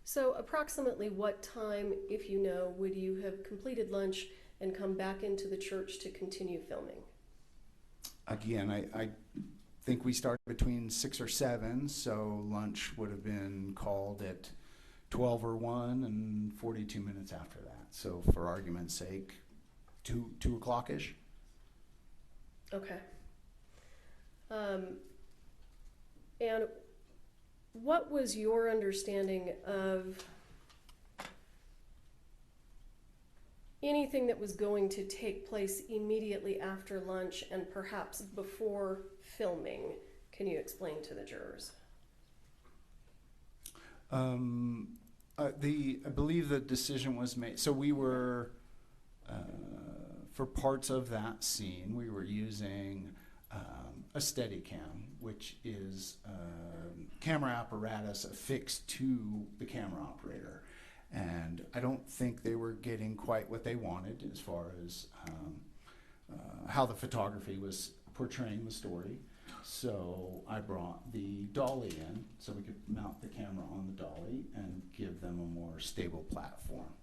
So approximately what time, if you know, would you have completed lunch and come back into the church to continue filming? Again, I think we started between 6 or 7, so lunch would have been called at 12 or 1 and 42 minutes after that. So for argument's sake, 2 o'clock-ish. Okay. And what was your understanding of anything that was going to take place immediately after lunch and perhaps before filming? Can you explain to the jurors? I believe the decision was made. So we were, for parts of that scene, we were using a Steadicam, which is camera apparatus affixed to the camera operator. And I don't think they were getting quite what they wanted as far as how the photography was portraying the story. So I brought the dolly in so we could mount the camera on the dolly and give them a more stable platform.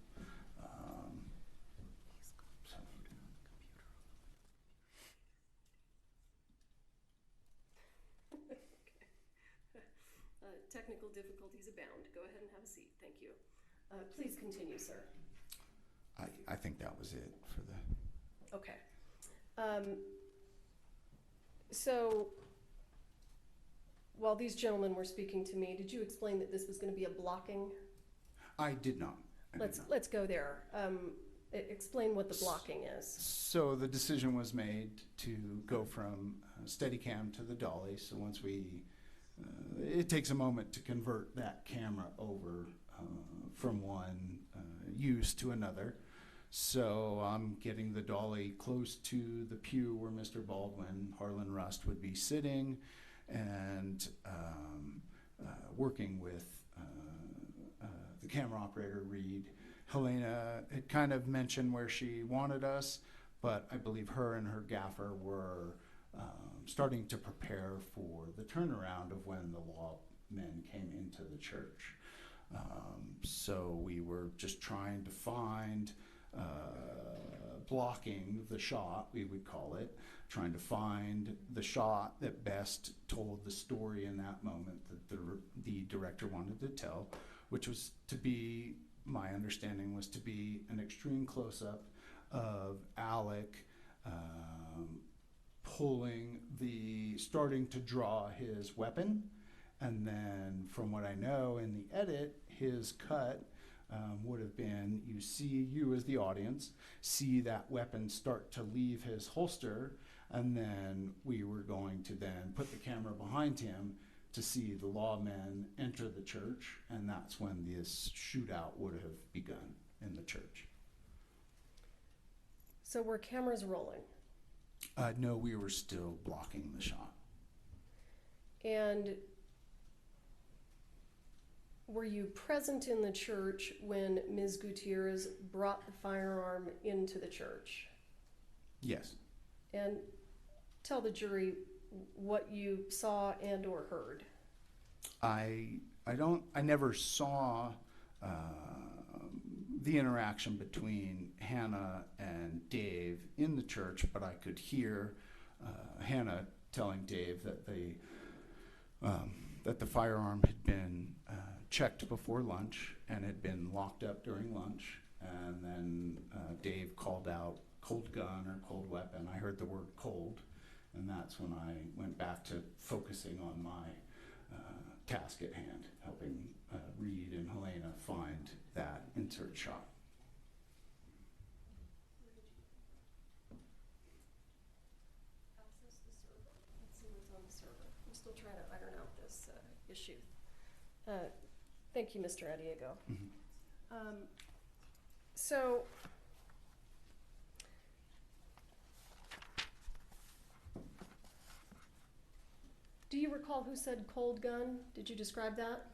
Technical difficulties abound. Go ahead and have a seat. Thank you. Please continue, sir. I think that was it for the... Okay. So while these gentlemen were speaking to me, did you explain that this was going to be a blocking? I did not. I did not. Let's go there. Explain what the blocking is. So the decision was made to go from Steadicam to the dolly. So once it takes a moment to convert that camera over from one use to another. So I'm getting the dolly close to the pew where Mr. Baldwin, Harlan Rust, would be sitting, and working with the camera operator, Reed. Halyna had kind of mentioned where she wanted us, but I believe her and her gaffer were starting to prepare for the turnaround of when the lawmen came into the church. So we were just trying to find, blocking the shot, we would call it, trying to find the shot that best told the story in that moment that the director wanted to tell, which was to be, my understanding was to be an extreme close-up of Alec starting to draw his weapon, and then from what I know in the edit, his cut would have been, you as the audience see that weapon start to leave his holster, and then we were going to then put the camera behind him to see the lawmen enter the church, and that's when this shootout would have begun in the church. So were cameras rolling? No, we were still blocking the shot. And were you present in the church when Ms. Gutierrez brought the firearm into the church? Yes. And tell the jury what you saw and or heard. I never saw the interaction between Hannah and Dave in the church, but I could hear Hannah telling Dave that the firearm had been checked before lunch and had been locked up during lunch, and then Dave called out cold gun or cold weapon. I heard the word cold, and that's when I went back to focusing on my task at hand, helping Reed and Halyna find that insert shot. Access the server. Let's see what's on the server. I'm still trying to iron out this issue. Thank you, Mr. Adiego. Mm-hmm. So, do you recall who said cold gun? Did you describe that?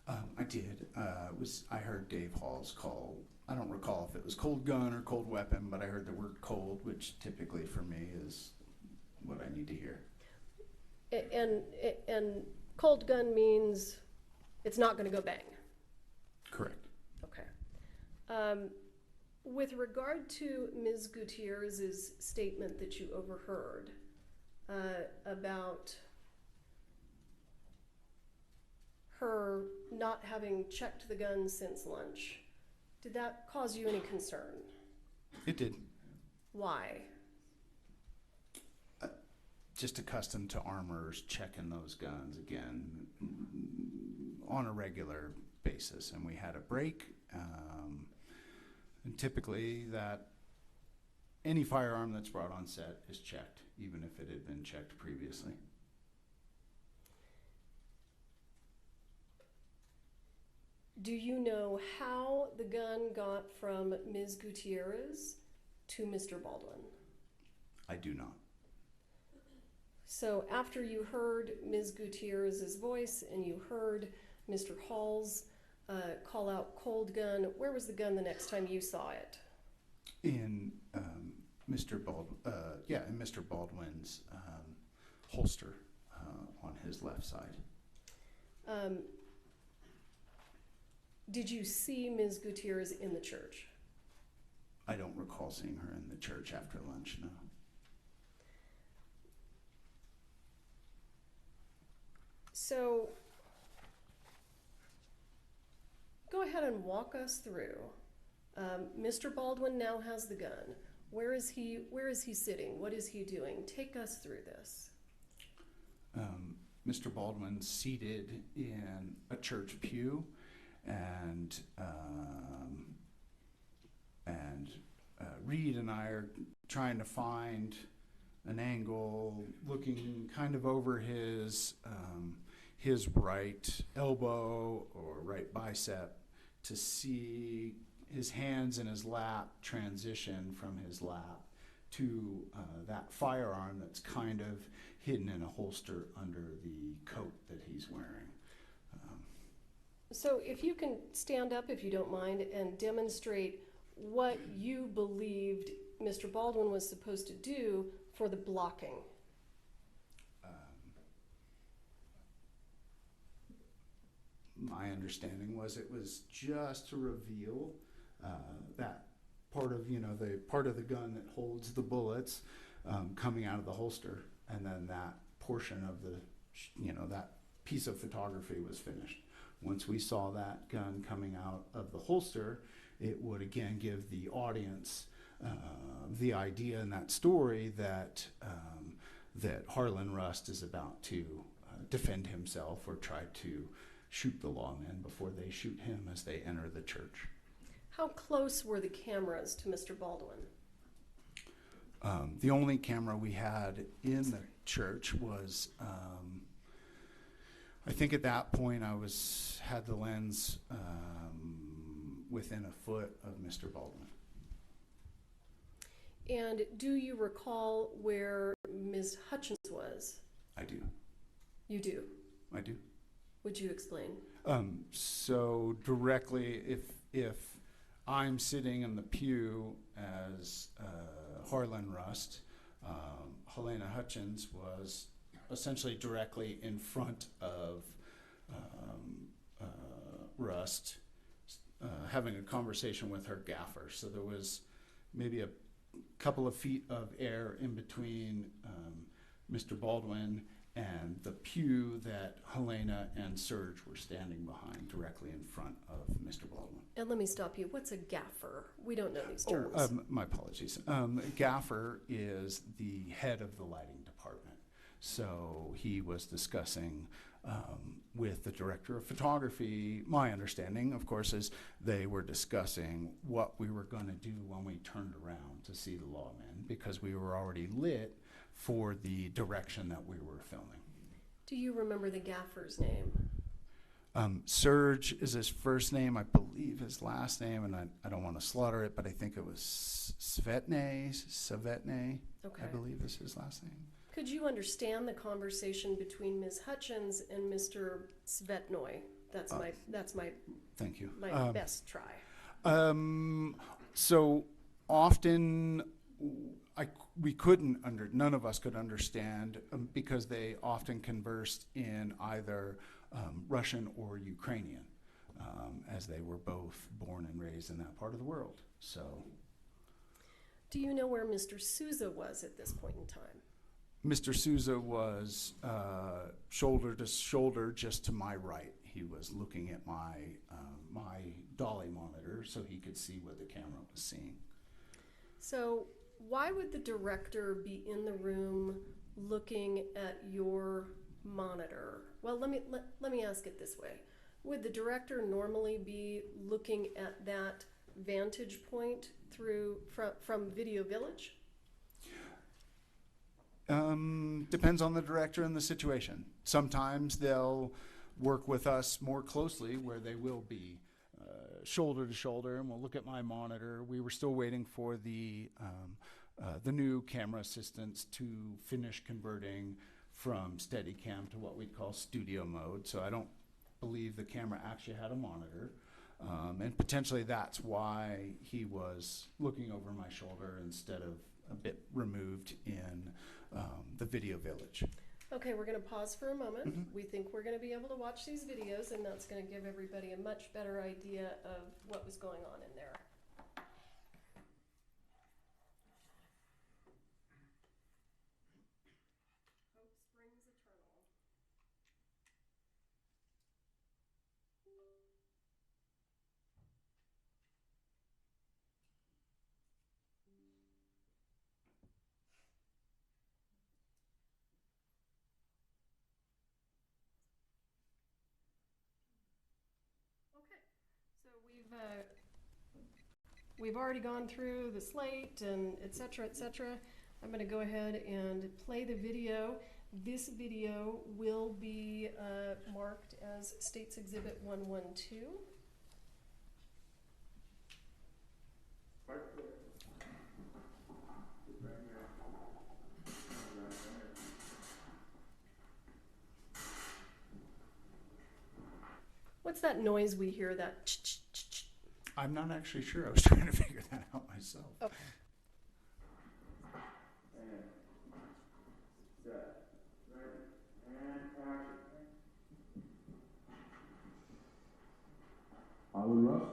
I did. I heard Dave Hall's call. I don't recall if it was cold gun or cold weapon, but I heard the word cold, which typically for me is what I need to hear. And cold gun means it's not going to go bang. Correct. Okay. With regard to Ms. Gutierrez's statement that you overheard about her not having checked the gun since lunch, did that cause you any concern? It did. Why? Just accustomed to armors checking those guns again on a regular basis, and we had a break, and typically that any firearm that's brought on set is checked, even if it had been checked previously. Do you know how the gun got from Ms. Gutierrez to Mr. Baldwin? I do not. So after you heard Ms. Gutierrez's voice and you heard Mr. Hall's call out cold gun, where was the gun the next time you saw it? In Mr. Baldwin's holster on his left side. Did you see Ms. Gutierrez in the church? I don't recall seeing her in the church after lunch, no. So go ahead and walk us through. Mr. Baldwin now has the gun. Where is he sitting? What is he doing? Take us through this. Mr. Baldwin seated in a church pew, and Reed and I are trying to find an angle, looking kind of over his right elbow or right bicep to see his hands in his lap transition from his lap to that firearm that's kind of hidden in a holster under the coat that he's wearing. So if you can stand up, if you don't mind, and demonstrate what you believed Mr. Baldwin was supposed to do for the blocking. My understanding was it was just to reveal that part of, the part of the gun that holds the bullets coming out of the holster, and then that portion of the, that piece of photography was finished. Once we saw that gun coming out of the holster, it would again give the audience the idea in that story that that Harlan Rust is about to defend himself or try to shoot the lawmen before they shoot him as they enter the church. How close were the cameras to Mr. Baldwin? The only camera we had in the church was, I think at that point I had the lens within a foot of Mr. Baldwin. And do you recall where Ms. Hutchins was? I do. You do? I do. Would you explain? So directly, if I'm sitting in the pew as Harlan Rust, Halyna Hutchins was essentially directly in front of Rust, having a conversation with her gaffer. So there was maybe a couple of feet of air in between Mr. Baldwin and the pew that Halyna and Serge were standing behind, directly in front of Mr. Baldwin. And let me stop you. What's a gaffer? We don't know these terms. My apologies. Gaffer is the head of the lighting department. So he was discussing with the director of photography. My understanding, of course, is they were discussing what we were going to do when we turned around to see the lawmen, because we were already lit for the direction that we were filming. Do you remember the gaffer's name? Serge is his first name. I believe his last name, and I don't want to slaughter it, but I think it was Savetne, Okay. I believe is his last name. Could you understand the conversation between Ms. Hutchins and Mr. Svetnoy? That's my Thank you. my best try. So often we couldn't none of us could understand because they often conversed in either Russian or Ukrainian, as they were both born and raised in that part of the world. So, Do you know where Mr. Souza was at this point in time? Mr. Souza was shoulder to shoulder, just to my right. He was looking at my dolly monitor so he could see what the camera was seeing. So why would the director be in the room looking at your monitor? Well, let me ask it this way. Would the director normally be looking at that vantage point from Video Village? Depends on the director and the situation. Sometimes they'll work with us more closely where they will be shoulder to shoulder, and we'll look at my monitor. We were still waiting for the new camera assistants to finish converting from Steadicam to what we'd call studio mode. So I don't believe the camera actually had a monitor. And potentially that's why he was looking over my shoulder instead of a bit removed in the Video Village. Okay, we're going to pause for a moment. Mhm. We think we're going to be able to watch these videos, and that's going to give everybody a much better idea of what was going on in there. Hope springs eternal. Okay. we've already gone through the slate and et cetera, et cetera. I'm going to go ahead and play the video. This video will be marked as States Exhibit 112. What's that noise we hear? That ch-ch-ch-ch? I'm not actually sure. I was trying to figure that out myself. Okay. Harlan Russ?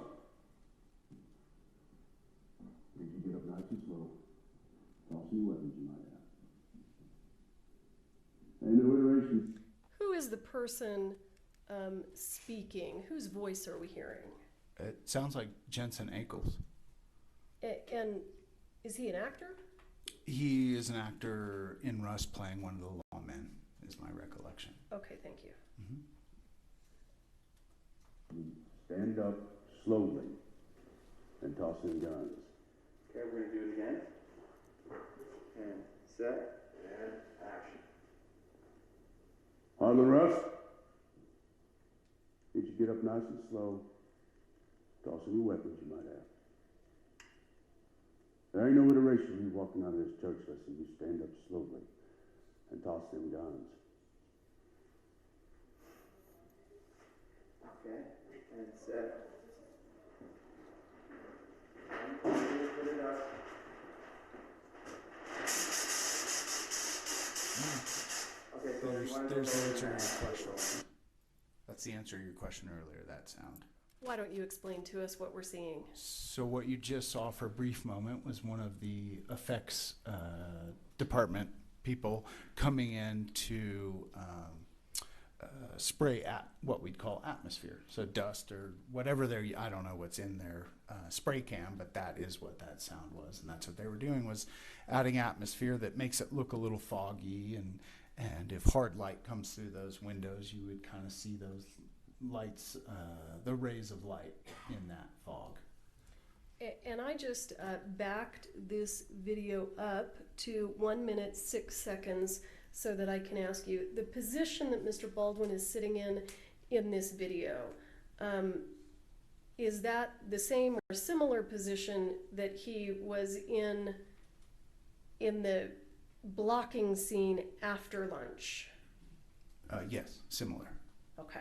Did you get up nice and slow? Toss any weapons you might have. Ain't no iteration. Who is the person speaking? Whose voice are we hearing? It sounds like Jensen Ackles. And is he an actor? He is an actor in Rust playing one of the lawmen, is my recollection. Okay, thank you. Stand up slowly and toss in guns. Okay, we're going to do it again. And set, and action. Harlan Russ? Did you get up nice and slow? Toss any weapons you might have. There ain't no iteration you walking out of this church lesson. You stand up slowly and toss them guns. Okay, and set. And put it up. Okay, so you want to There's the answer to go your question. That's the answer to your question earlier, that sound. Why don't you explain to us what we're seeing? So what you just saw for a brief moment was one of the effects department people coming in to spray at what we'd call atmosphere. So dust or whatever I don't know what's in their spray can, but that is what that sound was. And that's what they were doing, was adding atmosphere that makes it look a little foggy. And if hard light comes through those windows, you would kind of see those lights, the rays of light in that fog. And I just backed this video up to 1 minute 6 seconds so that I can ask you the position that Mr. Baldwin is sitting in this video. Is that the same or similar position that he was in the blocking scene after lunch? Yes, similar. Okay.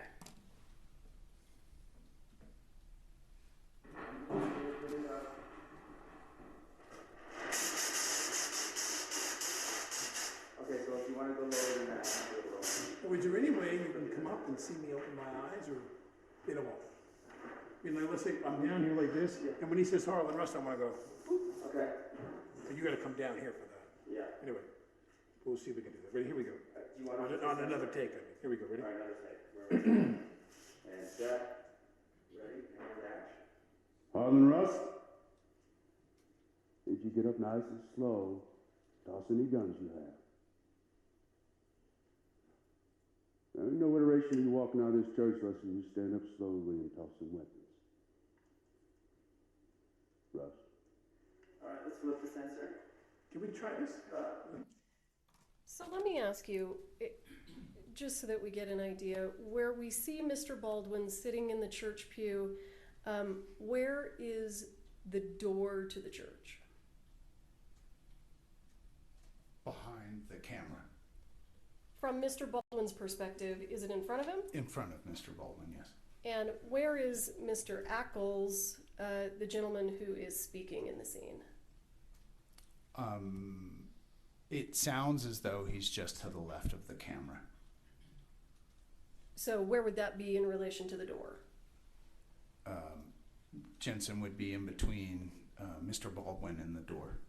Okay, so if you want to go lower than that, do it lower. Is there any way you can come up and see me open my eyes, or they don't want? You know, let's say I'm down here like this, and when he says Harlan Russ, I want to go, boop. Okay. But you got to come down here for that. Yeah. Anyway, we'll see if we can do that. Ready? Here we go. Do you want On another take, I mean. Here we go. Ready? All right, another take. We're ready. And set. Ready, and action. Harlan Russ? Did you get up nice and slow? Toss any guns you have. There ain't no iteration you walking out of this church lesson. You stand up slowly and toss some weapons. Russ? All right, let's flip the sensor. Can we try this? So let me ask you, just so that we get an idea, where we see Mr. Baldwin sitting in the church pew, where is the door to the church? Behind the camera. From Mr. Baldwin's perspective, is it in front of him? In front of Mr. Baldwin, yes. And where is Mr. Ackles, the gentleman who is speaking in the scene? It sounds as though he's just to the left of the camera. So where would that be in relation to the door? Jensen would be in between Mr. Baldwin and the door.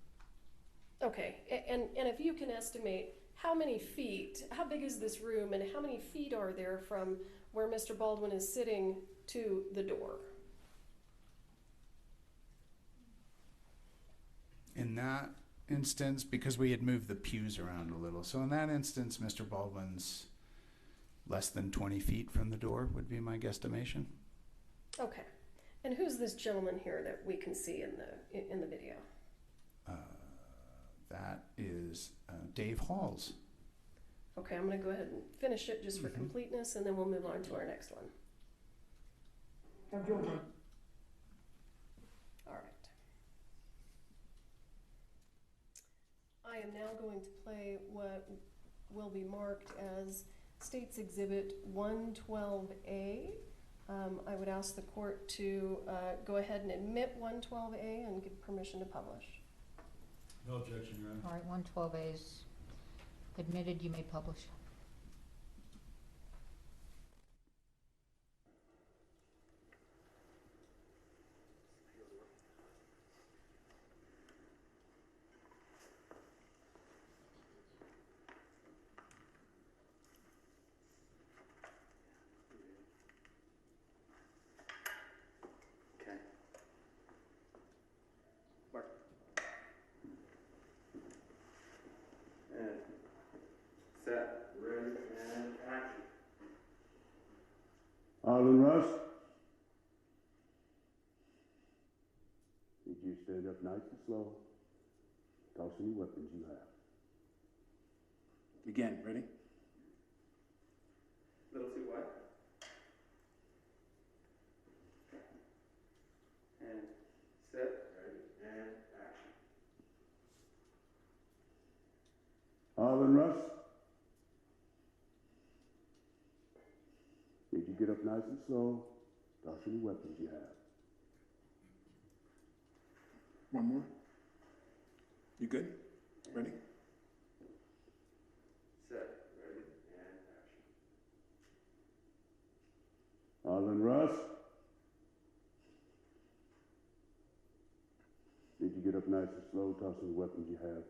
Okay, and if you can estimate how many feet, how big is this room, and how many feet are there from where Mr. Baldwin is sitting to the door? In that instance, because we had moved the pews around a little, so in that instance, Mr. Baldwin's less than 20 feet from the door would be my guesstimation. Okay. And who's this gentleman here that we can see in the video? That is Dave Halls. Okay, I'm going to go ahead and finish it just for completeness, and then we'll move on to our next one. Have Joe run. All right. I am now going to play what will be marked as State's Exhibit 112A. I would ask the court to go ahead and admit 112A and give permission to publish. No objection, Your Honor. All right, 112A is admitted, you may publish. Okay. Mark. And set, ready, and action. Arlen Russ? Did you stand up nice and slow? Toss any weapons you have. Again, ready? Little too wide. And set, ready, and action. Arlen Russ? Did you get up nice and slow? Toss any weapons you have. One more. You good? Ready? Set, ready, and action. Arlen Russ? Did you get up nice and slow? Toss any weapons you have.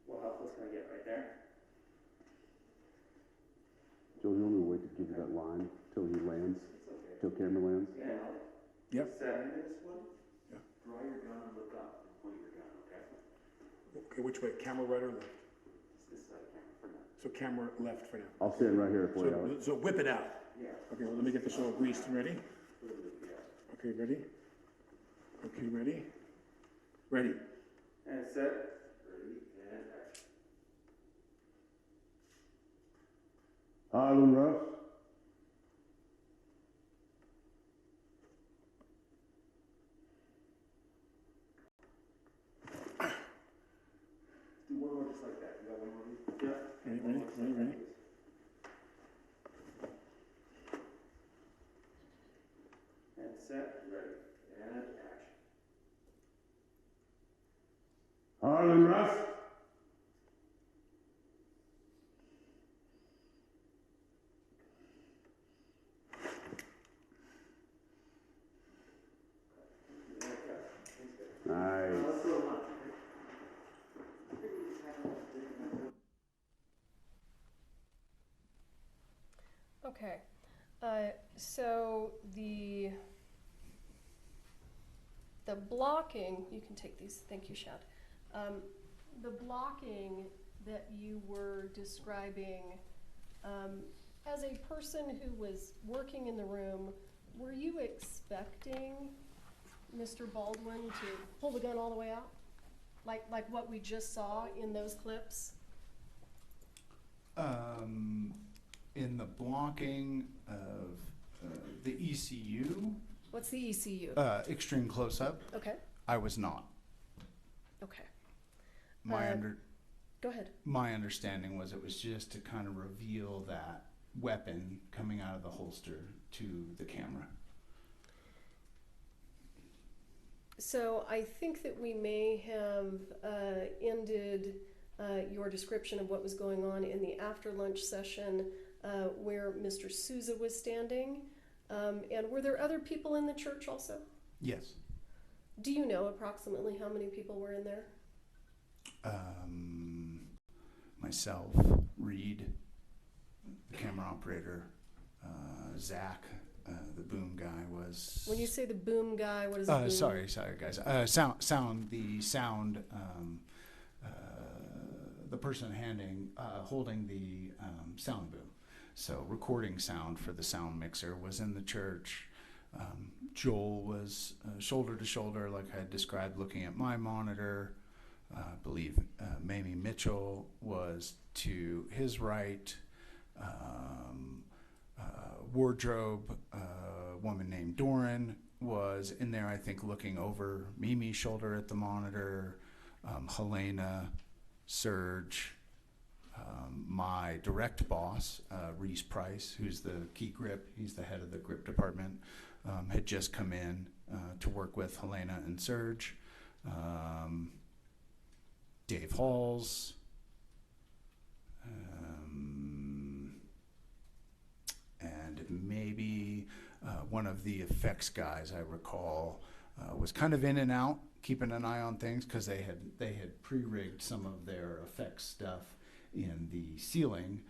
Well, how close can I get right there? Joe, the only way to give you that line till he lands, It's okay. till camera lands. Yeah. Yep. Set. This one? Yeah. Draw your gun and look up and point your gun, okay? Okay, which way? Camera right or left? It's this side camera for now. So camera left for now. I'll stand right here for you, Alex. So whip it out. Yeah. Okay, well, let me get this all greased and ready. Yeah. Okay, ready? Okay, ready? Ready. And set, ready, and action. Arlen Russ? Do one more just like that. You got one more? Yeah. Ready, ready, ready, ready? And set, ready, and action. Arlen Russ? Nice. Let's go on. Okay, so the blocking, you can take these, thank you, Shad. The blocking that you were describing, as a person who was working in the room, were you expecting Mr. Baldwin to pull the gun all the way out? Like what we just saw in those clips? In the blocking of the ECU, What's the ECU? extreme close-up, Okay, I was not. okay, My go ahead. my understanding was it was just to kind of reveal that weapon coming out of the holster to the camera. So I think that we may have ended your description of what was going on in the after lunch session where Mr. Souza was standing. And were there other people in the church also? Yes. Do you know approximately how many people were in there? Myself, Reed, the camera operator, Zach, the boom guy was. When you say the boom guy, what is the boom? Sorry, guys. The person holding the sound boom. So recording sound for the sound mixer was in the church. Joel was shoulder to shoulder, like I had described, looking at my monitor. I believe Mamie Mitchell was to his right. Wardrobe, a woman named Doran was in there, I think, looking over Mimi's shoulder at the monitor. Halyna, Serge, my direct boss, Reese Price, who's the key grip, he's the head of the grip department, had just come in to work with Halyna and Serge. Dave Halls, and maybe one of the effects guys, I recall, was kind of in and out, keeping an eye on things, because they had pre-rigged some of their effects stuff in the ceiling,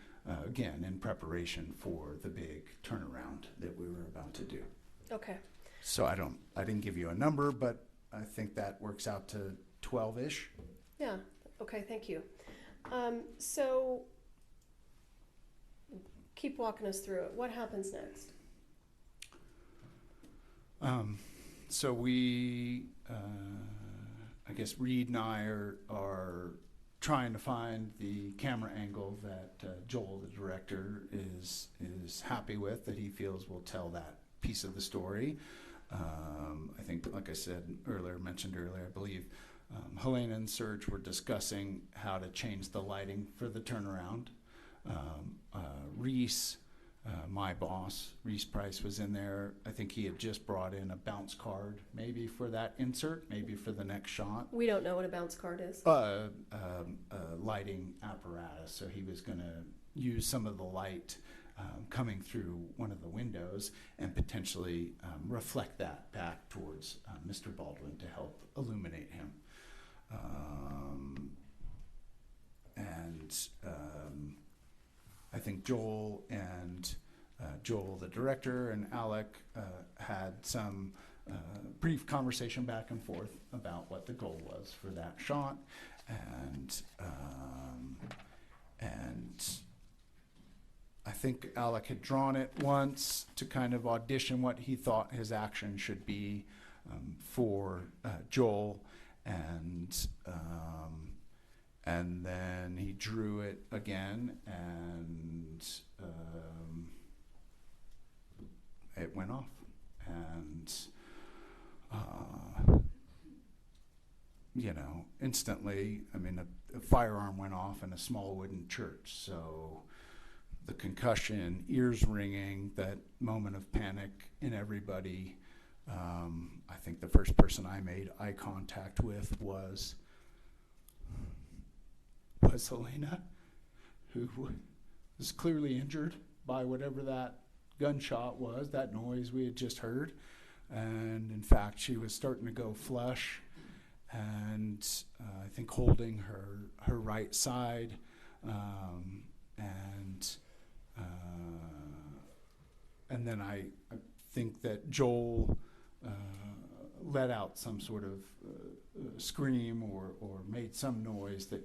again, in preparation for the big turnaround that we were about to do. Okay. So I didn't give you a number, but I think that works out to 12-ish. Yeah. Okay. Thank you. So keep walking us through it. What happens next? So we, I guess Reed and I are trying to find the camera angle that Joel, the director, is happy with, that he feels will tell that piece of the story. I think, like I said mentioned earlier, I believe Halyna and Serge were discussing how to change the lighting for the turnaround. Reese, my boss, Reese Price, was in there. I think he had just brought in a bounce card, maybe for that insert, maybe for the next shot. We don't know what a bounce card is. A lighting apparatus. So he was going to use some of the light coming through one of the windows and potentially reflect that back towards Mr. Baldwin to help illuminate him. I think Joel and Joel, the director, and Alec had some brief conversation back and forth about what the goal was for that shot, and I think Alec had drawn it once to kind of audition what he thought his action should be for Joel, and then he drew it again, and it went off, and instantly, I mean, a firearm went off in a small wooden church, so the concussion, ears ringing, that moment of panic in everybody. I think the first person I made eye contact with was Halyna, who was clearly injured by whatever that gunshot was, that noise we had just heard. And in fact, she was starting to go flush, and I think holding her right side, and then I think that Joel let out some sort of scream or made some noise that,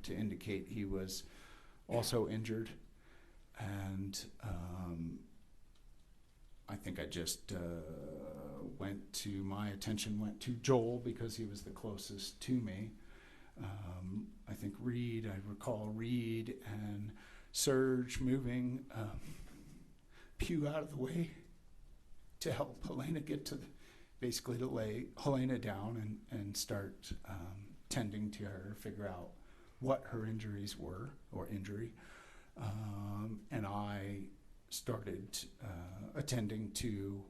to indicate he was also injured. And I think I just my attention went to Joel because he was the closest to me. I think I recall Reed and Serge moving Pew out of the way to help Halyna get to basically to lay Halyna down and start tending to her, figure out what her injuries were, or injury. And I started attending to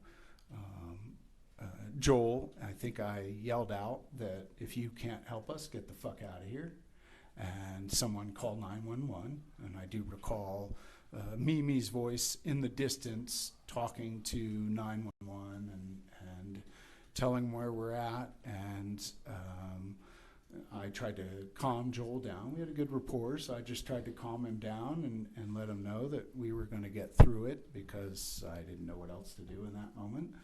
Joel. I think I yelled out that if you can't help us, get the fuck out of here. And someone called 911, and I do recall Mimi's voice in the distance talking to 911 and telling where we're at, and I tried to calm Joel down. We had a good rapport, so I just tried to calm him down and let him know that we were going to get through it, because I didn't know what else to do in that moment.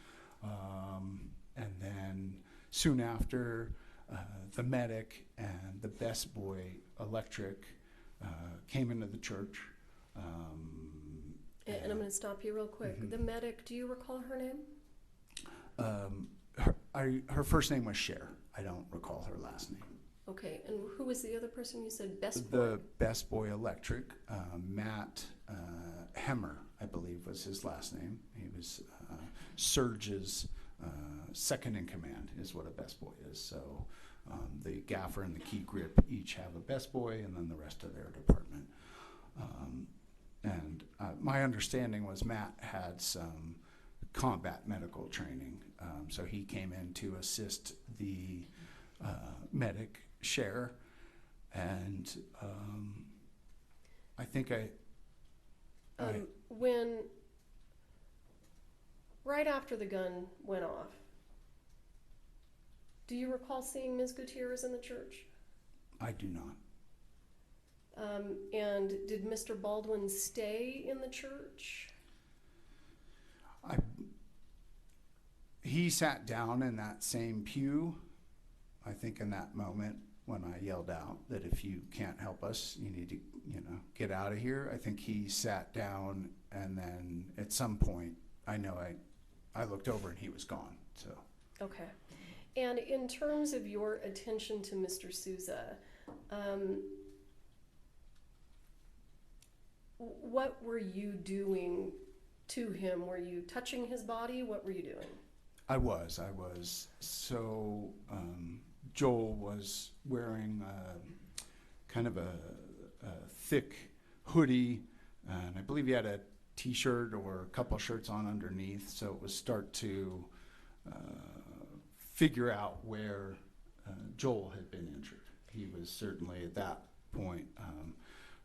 And then soon after, the medic and the best boy electric came into the church. And I'm going to stop you real quick. Mhm. The medic, do you recall her name? Her first name was Cher. I don't recall her last name. Okay, and who was the other person you said? Best boy? The Best Boy Electric, Matt Hemmer, I believe was his last name. He was Surge's second in command, is what a best boy is. So the gaffer and the key grip each have a best boy, and then the rest of their department. And my understanding was Matt had some combat medical training, so he came in to assist the medic Cher, and I think When, right after the gun went off, do you recall seeing Ms. Gutierrez in the church? I do not. And did Mr. Baldwin stay in the church? He sat down in that same pew, I think, in that moment when I yelled out that if you can't help us, you need to, get out of here. I think he sat down, and then at some point, I know I looked over and he was gone. So. Okay. And in terms of your attention to Mr. Souza, what were you doing to him? Were you touching his body? What were you doing? I was. So Joel was wearing kind of a thick hoodie, and I believe he had a t-shirt or a couple shirts on underneath, so it was start to figure out where Joel had been injured. He was certainly at that point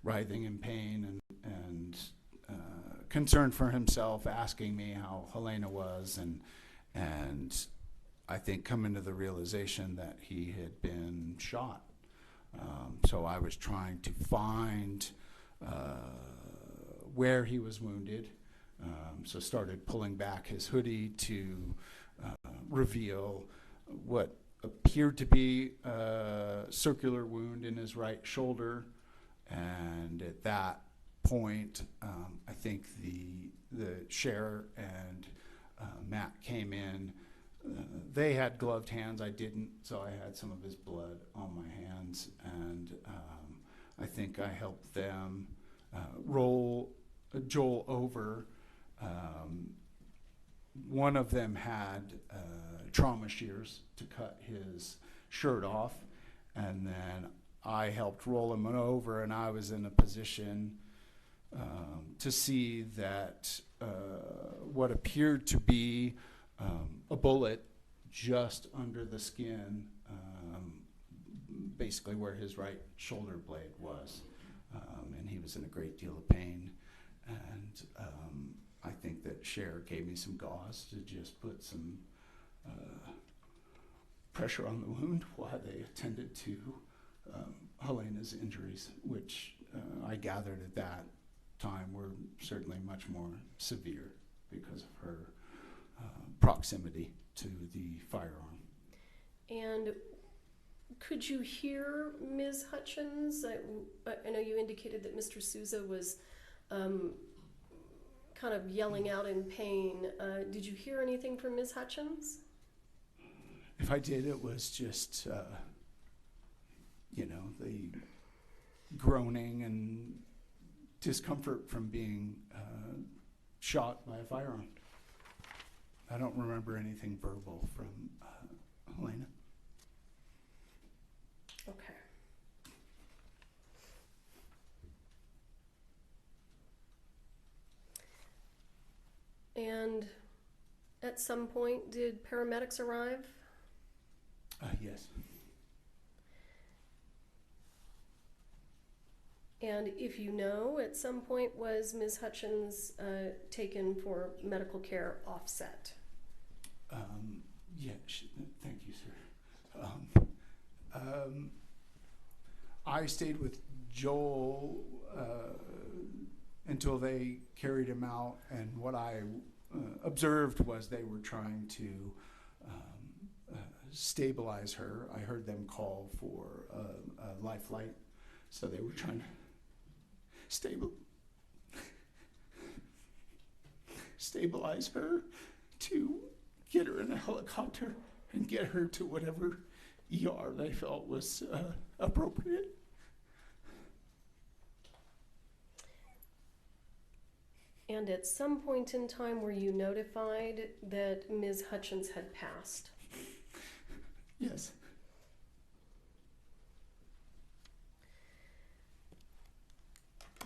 writhing in pain and concerned for himself, asking me how Halyna was, and I think coming to the realization that he had been shot. So I was trying to find where he was wounded. So started pulling back his hoodie to reveal what appeared to be a circular wound in his right shoulder. And at that point, I think the sheriff and Matt came in. They had gloved hands. I didn't, so I had some of his blood on my hands, and I think I helped them roll Joel over. One of them had trauma shears to cut his shirt off, and then I helped roll him over, and I was in a position to see that what appeared to be a bullet just under the skin, basically where his right shoulder blade was, and he was in a great deal of pain. And I think that Cher gave me some gauze to just put some pressure on the wound while they attended to Halyna's injuries, which I gathered at that time were certainly much more severe because of her proximity to the firearm. And could you hear Ms. Hutchins? I know you indicated that Mr. Souza was kind of yelling out in pain. Did you hear anything from Ms. Hutchins? If I did, it was just, the groaning and discomfort from being shot by a firearm. I don't remember anything verbal from Halyna. Okay. And at some point, did paramedics arrive? Yes. And if you know, at some point was Ms. Hutchins taken for medical care offset? Yeah, thank you, sir. I stayed with Joel until they carried him out, and what I observed was they were trying to stabilize her. I heard them call for a lifeline, so they were trying to stabilize her, to get her in a helicopter and get her to whatever ER they felt was appropriate. And at some point in time, were you notified that Ms. Hutchins had passed? Yes.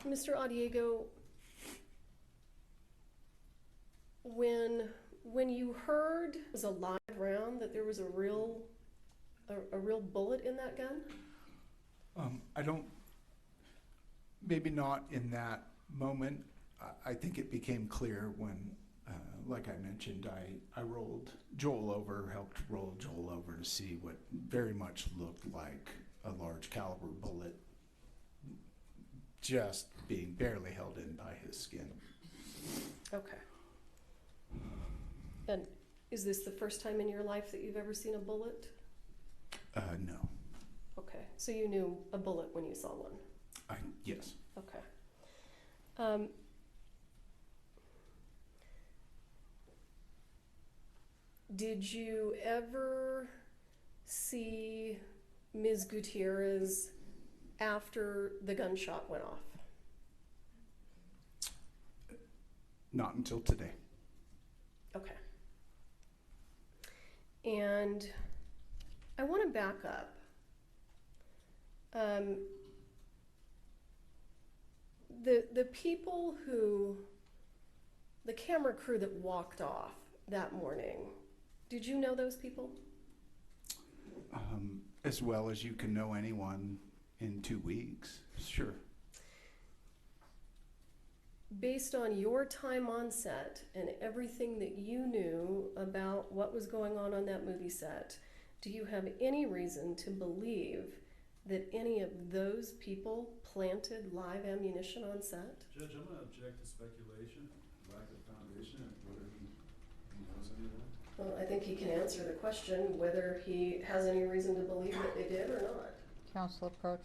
Mr. Adiego, when you heard it was a live round that there was a real bullet in that gun? I don't, maybe not in that moment. I think it became clear when, like I mentioned, I rolled Joel over, helped roll Joel over to see what very much looked like a large caliber bullet just being barely held in by his skin. Okay. And is this the first time in your life that you've ever seen a bullet? No. Okay, so you knew a bullet when you saw one? Yes. Okay. Did you ever see Ms. Gutierrez after the gunshot went off? Not until today. Okay. And I want to back up. The people the camera crew that walked off that morning, did you know those people? As well as you can know anyone in 2 weeks, sure. Based on your time on set and everything that you knew about what was going on that movie set, do you have any reason to believe that any of those people planted live ammunition on set? Judge, I'm gonna object to speculation, lack of foundation, and whether he knows any of that. Well, I think he can answer the question whether he has any reason to believe that they did or not. Council approach.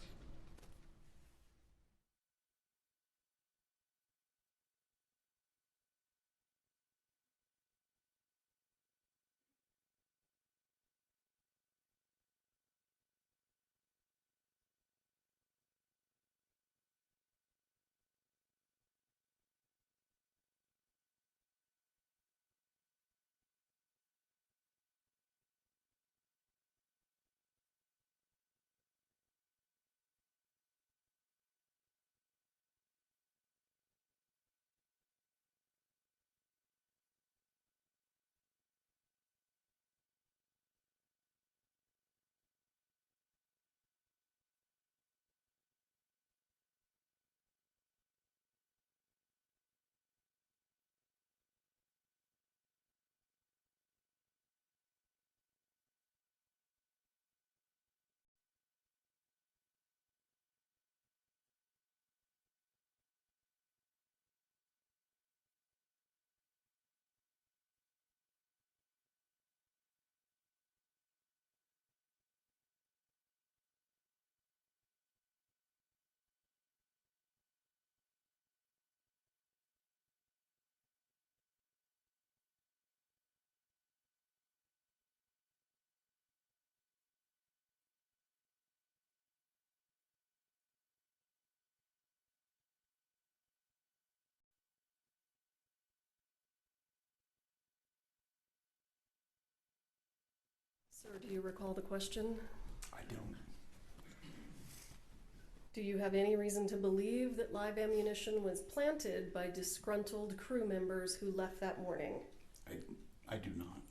Sir, do you recall the question? I don't. Do you have any reason to believe that live ammunition was planted by disgruntled crew members who left that morning? I do not.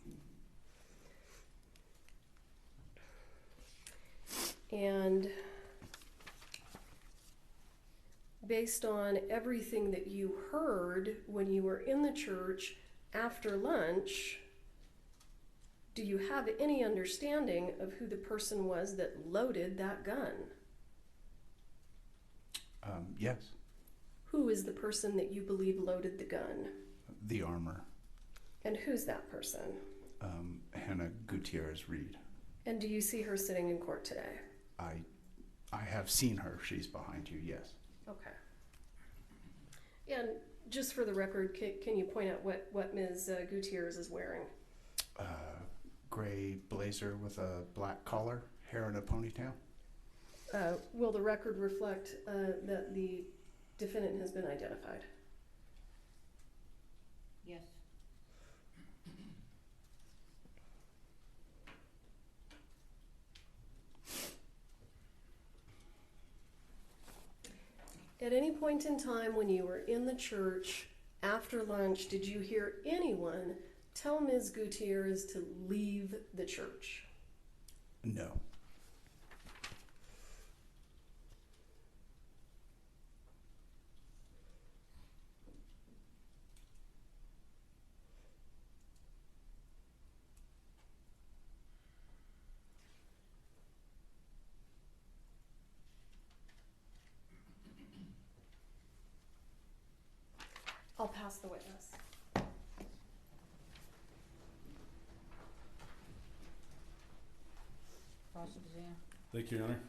And based on everything that you heard when you were in the church after lunch, do you have any understanding of who the person was that loaded that gun? Yes. Who is the person that you believe loaded the gun? The armor. And who's that person? Hannah Gutierrez-Reed. And do you see her sitting in court today? I have seen her. She's behind you, yes. Okay. And Just for the record, can you point out what Ms. Gutierrez is wearing? Gray blazer with a black collar, hair in a ponytail. Will the record reflect that the defendant has been identified? Yes. At any point in time when you were in the church after lunch, did you hear anyone tell Ms. Gutierrez to leave the church? No. I'll pass the witness. Cross-exam. Thank you, Your Honor.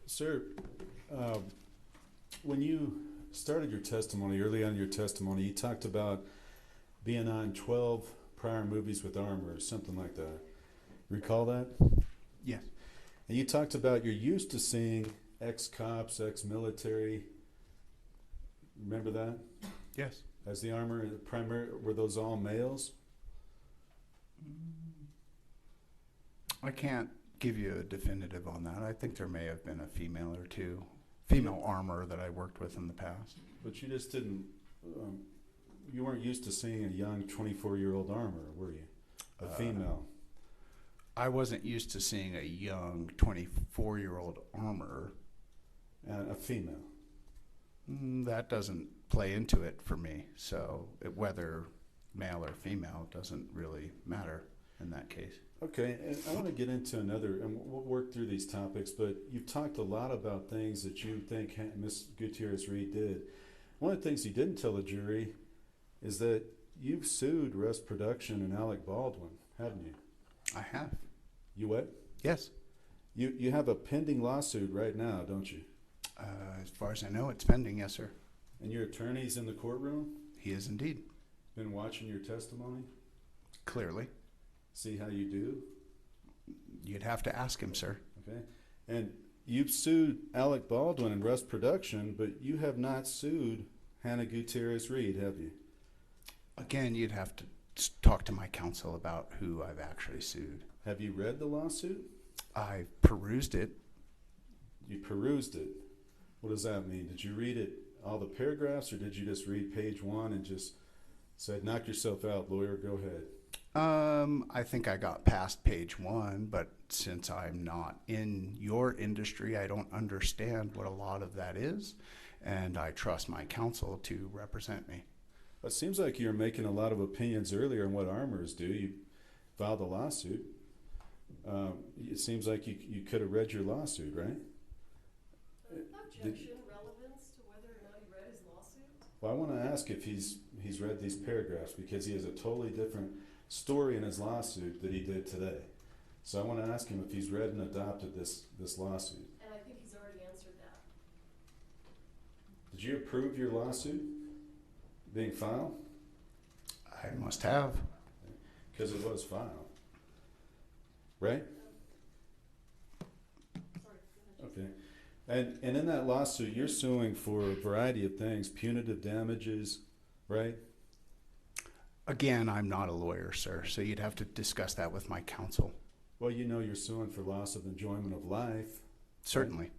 Sir, when you started your testimony, early on in your testimony, you talked about being on 12 prior movies with armor or something like that. Recall that? Yes. And you talked about you're used to seeing ex-cops, ex-military. Remember that? Yes. As the armor, were those all males? I can't give you a definitive on that. I think there may have been a female or two, female armor that I worked with in the past. But you just didn't, you weren't used to seeing a young 24-year-old armor, were you? A female. I wasn't used to seeing a young 24-year-old armor. And a female. That doesn't play into it for me. So whether male or female doesn't really matter in that case. Okay, and I want to get into another, and we'll work through these topics, but you've talked a lot about things that you think Ms. Gutierrez-Reed did. One of the things you didn't tell the jury is that you've sued Russ Production and Alec Baldwin, haven't you? I have. You what? Yes. You have a pending lawsuit right now, don't you? As far as I know, it's pending, yes, sir. And your attorney's in the courtroom? He is indeed. Been watching your testimony? Clearly. See how you do? You'd have to ask him, sir. Okay. And you've sued Alec Baldwin and Russ Production, but you have not sued Halyna Gutierrez-Reed, have you? Again, you'd have to talk to my counsel about who I've actually sued. Have you read the lawsuit? I perused it. You perused it. What does that mean? Did you read it, all the paragraphs, or did you just read page 1 and just said, knock yourself out, lawyer, go ahead? I think I got past page 1, but since I'm not in your industry, I don't understand what a lot of that is, and I trust my counsel to represent me. It seems like you're making a lot of opinions earlier on what armors do. You filed a lawsuit. It seems like you could have read your lawsuit, right? Objection, relevance to whether or not he read his lawsuit? Well, I want to ask if he's read these paragraphs, because he has a totally different story in his lawsuit that he did today. So I want to ask him if he's read and adopted this lawsuit. And I think he's already answered that. Did you approve your lawsuit being filed? I must have. Because it was filed, right? Sorry, go ahead. Okay. And in that lawsuit, you're suing for a variety of things, punitive damages, right? Again, I'm not a lawyer, sir, so you'd have to discuss that with my counsel. Well, you know you're suing for loss of enjoyment of life. Certainly.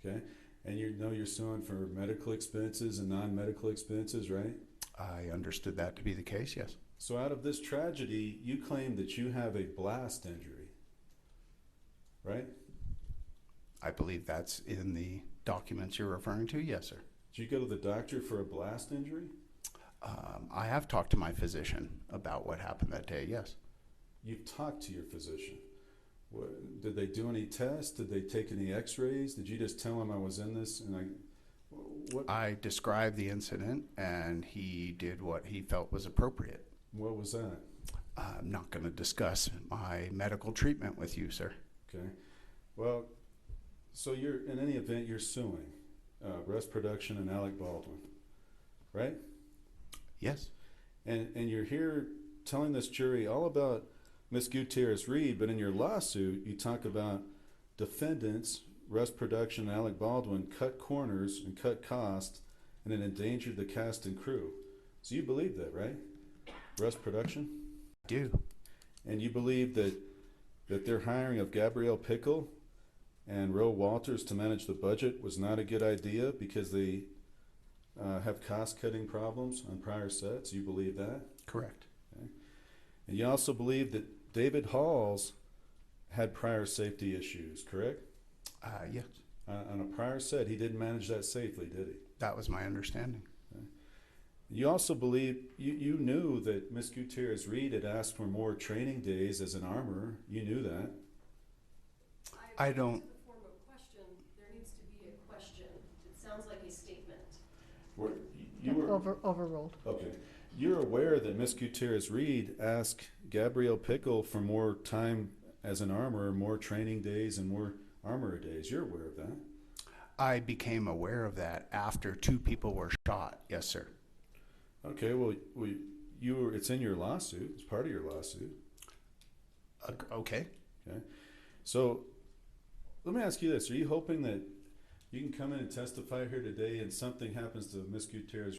Okay. And you know you're suing for medical expenses and non-medical expenses, right? I understood that to be the case, yes. So out of this tragedy, you claim that you have a blast injury, right? I believe that's in the documents you're referring to, yes, sir. Did you go to the doctor for a blast injury? I have talked to my physician about what happened that day, yes. You've talked to your physician. Did they do any tests? Did they take any x-rays? Did you just tell him I was in this and I described the incident and he did what he felt was appropriate. What was that? I'm not going to discuss my medical treatment with you, sir. Okay. Well, so in any event, you're suing Russ Production and Alec Baldwin, right? Yes. And you're here telling this jury all about Miss Gutierrez-Reed, but in your lawsuit, you talk about defendants, Russ Production and Alec Baldwin, cut corners and cut costs, and it endangered the cast and crew. So you believe that, right? Russ Production? Do. And you believe that their hiring of Gabrielle Pickle and Roe Walters to manage the budget was not a good idea because they have cost-cutting problems on prior sets? You believe that? Correct. Okay. And you also believe that David Halls had prior safety issues, correct? Yes. On a prior set, he didn't manage that safely, did he? That was my understanding. You also believe, you knew that Miss Gutierrez-Reed had asked for more training days as an armorer. You knew that. I don't. To the form of question, there needs to be a question. It sounds like a statement. You were, Overruled. okay. You're aware that Miss Gutierrez-Reed asked Gabrielle Pickle for more time as an armorer, more training days and more armorer days. You're aware of that. I became aware of that after 2 people were shot. Yes, sir. Okay, well, it's in your lawsuit. It's part of your lawsuit. Okay. Okay. So let me ask you this. Are you hoping that you can come in and testify here today and something happens to Miss Gutierrez